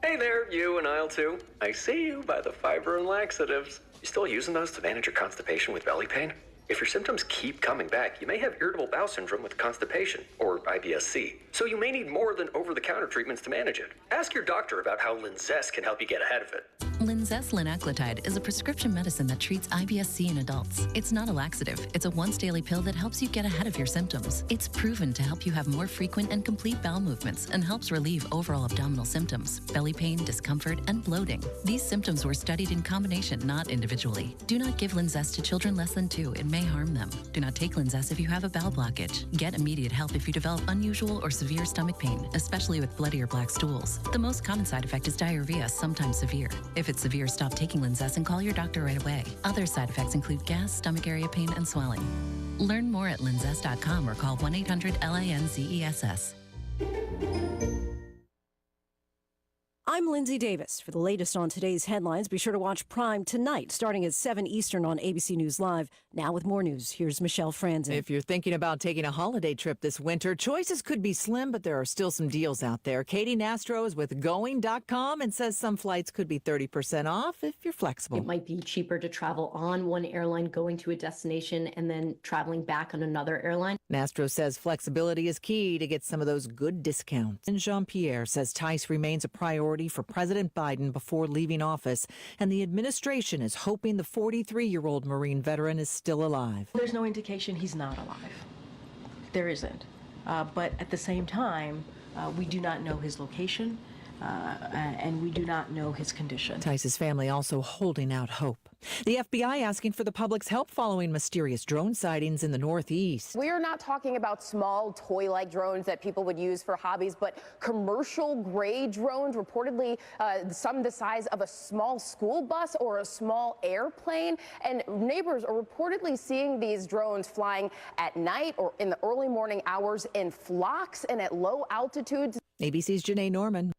Speaker 12: Hey there, you in aisle 2. I see you by the fiber and laxatives. You still using those to manage your constipation with belly pain? If your symptoms keep coming back, you may have irritable bowel syndrome with constipation, or IBS-C. So you may need more than over-the-counter treatments to manage it. Ask your doctor about how Linzess can help you get ahead of it.
Speaker 16: Linzess linaclotide is a prescription medicine that treats IBS-C in adults. It's not a laxative. It's a once-daily pill that helps you get ahead of your symptoms. It's proven to help you have more frequent and complete bowel movements and helps relieve overall abdominal symptoms, belly pain, discomfort, and bloating. These symptoms were studied in combination, not individually. Do not give Linzess to children less than 2. It may harm them. Do not take Linzess if you have a bowel blockage. Get immediate help if you develop unusual or severe stomach pain, especially with bloody or black stools. The most common side effect is diarrhea, sometimes severe. If it's severe, stop taking Linzess and call your doctor right away. Other side effects include gas, stomach area pain, and swelling. Learn more at linzess.com or call 1-800-LINZESS.
Speaker 9: I'm Lindsay Davis. For the latest on today's headlines, be sure to watch Prime tonight, starting at 7 Eastern on ABC News Live. Now with more news, here's Michelle Franzen.
Speaker 17: If you're thinking about taking a holiday trip this winter, choices could be slim, but there are still some deals out there. Katie Nastro is with Going.com and says some flights could be 30% off if you're flexible.
Speaker 18: It might be cheaper to travel on one airline, going to a destination, and then traveling back on another airline.
Speaker 17: Nastro says flexibility is key to get some of those good discounts. And Jean-Pierre says TICE remains a priority for President Biden before leaving office, and the administration is hoping the 43-year-old Marine veteran is still alive.
Speaker 26: There's no indication he's not alive. There isn't. But at the same time, we do not know his location, and we do not know his condition.
Speaker 17: Tice's family also holding out hope. The FBI asking for the public's help following mysterious drone sightings in the Northeast.
Speaker 27: We are not talking about small toy-like drones that people would use for hobbies, but commercial-grade drones, reportedly some the size of a small school bus or a small airplane. And neighbors are reportedly seeing these drones flying at night or in the early morning hours in flocks and at low altitudes.
Speaker 17: ABC's Janae Norman.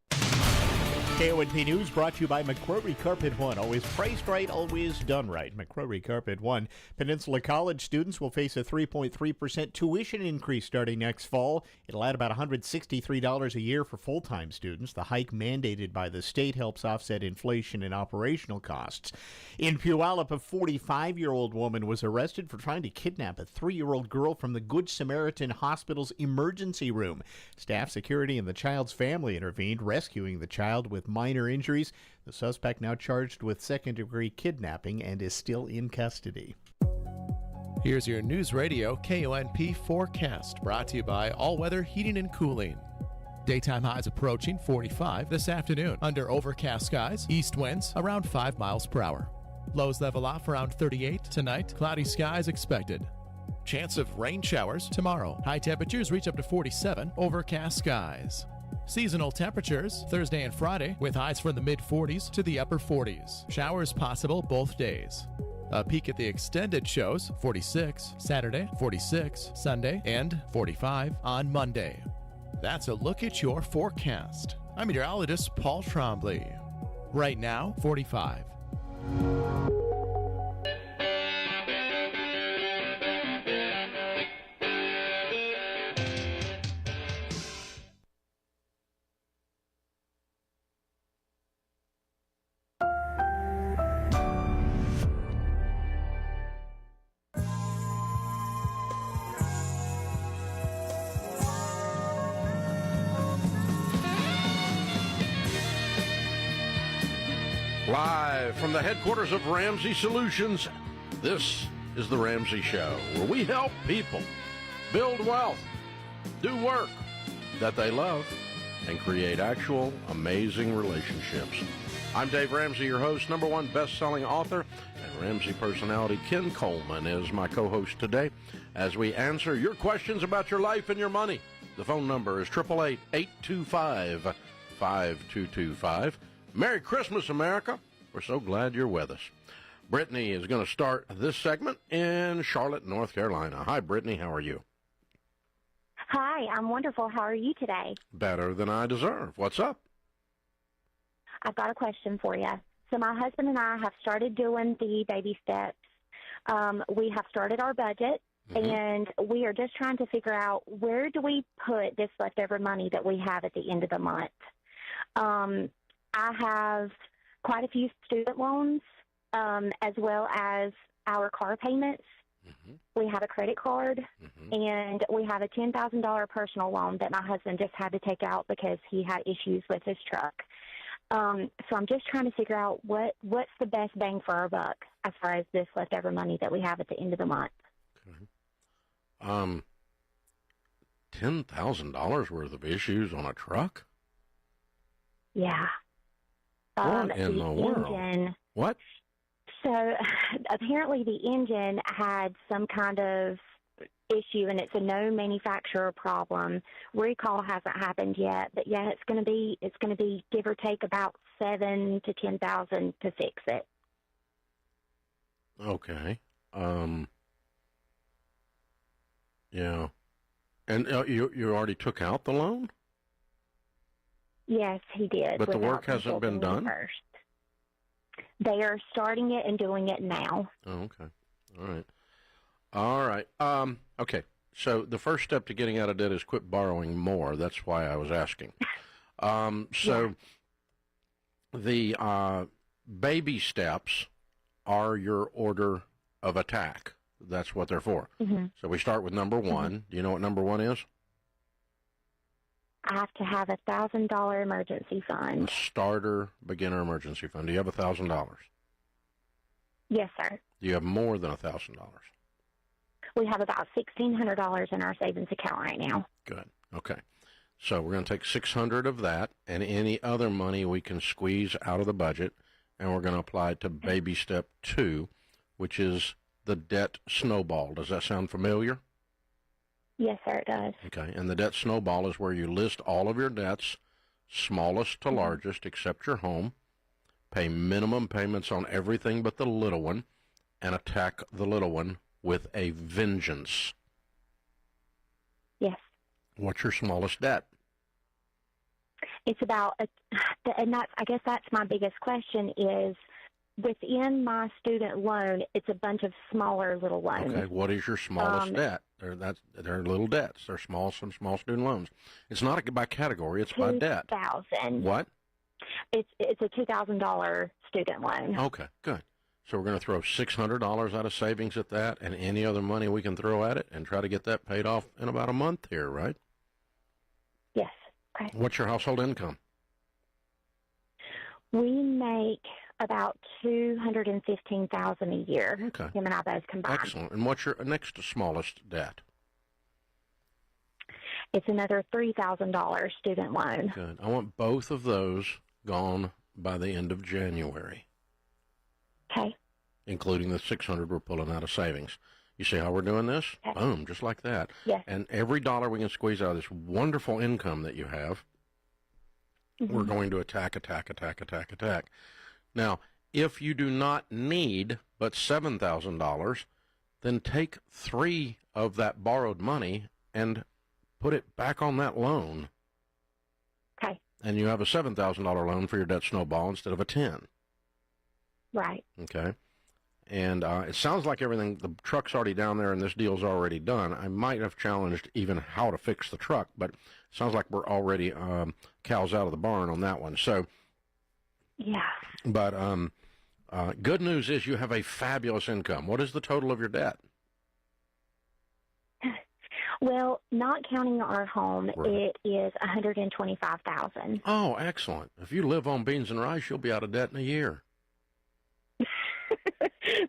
Speaker 3: KONP News brought to you by McCrory Carpet One. Always priced right, always done right. McCrory Carpet One. Peninsula College students will face a 3.3% tuition increase starting next fall. It'll add about $163 a year for full-time students. The hike mandated by the state helps offset inflation and operational costs. In Puyallup, a 45-year-old woman was arrested for trying to kidnap a 3-year-old girl from the Good Samaritan Hospital's emergency room. Staff, security, and the child's family intervened, rescuing the child with minor injuries. The suspect now charged with second-degree kidnapping and is still in custody.
Speaker 11: Here's your News Radio KONP forecast, brought to you by All Weather Heating and Cooling. Daytime highs approaching 45 this afternoon. Under overcast skies, east winds around 5 miles per hour. Lows level off around 38 tonight. Cloudy skies expected. Chance of rain showers tomorrow. High temperatures reach up to 47. Overcast skies. Seasonal temperatures Thursday and Friday with highs from the mid-40s to the upper 40s. Showers possible both days. A peek at the extended shows, 46 Saturday, 46 Sunday, and 45 on Monday. That's a look at your forecast. I'm meteorologist Paul Trombley. Right now, 45.
Speaker 28: Live from the headquarters of Ramsey Solutions, this is The Ramsey Show, where we help people build wealth, do work that they love, and create actual amazing relationships. I'm Dave Ramsey, your host, #1 best-selling author, and Ramsey personality Ken Coleman is my co-host today as we answer your questions about your life and your money. The phone number is 888-825-5225. Merry Christmas, America. We're so glad you're with us. Brittany is going to start this segment in Charlotte, North Carolina. Hi, Brittany. How are you?
Speaker 6: Hi, I'm wonderful. How are you today?
Speaker 28: Better than I deserve. What's up?
Speaker 6: I've got a question for you. So my husband and I have started doing the baby steps. We have started our budget, and we are just trying to figure out where do we put this leftover money that we have at the end of the month. I have quite a few student loans, as well as our car payments. We have a credit card, and we have a $10,000 personal loan that my husband just had to take out because he had issues with his truck. So I'm just trying to figure out what's the best bang for our buck as far as this leftover money that we have at the end of the month.
Speaker 28: Okay. $10,000 worth of issues on a truck?
Speaker 6: Yeah.
Speaker 28: What in the world?
Speaker 6: Engine,
Speaker 28: what?
Speaker 6: So apparently the engine had some kind of issue, and it's a no manufacturer problem. Recall hasn't happened yet, but yeah, it's going to be give or take about $7,000 to $10,000 to fix it.
Speaker 28: Okay. Yeah. And you already took out the loan?
Speaker 6: Yes, he did.
Speaker 28: But the work hasn't been done?
Speaker 6: First. They are starting it and doing it now.
Speaker 28: Oh, okay. All right. Okay. So the first step to getting out of debt is quit borrowing more. That's why I was asking. The baby steps are your order of attack. That's what they're for. So we start with number one. Do you know what number one is?
Speaker 6: I have to have a $1,000 emergency fund.
Speaker 28: A starter beginner emergency fund. Do you have $1,000?
Speaker 6: Yes, sir.
Speaker 28: Do you have more than $1,000?
Speaker 6: We have about $1,600 in our savings account right now.
Speaker 28: Good. Okay. So we're going to take $600 of that and any other money we can squeeze out of the budget, and we're going to apply it to baby step 2, which is the debt snowball. Does that sound familiar?
Speaker 6: Yes, sir, it does.
Speaker 28: Okay. And the debt snowball is where you list all of your debts, smallest to largest, except your home, pay minimum payments on everything but the little one, and attack the little one with a vengeance.
Speaker 6: Yes.
Speaker 28: What's your smallest debt?
Speaker 6: It's about, and I guess that's my biggest question is, within my student loan, it's a bunch of smaller little loans.
Speaker 28: Okay, what is your smallest debt? They're little debts. They're some small student loans. It's not by category. It's by debt.
Speaker 6: $2,000.
Speaker 28: What?
Speaker 6: It's a $2,000 student loan.
Speaker 28: Okay, good. So we're going to throw $600 out of savings at that, and any other money we can throw at it, and try to get that paid off in about a month here, right?
Speaker 6: Yes. Okay.
Speaker 28: What's your household income?
Speaker 6: We make about $215,000 a year.
Speaker 28: Okay.
Speaker 6: Him and I both combined.
Speaker 28: Excellent. And what's your next smallest debt?
Speaker 6: It's another $3,000 student loan.
Speaker 28: Good. I want both of those gone by the end of January.
Speaker 6: Okay.
Speaker 28: Including the $600 we're pulling out of savings. You see how we're doing this?
Speaker 6: Okay.
Speaker 28: Boom, just like that.
Speaker 6: Yes.
Speaker 28: And every dollar we can squeeze out of this wonderful income that you have, we're going to attack. Now, if you do not need but $7,000, then take $3,000 of that borrowed money and put it back on that loan.
Speaker 6: Okay.
Speaker 28: And you have a $7,000 loan for your debt snowball instead of a $10,000.
Speaker 6: Right.
Speaker 28: Okay. And it sounds like everything, the truck's already down there and this deal's already done. I might have challenged even how to fix the truck, but it sounds like we're already cows out of the barn on that one. So,
Speaker 6: yeah.
Speaker 28: But good news is you have a fabulous income. What is the total of your debt?
Speaker 6: Well, not counting our home,
Speaker 28: Right.
Speaker 6: it is $125,000.
Speaker 28: Oh, excellent. If you live on beans and rice, you'll be out of debt in a year.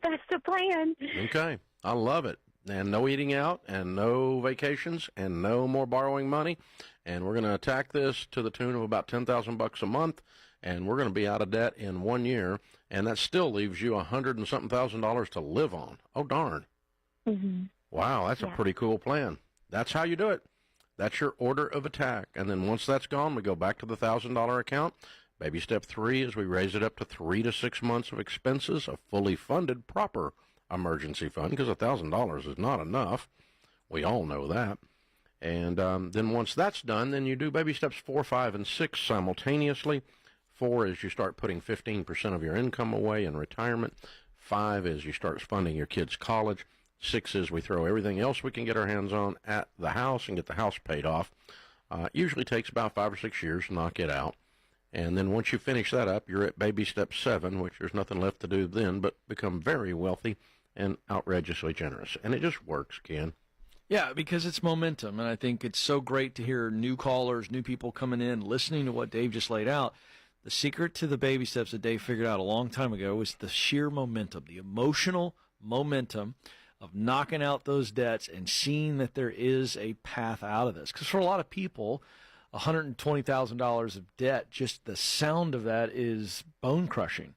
Speaker 6: That's the plan.
Speaker 28: Okay. I love it. And no eating out and no vacations and no more borrowing money. And we're going to attack this to the tune of about $10,000 a month. And we're going to be out of debt in 1 year. And that still leaves you $100 and something thousand to live on. Oh, darn.
Speaker 6: Mm-hmm.
Speaker 28: Wow. That's a pretty cool plan. That's how you do it. That's your order of attack. And then once that's gone, we go back to the $1,000 account. Baby step 3 is we raise it up to 3 to 6 months of expenses, a fully funded, proper emergency fund, because $1,000 is not enough. We all know that. And then once that's done, then you do baby steps 4, 5, and 6 simultaneously. 4 is you start putting 15% of your income away in retirement. 5 is you start funding your kids' college. 6 is we throw everything else we can get our hands on at the house and get the house paid off. Usually takes about 5 or 6 years to knock it out. And then once you finish that up, you're at baby step 7, which there's nothing left to do then but become very wealthy and outrageously generous. And it just works, Ken.
Speaker 8: Yeah, because it's momentum, and I think it's so great to hear new callers, new people coming in, listening to what Dave just laid out. The secret to the baby steps that Dave figured out a long time ago was the sheer momentum, the emotional momentum of knocking out those debts and seeing that there is a path out of this. Because for a lot of people, $120,000 of debt, just the sound of that is bone-crushing.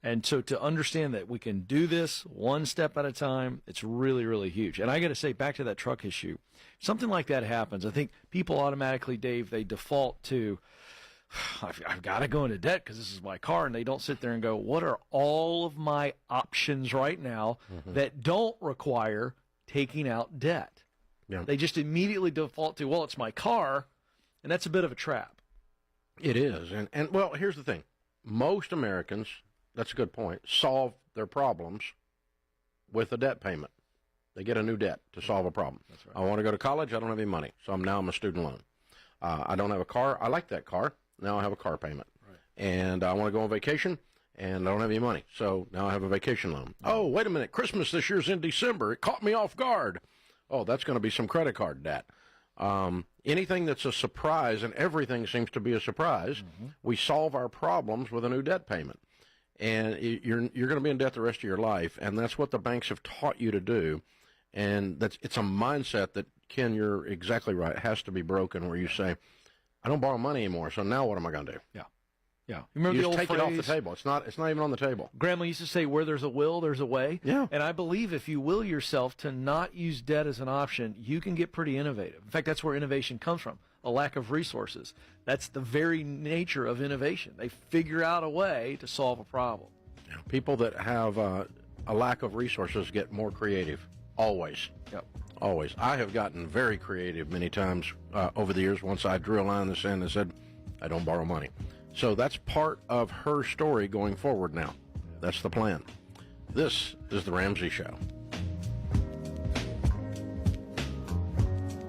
Speaker 8: And so to understand that we can do this one step at a time, it's really, really huge. And I got to say, back to that truck issue, something like that happens. I think people automatically, Dave, they default to, I've got to go into debt because this is my car, and they don't sit there and go, what are all of my options right now that don't require taking out debt?
Speaker 28: Yeah.
Speaker 8: They just immediately default to, well, it's my car, and that's a bit of a trap.
Speaker 28: It is. And well, here's the thing. Most Americans, that's a good point, solve their problems with a debt payment. They get a new debt to solve a problem.
Speaker 8: That's right.
Speaker 28: I want to go to college. I don't have any money, so I'm a student loan. I don't have a car. I like that car. Now I have a car payment.
Speaker 8: Right.
Speaker 28: And I want to go on vacation, and I don't have any money, so now I have a vacation loan. Oh, wait a minute. Christmas this year's in December. It caught me off guard. Oh, that's going to be some credit card debt. Anything that's a surprise, and everything seems to be a surprise, we solve our problems with a new debt payment. And you're going to be in debt the rest of your life, and that's what the banks have taught you to do. And it's a mindset that, Ken, you're exactly right, it has to be broken, where you say, I don't borrow money anymore, so now what am I going to do?
Speaker 8: Yeah. Yeah. Remember
Speaker 28: you
Speaker 8: the
Speaker 28: just
Speaker 8: old
Speaker 28: take
Speaker 8: phrase,
Speaker 28: it off the table. It's not even on the table.
Speaker 8: Grandma used to say, where there's a will, there's a way.
Speaker 28: Yeah.
Speaker 8: And I believe if you will yourself to not use debt as an option, you can get pretty innovative. In fact, that's where innovation comes from, a lack of resources. That's the very nature of innovation. They figure out a way to solve a problem.
Speaker 28: Yeah. People that have a lack of resources get more creative, always.
Speaker 8: Yep.
Speaker 28: Always. I have gotten very creative many times over the years once I drew a line in the sand and said, I don't borrow money. So that's part of her story going forward now. That's the plan. This is The Ramsey Show.